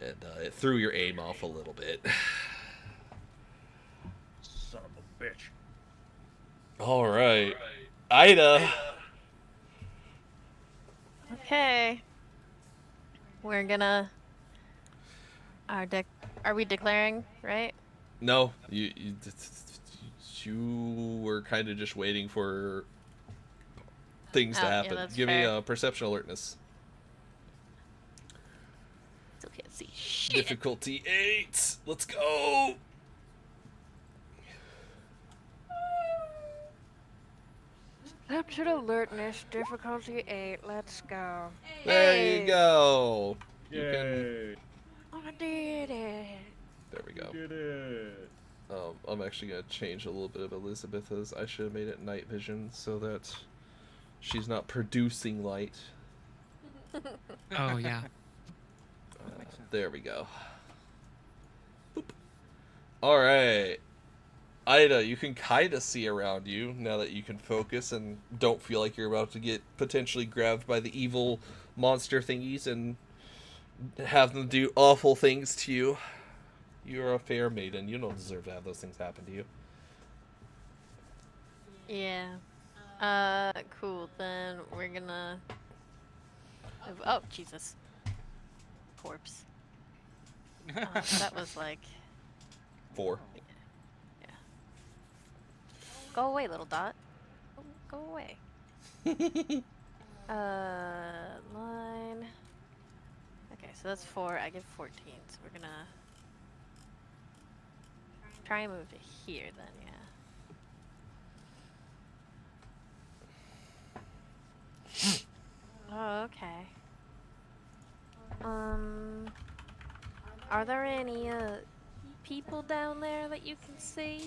And it threw your aim off a little bit. Son of a bitch. All right, Ida. Okay. We're gonna. Are we declaring, right? No, you were kind of just waiting for things to Oh, yeah, happen. that's Give me fair. a perception alertness. Still can't see shit. Difficulty 8. Let's go. Captured alertness, difficulty 8. Let's go. There Hey! you go. You can. Yay! I did it. There we go. You did it. I'm actually gonna change a little bit of Elizabeth's. I should have made it night vision so that she's not producing light. Oh yeah. Makes sense. There we go. Boop. All right, Ida, you can kind of see around you now that you can focus and don't feel like you're about to get potentially grabbed by the evil monster thingies and have them do awful things to you. You're a fair maiden. You don't deserve to have those things happen to you. Yeah. Cool. Then we're gonna. Oh, Jesus. Corpse. That was like. 4. Go away, little dot. Go away. Line. Okay, so that's 4. I get 14. So we're gonna try and move to here then, yeah. Oh, okay. Are there any people down there that you can see?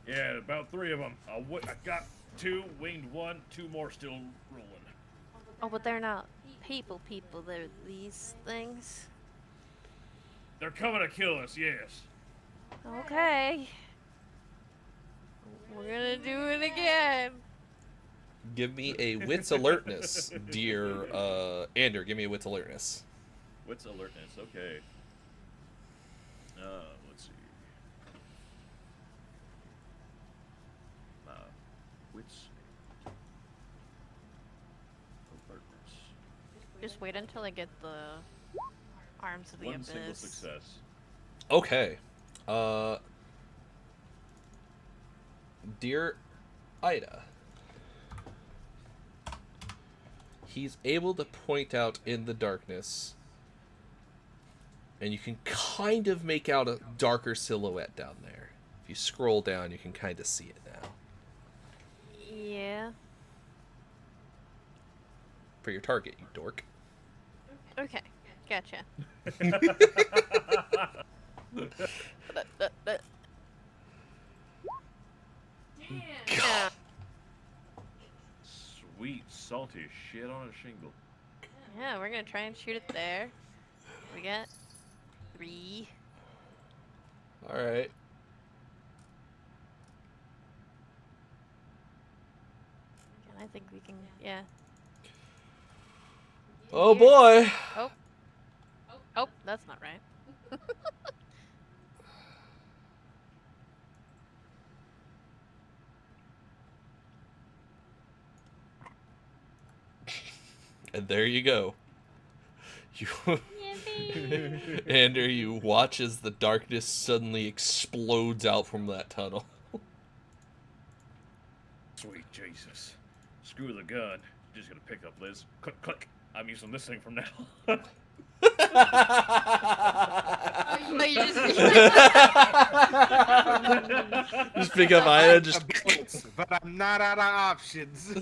Yeah, about 3 of them. I got 2, winged 1, 2 more still rolling. Oh, but they're not people. They're these things. They're coming to kill us, yes. Okay. We're gonna do it again. Give me a wits alertness, dear Ander. Give me a wits alertness. What's alertness? Okay. Let's see. Wits. Alertness. Just wait until I get the arms of the 1 abyss. single success. Okay. Dear Ida, he's able to point out in the darkness, and you can kind of make out a darker silhouette down there. If you scroll down, you can kind of see it now. Yeah. For your target, you dork. Okay. Gotcha. God. Sweet, salty shit on a shingle. Yeah, we're gonna try and shoot it there. We got 3. All right. And I think we can. Yeah. Oh Here. boy. Oh, that's not right. And there you go. You Ander, you watch as the darkness suddenly explodes out from that tunnel. Sweet Jesus. Screw the gun. Just gonna pick up Liz. Click, click. I'm using this thing from now. No, you just. Just pick up Ida, just. But I'm not out of options.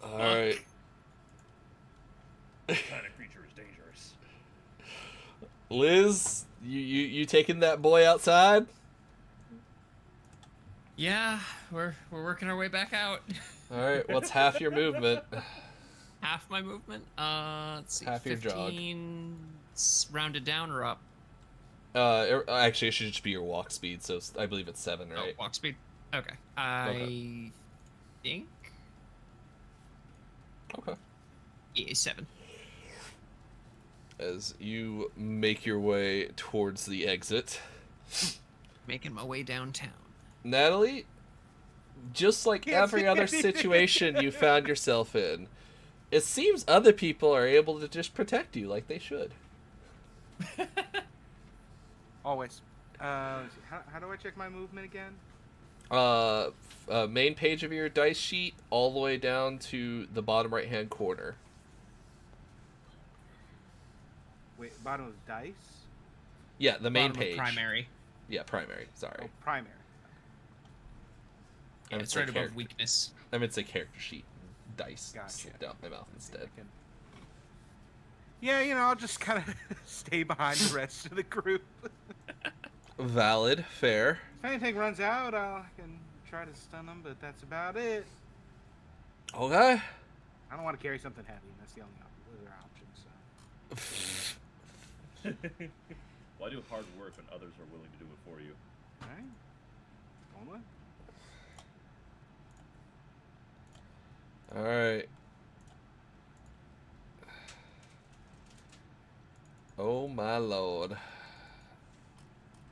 Alright. This kind of creature is dangerous. Liz, you taking that boy outside? Yeah, we're working our way back out. Alright, what's half your movement? Half my movement. Let's see. Half your jog. 15 rounded down or up. Actually, it should just be your walk speed, so I believe it's 7, right? Oh, walk speed. Okay. I think. Okay. Yeah, 7. As you make your way towards the exit, Making my way downtown. Natalie, just like Can't every see other anything. situation you found yourself in, it seems other people are able to just protect you like they should. Always. Let's see, how do I check my movement again? Main page of your dice sheet, all the way down to the bottom right-hand corner. Wait, bottom of dice? Yeah, the main Bottom of page. primary. Yeah, primary. Sorry. Oh, primary. Yeah, it's right above weakness. I meant to say character sheet. Dice. Gotcha. Slipped out my mouth instead. Yeah, I'll just kind of stay behind the rest of the group. Valid. Fair. If anything runs out, I can try to stun them, but that's about it. Okay. I don't want to carry something heavy. That's the only other option. So. Why do hard work when others are willing to do it for you? All right. Going with. All right. Oh my lord.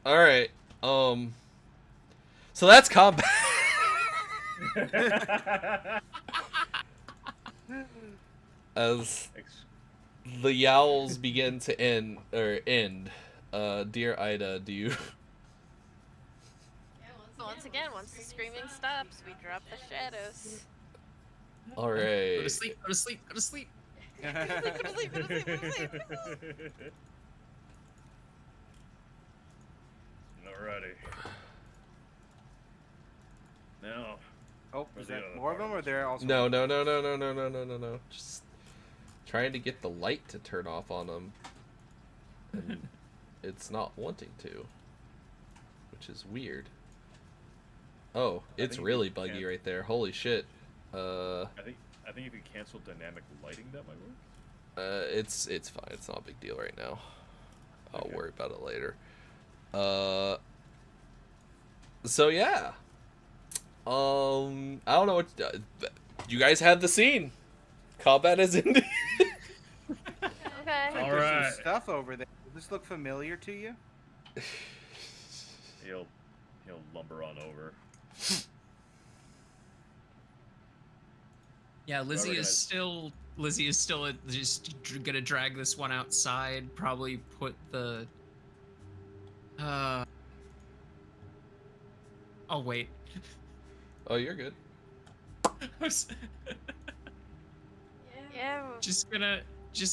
All right. So that's combat. As the yowls begin to end, dear Ida, do you? Once again, once the screaming stops, we drop the shadows. All right. Go to sleep. Go to sleep. Go to sleep. Go to sleep, go to sleep, go to sleep. Alrighty. Now. Oh, is that more of them, or they're also? No. Just trying to get the light to turn off on them, and it's not wanting to, which is weird. Oh, it's really buggy right there. Holy shit. I think if you cancel dynamic lighting, that might work. It's fine. It's not a big deal right now. I'll worry about it later. So yeah. I don't know what you guys had the scene. Combat is ended. Okay. Like All there's right. some stuff over there. Does this look familiar to you? He'll lumber on over. Yeah, Lizzie is still just gonna drag this one outside. Probably put the. Oh wait. Oh, you're good. Yeah. Just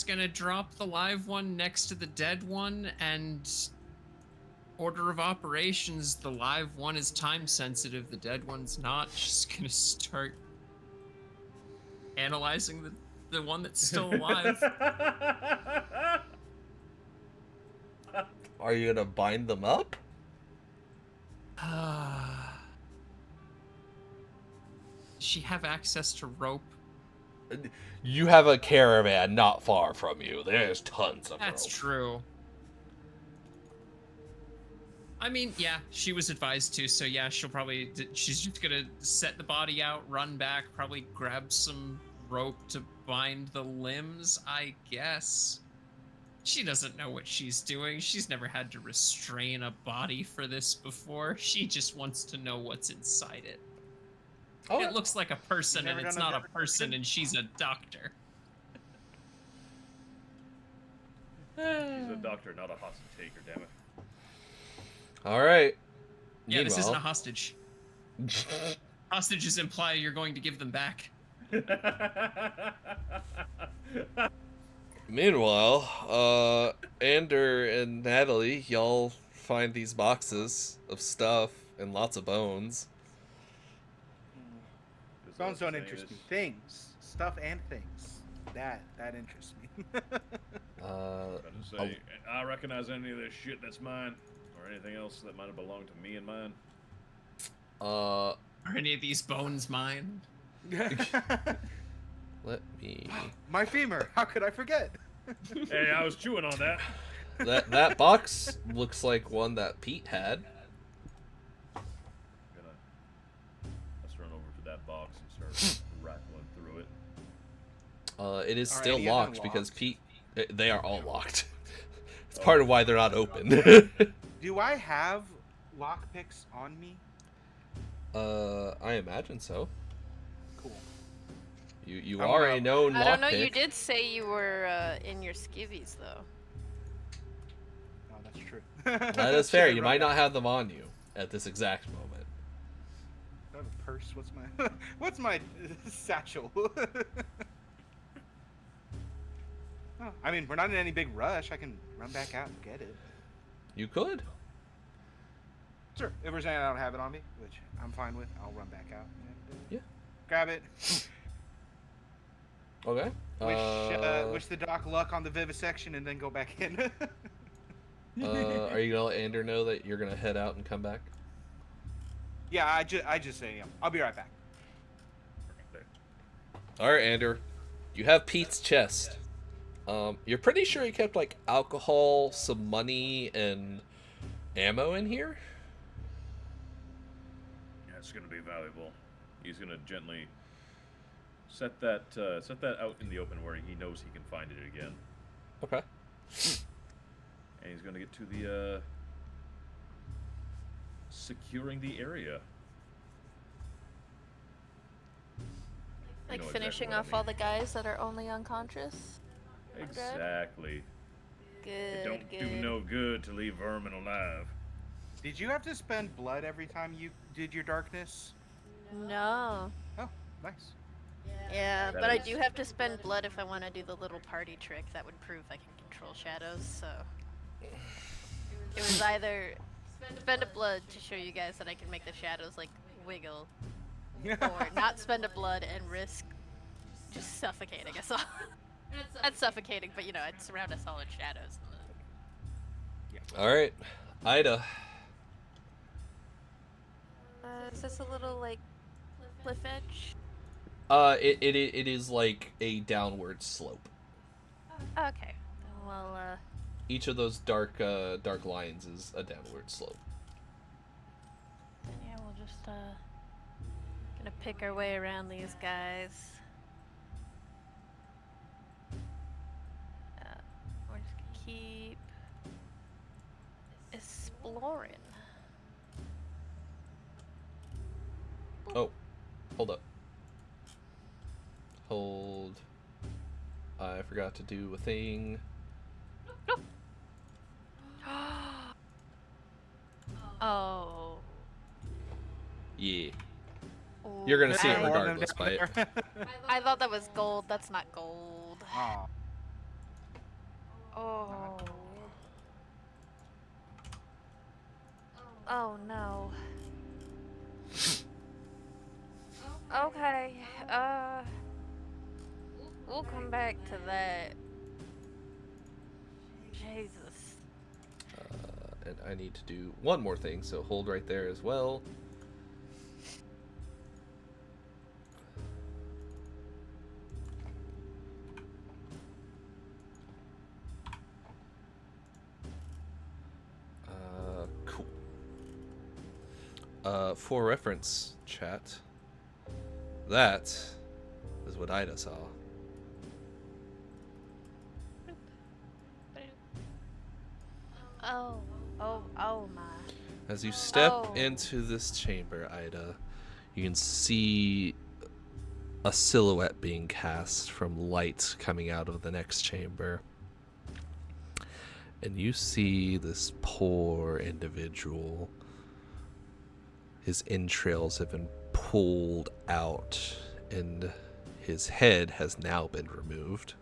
gonna drop the live one next to the dead one, and order of operations, the live one is time sensitive, the dead one's not. Just gonna start analyzing the one that's still alive. Are you gonna bind them up? Does she have access to rope? You have a caravan not far from you. There's tons of That's rope. true. I mean, yeah, she was advised to, so yeah, she's just gonna set the body out, run back, probably grab some rope to bind the limbs, I guess. She doesn't know what she's doing. She's never had to restrain a body for this before. She just wants to know what's inside it. Oh, It looks like a person, Never and it's done a not a person, and she's a doctor. He's a doctor, not a hostage taker, damn it. all right. Yeah, this isn't a Meanwhile- hostage. Hostages imply you're going to give them back. Meanwhile, Ander and Natalie, y'all find these boxes of stuff and lots of bones. Bones don't interest me. Things, stuff, and things. That interests me. I recognize any of this shit that's mine, or anything else that might have belonged to me and mine. Are any of these bones mine? Let me. My femur. How could I forget? Hey, I was chewing on that. That box looks like one that Pete had. Let's run over to that box and start rattling through it. It is Are still any of them locked because locked? Pete. They are all locked. It's part of why they're not open. Do I have lockpicks on me? I imagine so. Cool. You I'm are gonna- a known I don't know. You lockpick. did say you were in your skivvies though. Oh, that's true. That is fair. Should've You wrote might that. not have them on you at this exact moment. I have a purse. What's my satchel? Oh, I mean, we're not in any big rush. I can run back out and get it. You could. Sure. If we're saying I don't have it on me, which I'm fine with, I'll run back out and Yeah. grab it. Okay. Wish the doc luck on the vivisection and then go back in. Are you gonna let Ander know that you're gonna head out and come back? Yeah, I just say, I'll be right back. All right, Ander. You have Pete's chest. You're pretty sure he kept like alcohol, some money, and ammo in here. Yeah, it's gonna be valuable. He's gonna gently set that out in the open where he knows he can find it again. Okay. And he's gonna get to the securing the area. Like know finishing exactly what I off all the guys that are only unconscious. Exactly. Good. It don't good. do no good to leave vermin alive. Did you have to spend blood every time you did your darkness? No. Oh, nice. Yeah, That but I is- do have to spend blood if I want to do the little party trick that would prove I can control shadows, so... It was either spend a blood to show you guys that I can make the shadows, like, wiggle, or not spend a blood and risk just suffocating us all. Not suffocating, but, you know, I'd surround us all in shadows. All right, Ida. Is this a little, like, cliff edge? It is like a downward slope. Okay. Well, Each of those dark lines is a downward slope. then yeah, we'll just, gonna pick our way around these guys. We're just gonna keep exploring. Oh, hold up. Hold. I forgot to do a thing. Oh. Yeah. You're gonna see it I- regardless, by it. I thought that was gold. That's not gold. Aw. Oh. Oh no. Okay. We'll come back to that. Jesus. And I need to do one more thing, so hold right there as well. Cool. For reference, chat, that is what Ida saw. Oh my. As you step Oh. into this chamber, Ida, you can see a silhouette being cast from light coming out of the next chamber. And you see this poor individual. His entrails have been pulled out, and his head has now been removed,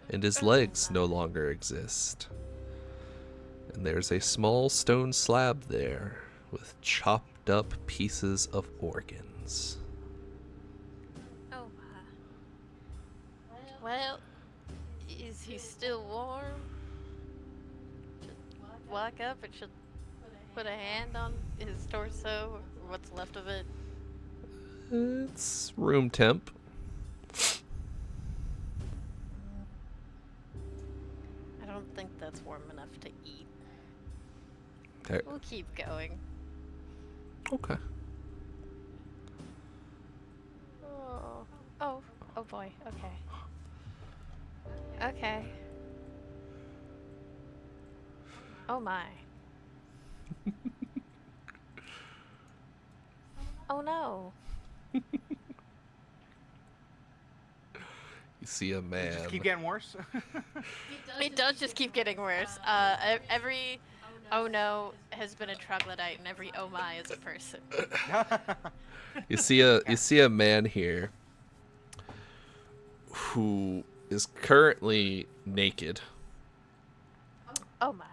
and his legs no longer exist. And there's a small stone slab there with chopped up pieces of organs. Oh my. Well, is he still warm? Should walk up and should put a hand on his torso, or what's left of it. It's room temp. I don't think that's warm enough to eat. Okay. We'll keep going. Okay. Oh boy. Okay. Okay. Oh my. Oh no. You see a man. Just keep getting worse. It does just keep getting worse. Every oh no has been a troglodyte, and every oh my is a person. You see a man here who is currently naked, Oh my.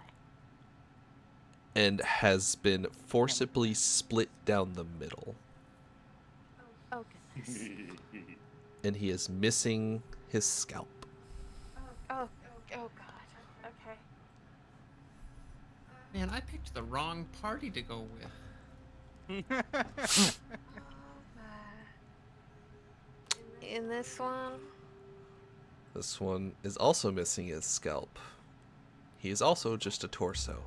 and has been forcibly split down the middle. Oh goodness. And he is missing his scalp. Oh god. Okay. Man, I picked the wrong party to go with. In this one. This one is also missing his scalp. He is also just a torso.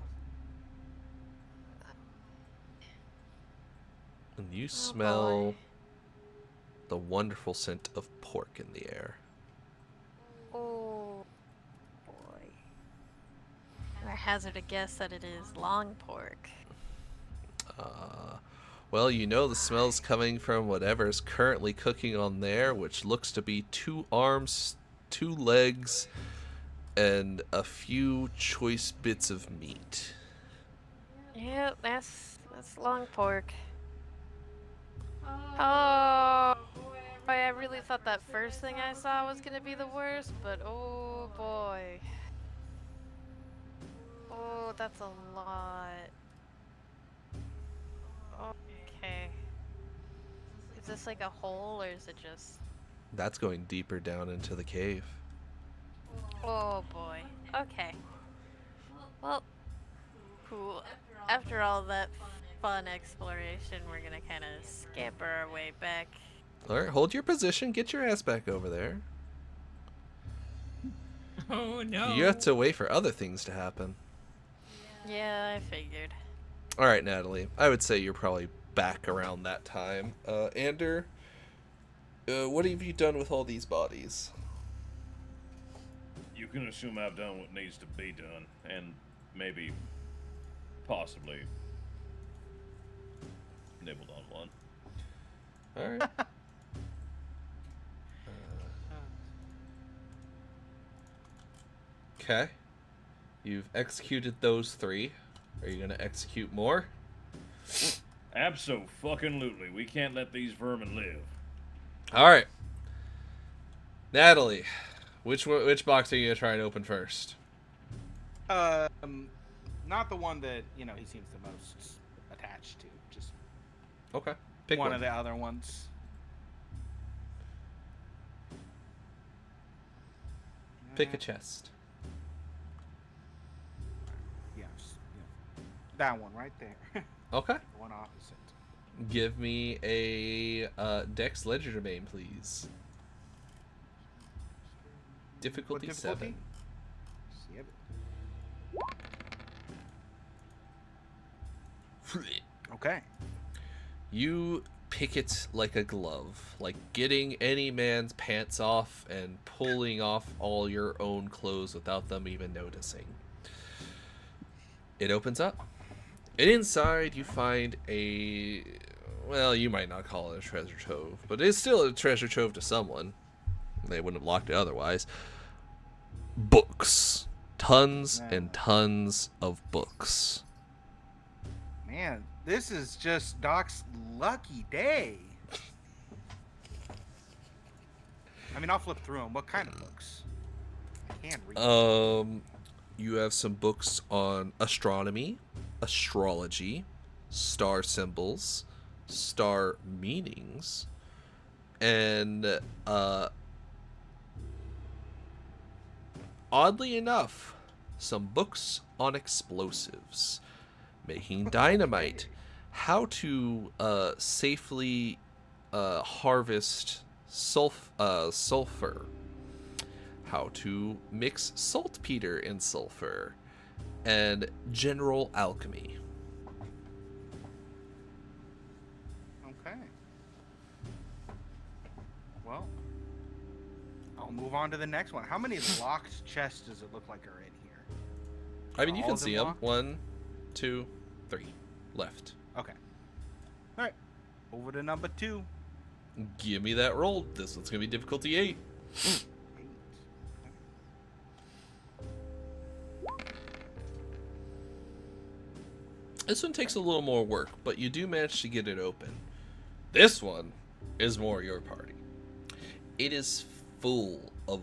And you smell the wonderful scent of pork in the air. Oh boy. And I hazard a guess that it is long pork. Well, you know the smell's coming from whatever's currently cooking on there, which looks to be 2 arms, 2 legs, and a few choice bits of meat. Yeah, that's long pork. Oh boy, I really thought that first thing I saw was gonna be the worst, but oh boy. Oh, that's a lot. Okay. Is this like a hole or is it just... That's going deeper down into the cave. Oh boy. Okay. Well, cool. After all that fun exploration, we're gonna kind of scamper our way back. Alright, hold your position. Get your ass back over there. Oh no. You have to wait for other things to happen. Yeah, I figured. Alright, Natalie. I would say you're probably back around that time. Ander, what have you done with all these bodies? You can assume I've done what needs to be done, and maybe, possibly, nibbled on one. Alright. Okay. You've executed those 3. Are you going to execute more? Abso-fucking-lutely. We can't let these vermin live. Alright. Natalie, which box are you going to try and open first? Not the one that, he seems the most attached to. Just Okay. Pick one one. of the other ones. Pick a chest. That one right there. Okay. The one opposite. Give me a Dex Legerdemain, please. Difficulty 7. 7. Okay. You pick it like a glove, like getting any man's pants off and pulling off all your own clothes without them even noticing. It opens up. And inside you find a... Well, you might not call it a treasure trove, but it's still a treasure trove to someone. They wouldn't have locked it otherwise. Books. Tons and tons of books. Man, this is just Doc's lucky day. I mean, I'll flip through them. What kind of books? I can't read. You have some books on astronomy, astrology, star symbols, star meanings, and oddly enough, some books on explosives, making dynamite, how to safely harvest sulfur, how to mix saltpeter in sulfur, and general alchemy. Okay. Well, I'll move on to the next one. How many locked chests does it look like are in here? I mean, you All can of them see them. locked? 1, 2, 3. Left. Okay. All right. Over to number 2. Give me that roll. This one's going to be difficulty 8. 8. This one takes a little more work, but you do manage to get it open. This one is more your party. It is full of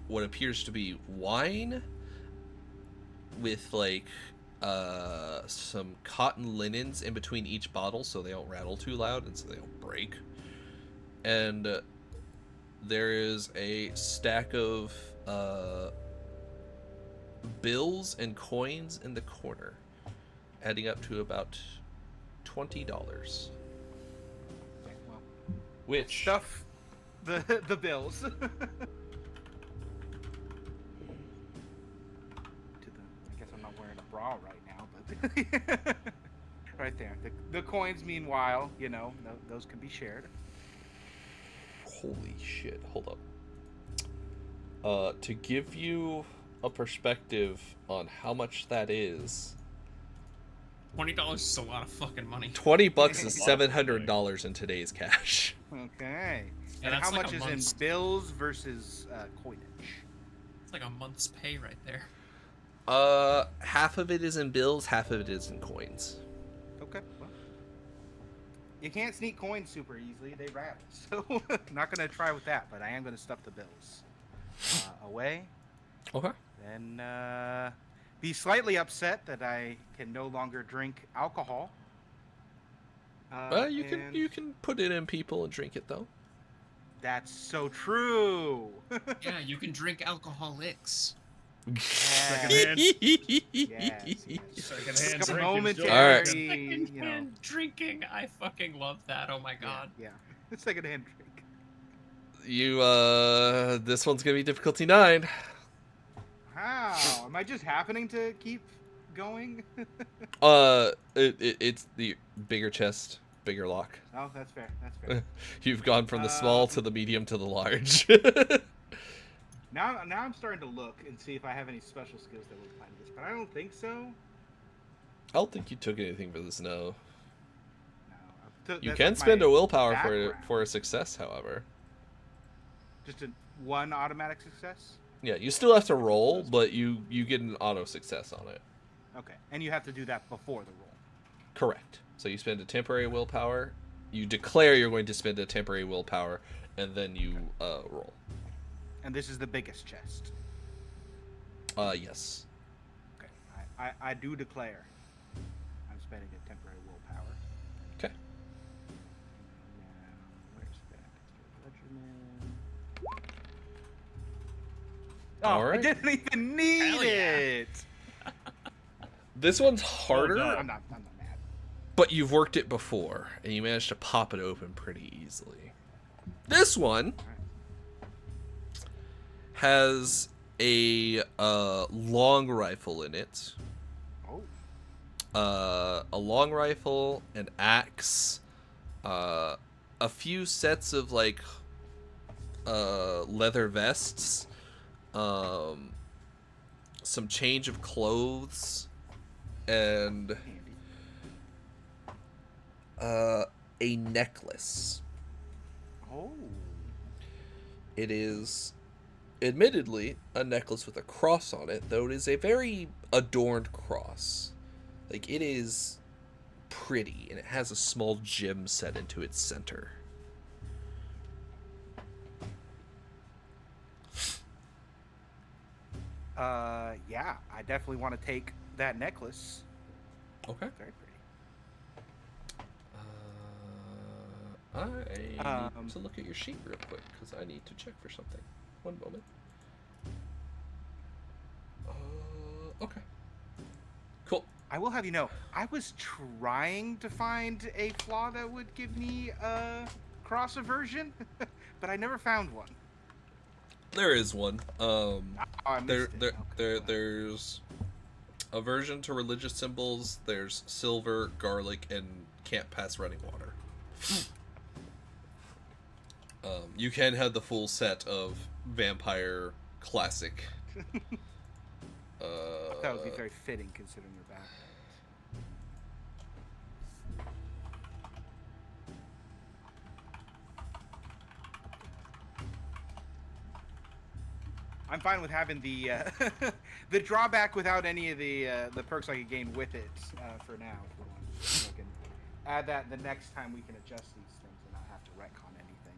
what appears to be wine with like some cotton linens in between each bottle so they don't rattle too loud and so they don't break. And there is a stack of bills and coins in the corner, adding up to about $20. Okay, well, Which stuff the bills. I guess I'm not wearing a bra right now, but right there. The coins, meanwhile, you know, those can be shared. Holy shit! Hold up. To give you a perspective on how much that is, $20 is a lot of fucking money. $20 is $700 in today's cash. Okay. Yeah, And that's how like much a is month's- in bills versus coinage? It's like a month's pay right there. Half of it is in bills, half of it is in coins. Okay. Well, you can't sneak coins super easily; they rattle. So, not gonna try with that. But I am gonna stuff the bills away. Okay. Then be slightly upset that I can no longer drink alcohol. You can put it in people and drink it though. That's so true. Yeah, you can drink alcoholics. Secondhand. Yes. Secondhand Just a drinking momentary, joke. Alright. you know. And drinking, I fucking love that. Oh my god. Yeah. Secondhand drink. You this one's gonna be difficulty 9. How? Am I just happening to keep going? It's the bigger chest, bigger lock. Oh, that's fair. That's fair. You've gone from the small to the medium to the large. Now I'm starting to look and see if I have any special skills that will apply to this, but I don't think so. I don't think you took anything for this, no. No. You That's can like spend my a willpower background. for a success, however. Just one automatic success. Yeah, you still have to roll, but you get an auto success on it. Okay, and you have to do that before the roll. Correct. So you spend a temporary willpower, you declare you're going to spend a temporary willpower, and then you roll. And this is the biggest chest. Yes. Okay, I do declare I'm spending a temporary willpower. Okay. Now, where's that? Regimen. All Oh, right. I didn't even need Hell yeah. it. This one's harder, God. I'm not mad. but you've worked it before, and you managed to pop it open pretty easily. This one has a long rifle in it. Oh. A long rifle, an axe, a few sets of like leather vests, some change of clothes, and a necklace. Oh. It is admittedly a necklace with a cross on it, though it is a very adorned cross. Like, it is pretty, and it has a small gem set into its center. Yeah, I definitely want to take that necklace. Okay. Very pretty. I need Um, to look at your sheet real quick, because I need to check for something. One moment. Okay. Cool. I will have you know, I was trying to find a flaw that would give me a cross aversion, but I never found one. There is one. I missed it. Okay, well. There's aversion to religious symbols. There's silver, garlic, and can't pass running water. You can have the full set of vampire classic. That would be very fitting considering your background. I'm fine with having the the drawback without any of the perks I could gain with it for now. For one. So I can add that the next time we can adjust these things and not have to retcon anything.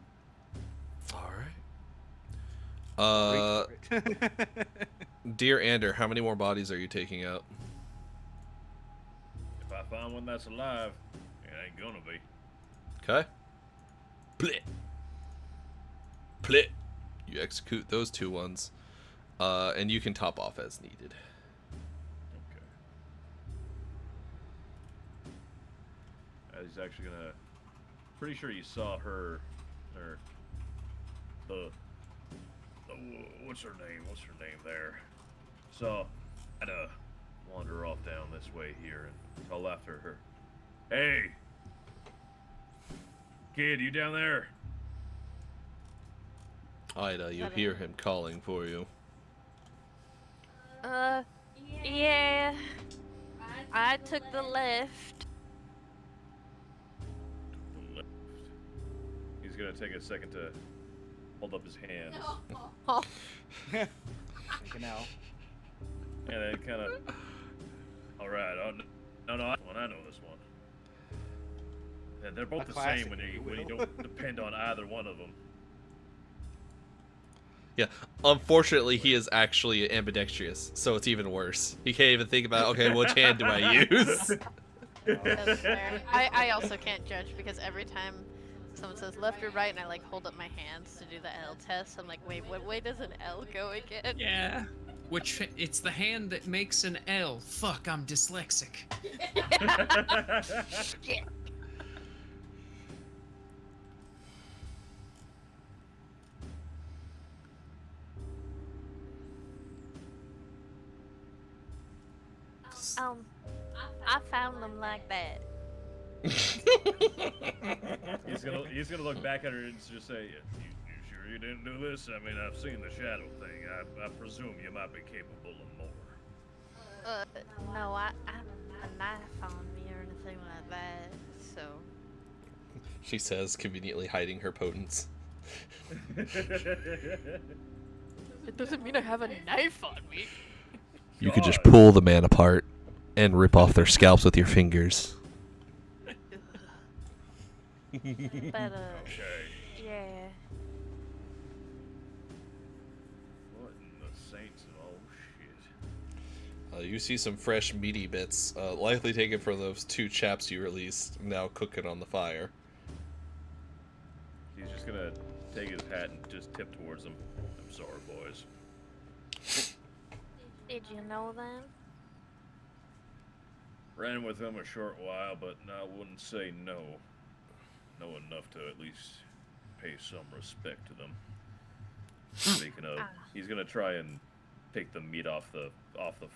All right. Dear Ander, how many more bodies are you taking out? find one that's alive. It ain't gonna be. Okay. Plit. Plit. You execute those 2 ones. And you can top off as needed. Okay. He's actually gonna. Pretty sure you saw her, or the what's her name? What's her name there? So, I'd wander off down this way here and call after her. Hey, kid, you down there? Ida, you hear him calling for you. Yeah. I took the left. Left. He's gonna take a second to hold up his hands, Oh, Take an L. and then kind of. All right. Oh, no, I know this one. And they're both A the classic, same when if you you will. don't depend on either one of them. Yeah, unfortunately, he is actually ambidextrous, so it's even worse. He can't even think about, okay, which hand do I use? that's fair. I also can't judge because every time someone says left or right and I like hold up my hands to do the L test, I'm like, wait, what way does an L go again? Yeah. Which it's the hand that makes an L. Fuck, I'm dyslexic. Shit. I found them like that. He's gonna look back at her and just say, "You sure you didn't do this? I mean, I've seen the shadow thing. I presume you might be capable of more." No, I have a knife on me or anything like that, so. She says, conveniently hiding her potence. It doesn't mean I have a knife on me. You could just pull the man apart and rip off their scalps with your fingers. But, Okay. yeah. What in the saints of all shit? You see some fresh meaty bits, likely taken from those 2 chaps you released, now cooking on the fire. He's just gonna take his hat and just tip towards them. I'm sorry, boys. Did you know them? Ran with them a short while, but I wouldn't say no. Know enough to at least pay some respect to them. Speaking of, he's gonna try and take the meat off the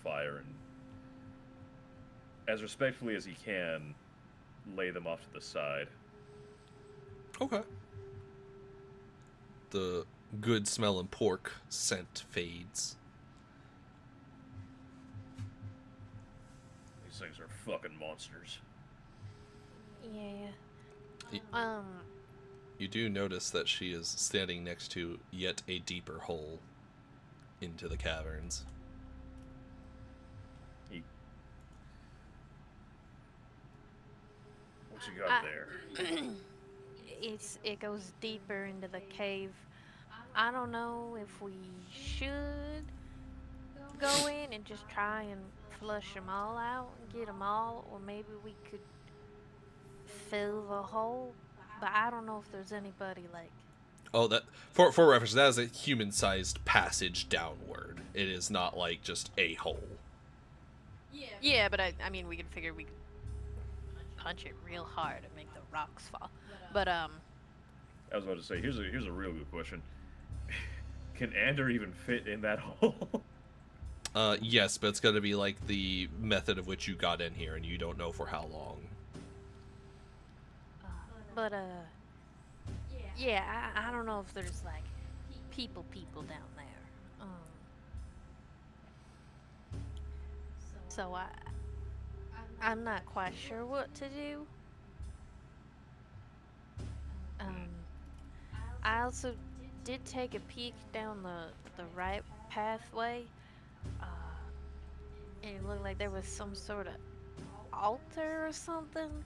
fire and, as respectfully as he can, lay them off to the side. Okay. The good smelling pork scent fades. These things are fucking monsters. Yeah. You do notice that she is standing next to yet a deeper hole into the caverns. What you got there? It goes deeper into the cave. I don't know if we should go in and just try and flush them all out and get them all, or maybe we could fill the hole. But I don't know if there's anybody like. Oh, that for reference, that is a human-sized passage downward. It is not like just a hole. Yeah, but I mean, we could figure we could punch it real hard and make the rocks fall. But I was about to say, here's a real good question. Can Ander even fit in that hole? Yes, but it's gonna be like the method of which you got in here, and you don't know for how long. Yeah, I don't know if there's like people down there. So I'm not quite sure what to do. I also did take a peek down the right pathway. And it looked like there was some sort of altar or something.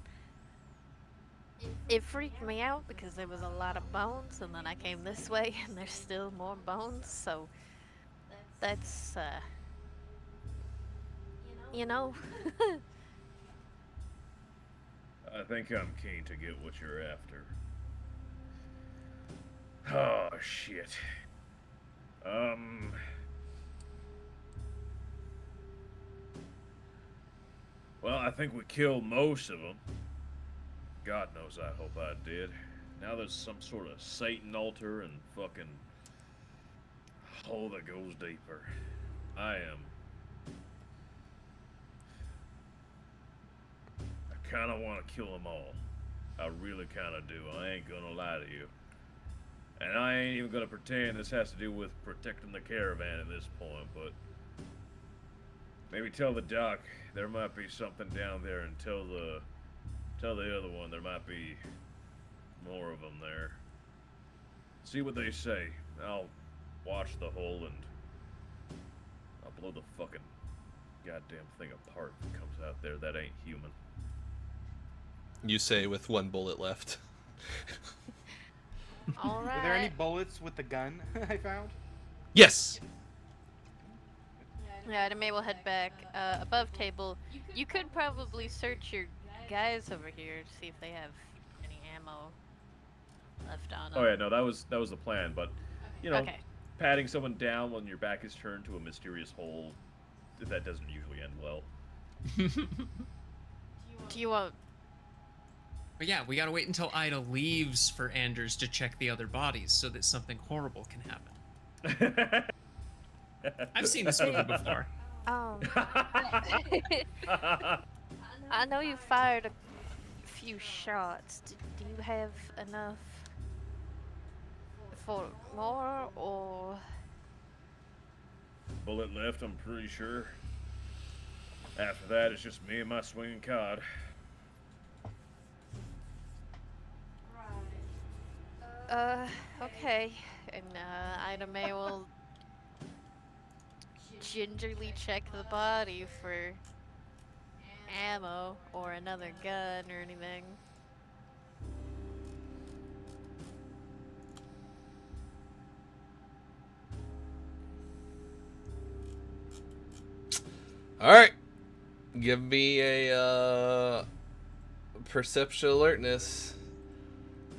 It freaked me out because there was a lot of bones, and then I came this way and there's still more bones, so that's you know. I think I'm keen to get what you're after. Oh, shit. Well, I think we killed most of them. God knows I hope I did. Now there's some sort of Satan altar and fucking hole that goes deeper. I kind of want to kill them all. I really kind of do. I ain't gonna lie to you. And I ain't even gonna pretend this has to do with protecting the caravan at this point, but maybe tell the doc there might be something down there, and tell the other one there might be more of them there. See what they say. I'll watch the hole and I'll blow the fucking goddamn thing apart that comes out there. That ain't human. You say with one bullet left. All right. Were there any bullets with the gun I found? Yes. Yeah, May will head back above table. You could probably search your guys over here to see if they have any ammo left on them. Oh yeah, no, that was the plan, but you know, Okay. patting someone down when your back is turned to a mysterious hole, that doesn't usually end well. Do you want? But yeah, we gotta wait until Ida leaves for Anders to check the other bodies so that something horrible can happen. I've seen this movie before. I know you fired a few shots. Do you have enough for more, or? Bullet left, I'm pretty sure. After that, it's just me and my swinging cod. Okay. And Ida May will gingerly check the body for ammo or another gun or anything. All right. Give me a perception alertness.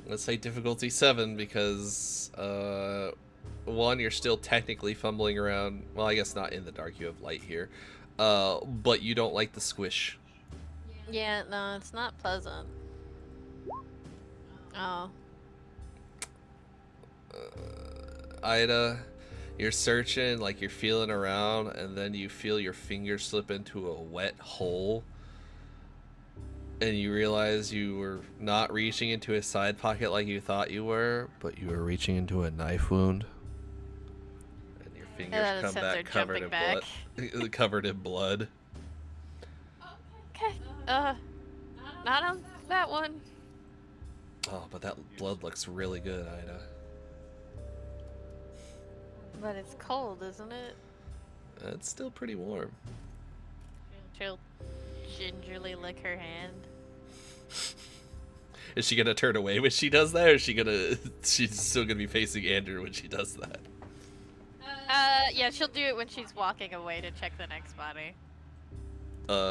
Let's say difficulty 7 because 1, you're still technically fumbling around. Well, I guess not in the dark. You have light here, but you don't like the squish. Yeah, no, it's not pleasant. Oh. Ida, you're searching, like you're feeling around, and then you feel your fingers slip into a wet hole. And you realize you were not reaching into a side pocket like you thought you were, but you were reaching into a knife wound. And your fingers come back covered in blood. Covered in blood. Okay. Not on that one. Oh, but that blood looks really good, Ida. But it's cold, isn't it? It's still pretty warm. She'll gingerly lick her hand. Is she gonna turn away when she does that, or is she's still gonna be facing Andrew when she does that? Yeah, she'll do it when she's walking away to check the next body.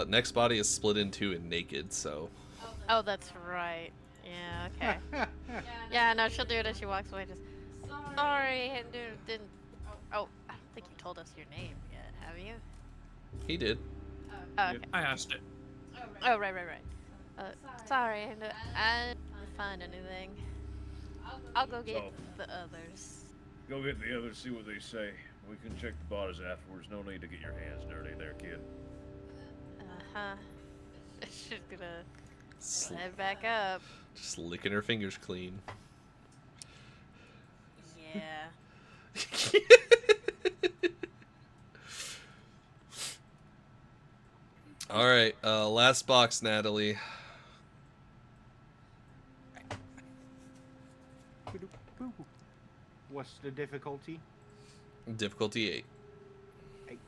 Next body is split in two and naked, so. Oh, that's right. Yeah, okay. Yeah, no, she'll do it as she walks away. Just, sorry, Andrew didn't. Oh, I don't think you told us your name yet, have you? He did. Oh, okay. I asked it. Oh, right. Sorry, Andrew. I didn't find anything. I'll go get the others. Go get the others, see what they say. We can check the bodies afterwards. No need to get your hands dirty there, kid. Uh-huh. She's gonna head back up. Just licking her fingers clean. Yeah. All right, last box, Natalie. What's the difficulty? Difficulty 8. 8.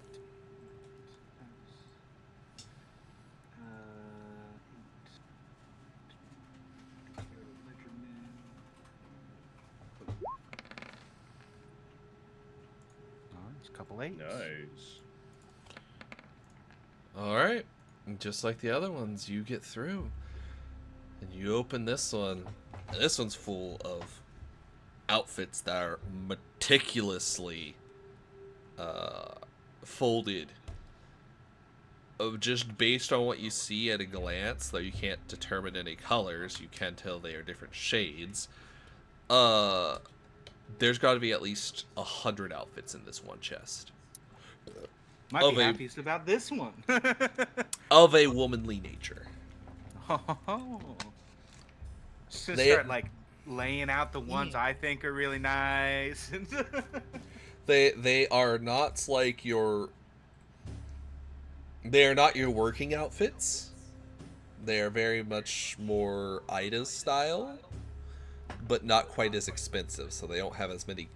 It's a couple 8s. Nice. All right. Just like the other ones, you get through. You open this one, and this one's full of outfits that are meticulously folded. Just based on what you see at a glance, though you can't determine any colors, you can tell they are different shades. There's got to be at least 100 outfits in this one chest. Might be happiest about this one. Of a womanly nature. Oh. Just They- start like laying out the ones I think are really nice. They are not like your... They are not your working outfits. They are very much more Ida's style, but not quite as expensive, so they don't have as many,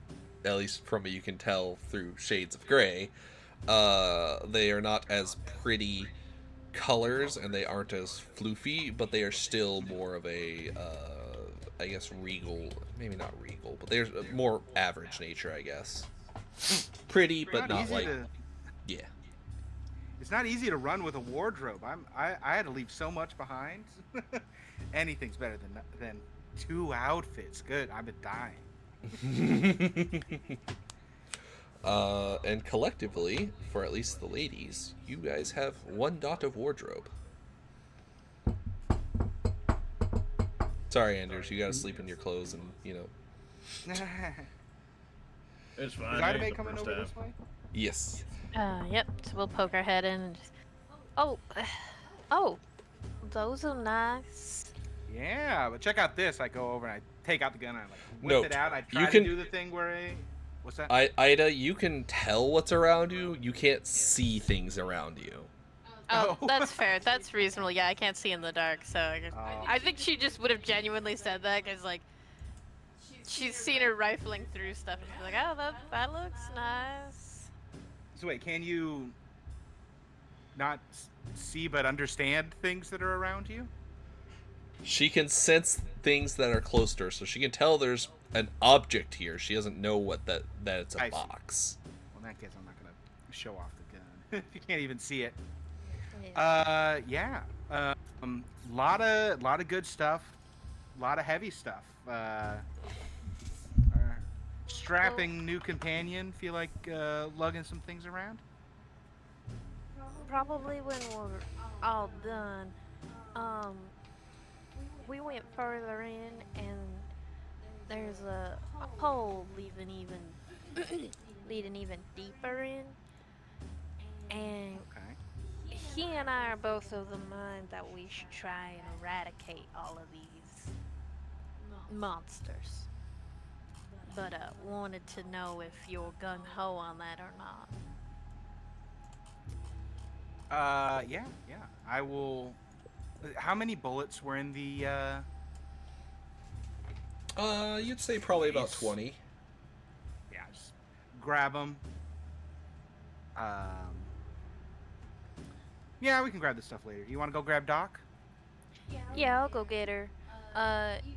at least from what you can tell through shades of gray. They are not as pretty colors, and they aren't as floofy, but they are still more of a, I guess, regal, maybe not regal, but they're more average nature, I guess. Pretty, but not like... Yeah. It's not easy to run with a wardrobe. I had to leave so much behind. Anything's better than 2 outfits. Good. I've been dying. And collectively, for at least the ladies, you guys have 1 dot of wardrobe. Sorry, Anders, you gotta sleep in your clothes and, you know. It's fine. Is I Ida ain't the coming first over time. this way? Yes. Yep. So we'll poke our head in and just... Oh, those are nice. Yeah, but check out this. I go over and I take out the gun and I like whip Note, it out. I try you to can- do the thing where what's that? Ida, you can tell what's around you. You can't see things around you. Oh, Oh. that's fair. That's reasonable. Yeah, I can't see in the dark, so Oh. I think she just would have genuinely said that because, like, she's seen her rifling through stuff and she's like, oh, that looks nice. So wait, can you not see but understand things that are around you? She can sense things that are close to her, so she can tell there's an object here. She doesn't know what that it's a I see. box. Well, in that case, I'm not gonna show off the gun. You can't even see it. Yeah. Yeah. Lot of good stuff. Lot of heavy stuff. Strapping new companion. Feel like lugging some things around. Probably when we're all done, we went further in and there's a hole leading even deeper in, and Okay. he and I are both of the mind that we should try and eradicate all of these monsters. But wanted to know if you're gung-ho on that or not. Yeah. I will. How many bullets were in the? You'd say probably about Nice. 20. Yeah, just grab them. Yeah, we can grab this stuff later. You want to go grab Doc? Yeah, I'll go get her.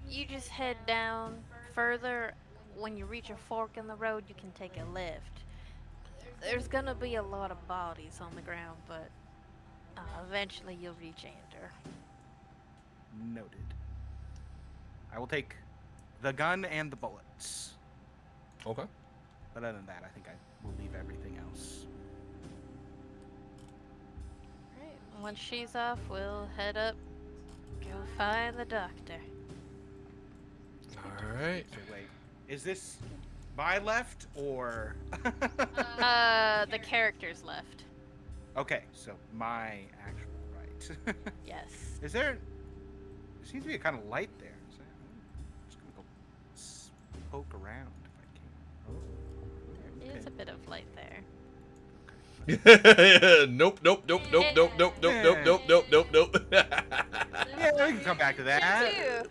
You just head down further. When you reach a fork in the road, you can take a left. There's gonna be a lot of bodies on the ground, but eventually you'll reach Ander. Noted. I will take the gun and the bullets. Okay. But other than that, I think I will leave everything else. Right. Once she's off, we'll head up, go find the doctor. All right. So wait, is this my left or? The character's left. Okay, so my actual right. Yes. Is there seems to be a kind of light there. So I'm just gonna go poke around if I can. Oh, okay. There's a bit of light there. Nope. Yeah, we can come back to that. too.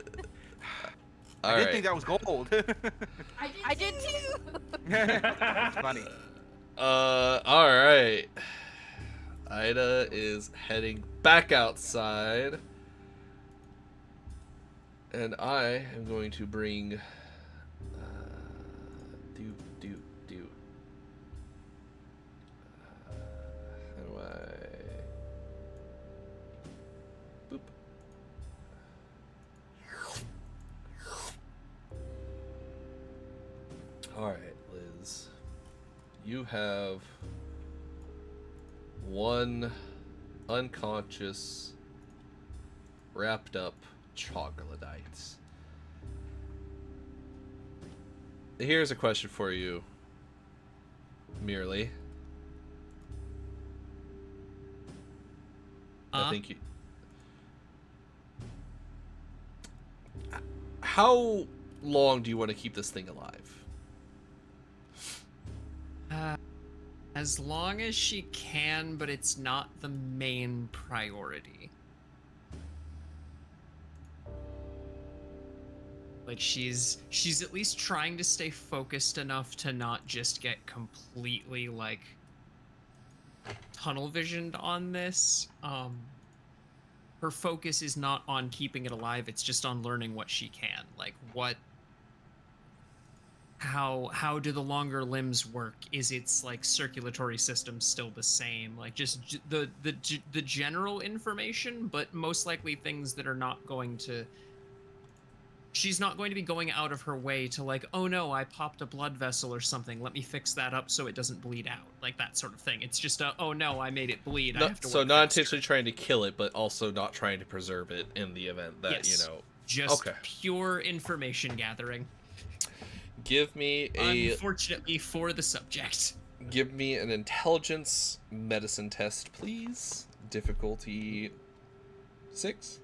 I did think that was gold. I did too. That's funny. All right. Ida is heading back outside, and I am going to bring. How do I? Boop. All right, Liz. You have one unconscious, wrapped up troglodyte. Here's a question for you, merely. I think you. How long do you want to keep this thing alive? As long as she can, but it's not the main priority. Like she's at least trying to stay focused enough to not just get completely like tunnel visioned on this. Her focus is not on keeping it alive, it's just on learning what she can. Like how do the longer limbs work? Is its like circulatory system still the same? Like just the general information, but most likely things that are not going to. She's not going to be going out of her way to like, oh no, I popped a blood vessel or something. Let me fix that up so it doesn't bleed out, like that sort of thing. It's just a, oh no, I made it bleed. I have to. So not intentionally trying to kill it, but also not trying to preserve it in the event that just pure information gathering. Give me a. Unfortunately for the subject. Give me an intelligence medicine test, please. Difficulty 6.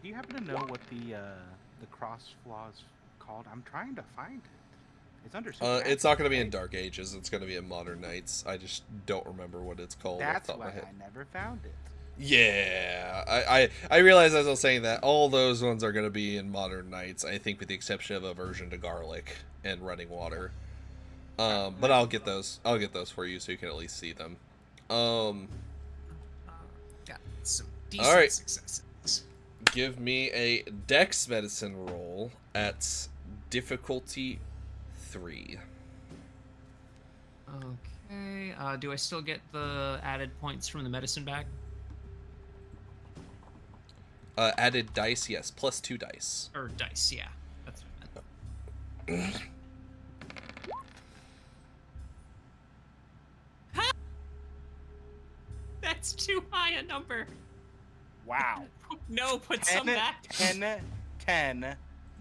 Do you happen to know what the cross flaw is called? I'm trying to find it. It's under. It's not going to be in Dark Ages. It's going to be in Modern Knights. I just don't remember what it's called. That's why I never found it. Yeah, I realized as I was saying that all those ones are going to be in Modern Knights. I think with the exception of aversion to garlic and running water. But I'll get those. I'll get those for you so you can at least see them. Got some decent successes. Give me a Dex medicine roll at difficulty 3. Okay. Do I still get the added points from the medicine bag? Added dice, yes. Plus 2 dice. Or dice, yeah. That's what I meant. That's too high a number. Wow. No, put some back. 10,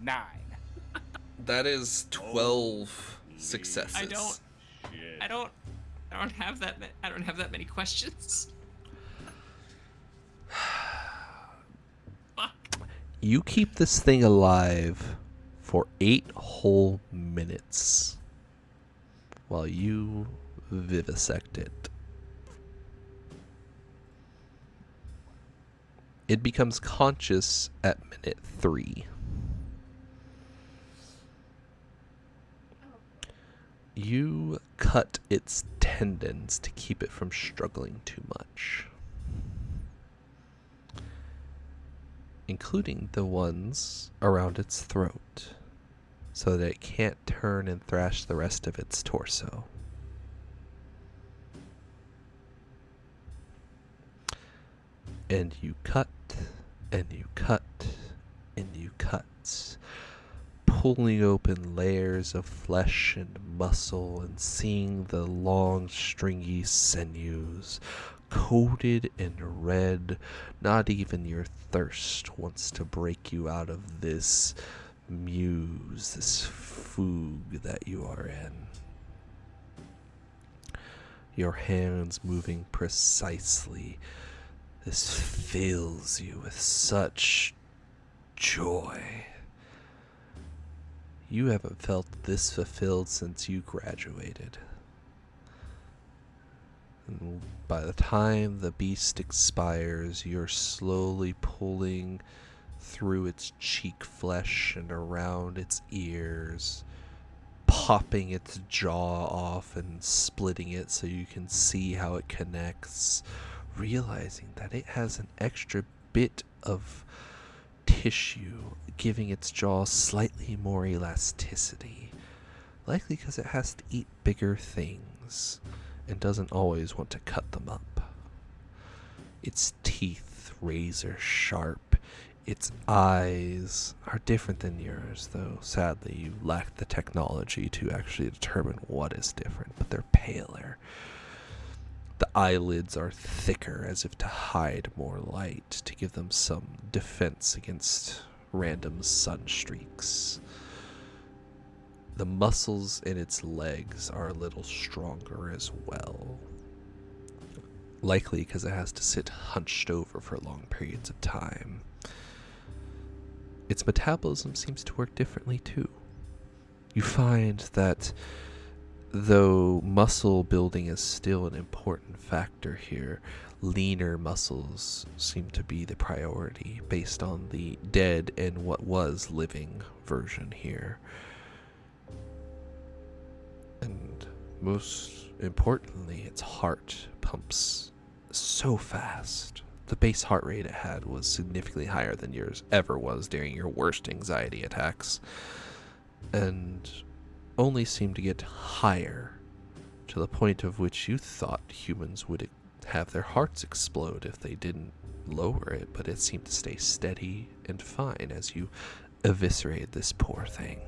9. That is 12 successes. I don't have that. I don't have that many questions. Fuck. You keep this thing alive for 8 whole minutes while you vivisect it. It becomes conscious at minute 3. You cut its tendons to keep it from struggling too much, including the ones around its throat, so that it can't turn and thrash the rest of its torso. And you cut, and you cut, and you cut, pulling open layers of flesh and muscle and seeing the long, stringy sinews coated in red. Not even your thirst wants to break you out of this muse, this fugue that you are in. Your hands moving precisely. This fills you with such joy. You haven't felt this fulfilled since you graduated. And by the time the beast expires, you're slowly pulling through its cheek flesh and around its ears, popping its jaw off and splitting it so you can see how it connects, realizing that it has an extra bit of tissue, giving its jaw slightly more elasticity, likely because it has to eat bigger things. things and doesn't always want to cut them up. Its teeth razor sharp. Its eyes are different than yours, though sadly you lack the technology to actually determine what is different, but they're paler. The eyelids are thicker, as if to hide more light, to give them some defense against random sun streaks. The muscles in its legs are a little stronger as well. Likely because it has to sit hunched over for long periods of time. Its metabolism seems to work differently too. You find that though muscle building is still an important factor here, leaner muscles seem to be the priority based on the dead and what was living version here. And most importantly, its heart pumps so fast. The base heart rate it had was significantly higher than yours ever was during your worst anxiety attacks, and only seemed to get higher to the point of which you thought humans would have their hearts explode if they didn't lower it, but it seemed to stay steady and fine as you eviscerated this poor thing.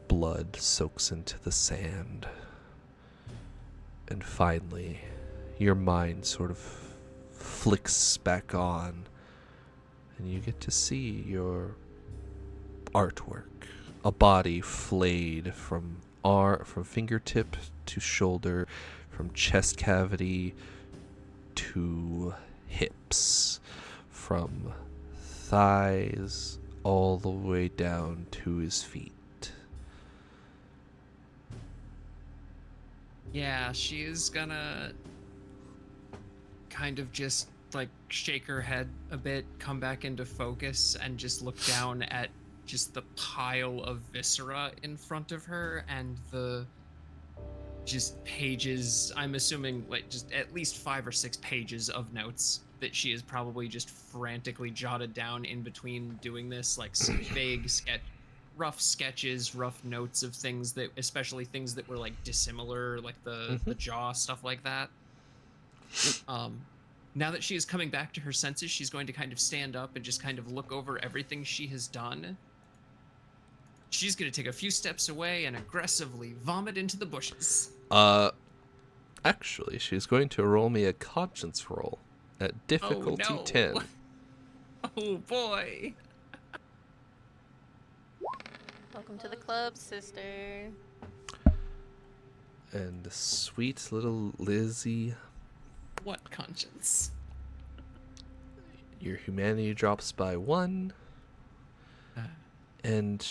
Blood soaks into the sand, and finally your mind sort of flicks back on, and you get to see your artwork. A body flayed from fingertip to shoulder, from chest cavity to hips, from thighs all the way down to his feet. Yeah, she is gonna kind of just like shake her head a bit, come back into focus, and just look down at just the pile of viscera in front of her and the just pages, I'm assuming like just at least 5 or 6 pages of notes that she has probably just frantically jotted down in between doing this, like some vague rough sketches, rough notes of things that, especially things that were like dissimilar, like the jaw, stuff like that. Now that she is coming back to her senses, she's going to kind of stand up and just kind of look over everything she has done. She's going to take a few steps away and aggressively vomit into the bushes. Actually, she's going to roll me a conscience roll at difficulty 10. Oh boy. Welcome to the club, sister. And sweet little Lizzie. What conscience? Your humanity drops by 1. And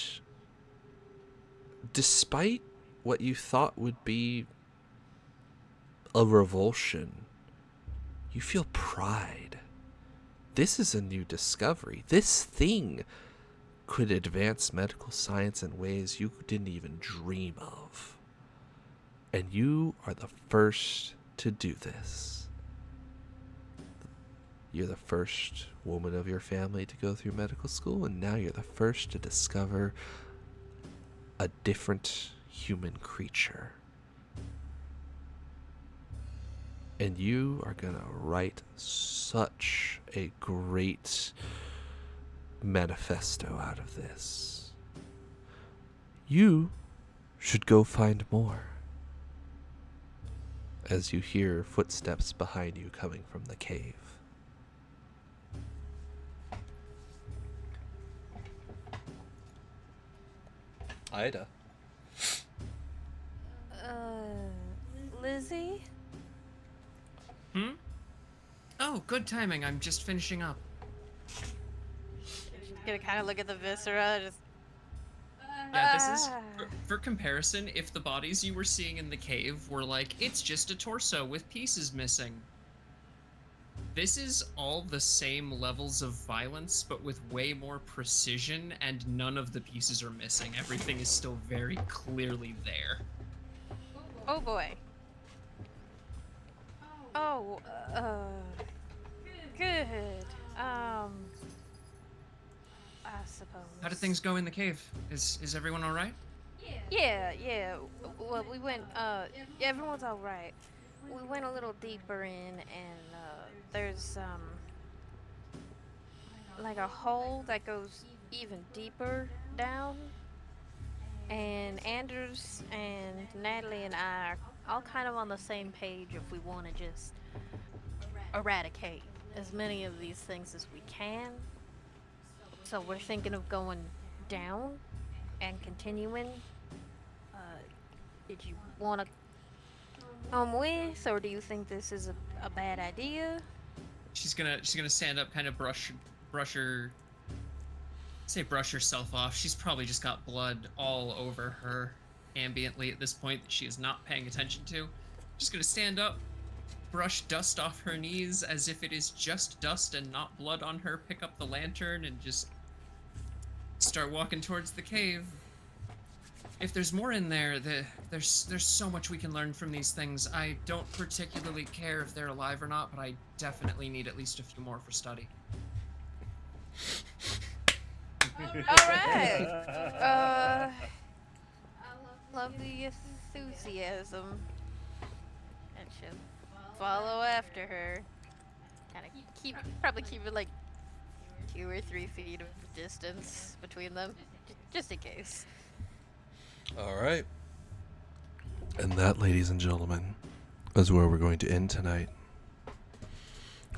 despite what you thought would be a revulsion, you feel pride. This is a new discovery. This thing could advance medical science in ways you didn't even dream of. And you are the first to do this. You're the first woman of your family to go through medical school, and now you're the first to discover a different human creature. And you are gonna write such a great manifesto out of this. You should go find more. As you hear footsteps behind you coming from the cave. Ida. Lizzie? Oh, good timing. I'm just finishing up. Gonna kind of look at the viscera, just. Yeah, this is, for comparison, if the bodies you were seeing in the cave were like, it's just a torso with pieces missing. This is all the same levels of violence, but with way more precision, and none of the pieces are missing. Everything is still very clearly there. Oh boy. Oh, good. I suppose. How did things go in the cave? Is everyone all right? Yeah. Well, we went. Everyone's all right. We went a little deeper in, and there's like a hole that goes even deeper down. And Anders and Natalie and I are all kind of on the same page if we want to just eradicate as many of these things as we can. So we're thinking of going down and continuing. Uh, did you want to come with, or do you think this is a bad idea? She's gonna stand up, kind of brush her say brush herself off. She's probably just got blood all over her ambiently at this point that she is not paying attention to. Just gonna stand up, brush dust off her knees as if it is just dust and not blood on her, pick up the lantern and just start walking towards the cave. If there's more in there, there's so much we can learn from these things. I don't particularly care if they're alive or not, but I definitely need at least a few more for study. Alright. Love the enthusiasm. And she'll follow after her. Kind of probably keep it like 2 or 3 feet of distance between them, just in case. All right. And that, ladies and gentlemen, is where we're going to end tonight.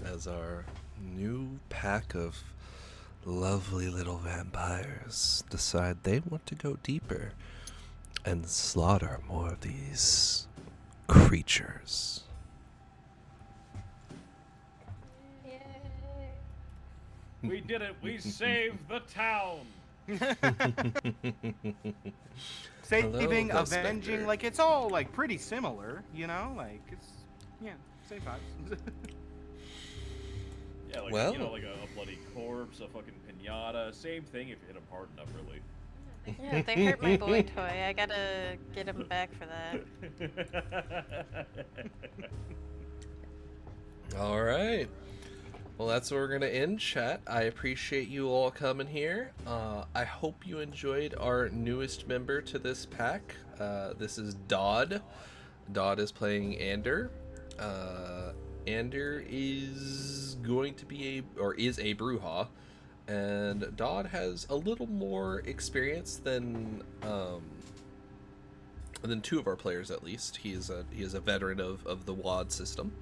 As our new pack of lovely little vampires decide they want to go deeper and slaughter more of these creatures. We did it. We saved the town. Saving, Hello, avenging, Spectre. like it's all like pretty similar, you know? Like it's same vibes. Yeah, like Well. you know, like a bloody corpse, a fucking pinata. Same thing if you hit them hard enough, really. Yeah, they hurt my boy toy. I gotta get him back for that. All right. Well, that's where we're going to end, chat. I appreciate you all coming here. I hope you enjoyed our newest member to this pack. This is Dodd. Dodd is playing Ander. Ander is going to be is a Brujah. And Dodd has a little more experience than 2 of our players, at least. He is a veteran of the WAD system.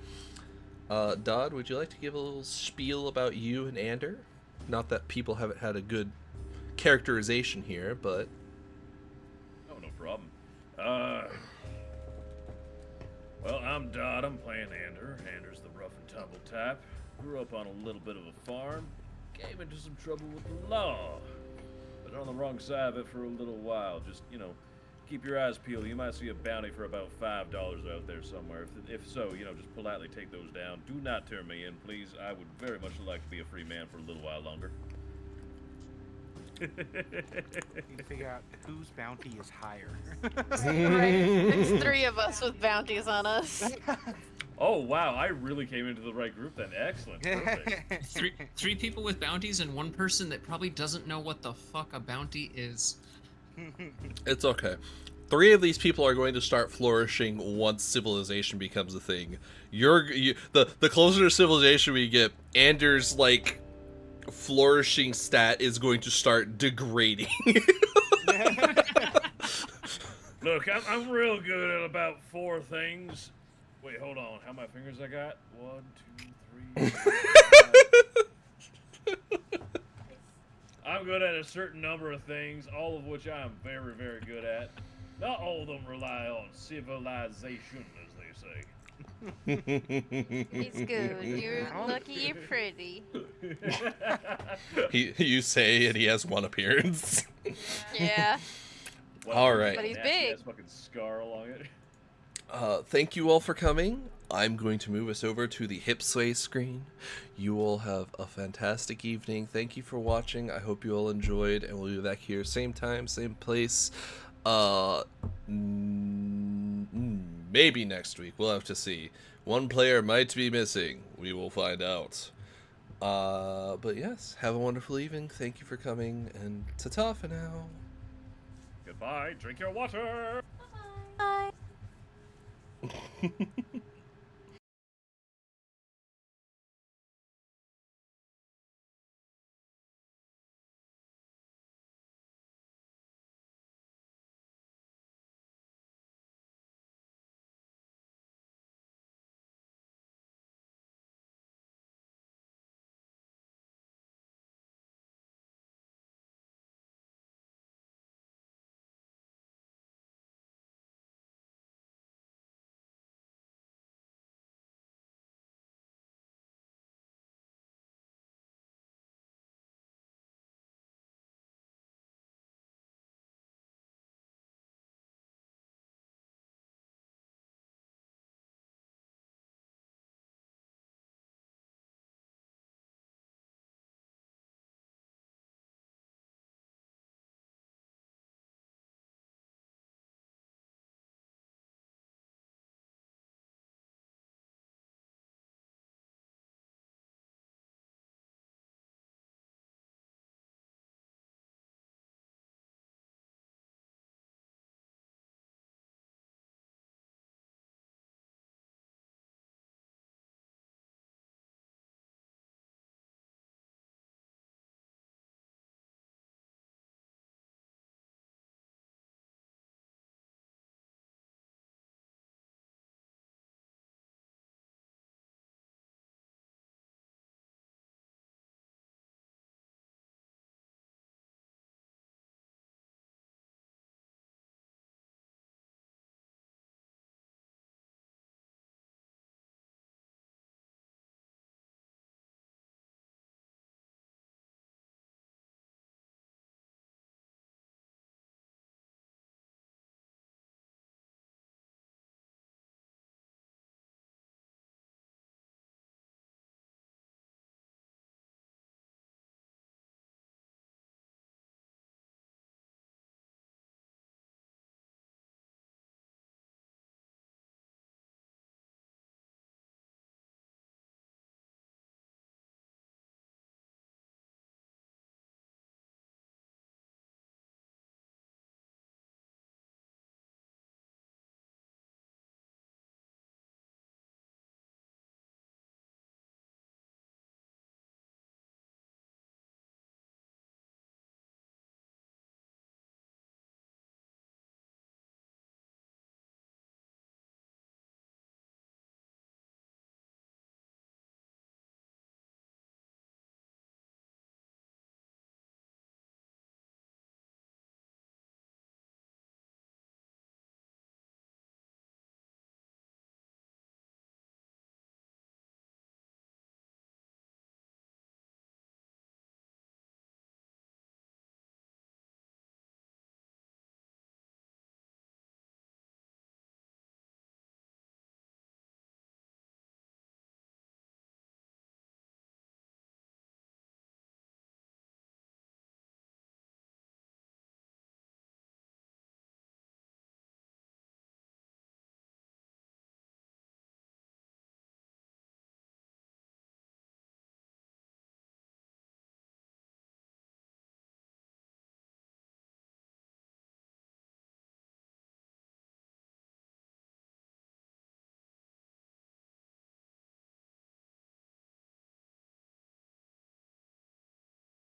Dodd, would you like to give a little spiel about you and Ander? Not that people haven't had a good characterization here, but... Oh, no problem. Well, I'm Dodd. I'm playing Ander. Ander's the rough and tumble type. Grew up on a little bit of a farm. Came into some trouble with the law. Been on the wrong side of it for a little while. Just, keep your eyes peeled. You might see a bounty for about $5 out there somewhere. If so, just politely take those down. Do not turn me in, please. I would very much like to be a free man for a little while longer. Need to figure out whose bounty is higher. Right. There's 3 of us with bounties on us. Oh, wow. I really came into the right group then. Excellent. Perfect. Three people with bounties and 1 person that probably doesn't know what the fuck a bounty is. It's okay. 3 of these people are going to start flourishing once civilization becomes a thing. The closer to civilization we get, Anders, like, flourishing stat is going to start degrading. Look, I'm real good at about 4 things. Wait, hold on. How many fingers I got? 1, 2, 3. 4, 5. I'm good at a certain number of things, all of which I am very, very good at. Not all of them rely on civilization, as they say. He's good. You're lucky you're pretty. You say, and he has 1 appearance. Yeah. All right. But he's Nasty big. ass fucking scar along it. Thank you all for coming. I'm going to move us over to the hip sway screen. You all have a fantastic evening. Thank you for watching. I hope you all enjoyed, and we'll be back here same time, same place. Maybe next week. We'll have to see. 1 player might be missing. We will find out. But yes, have a wonderful evening. Thank you for coming, and ta-ta for now. Goodbye. Drink your water. Bye. Bye.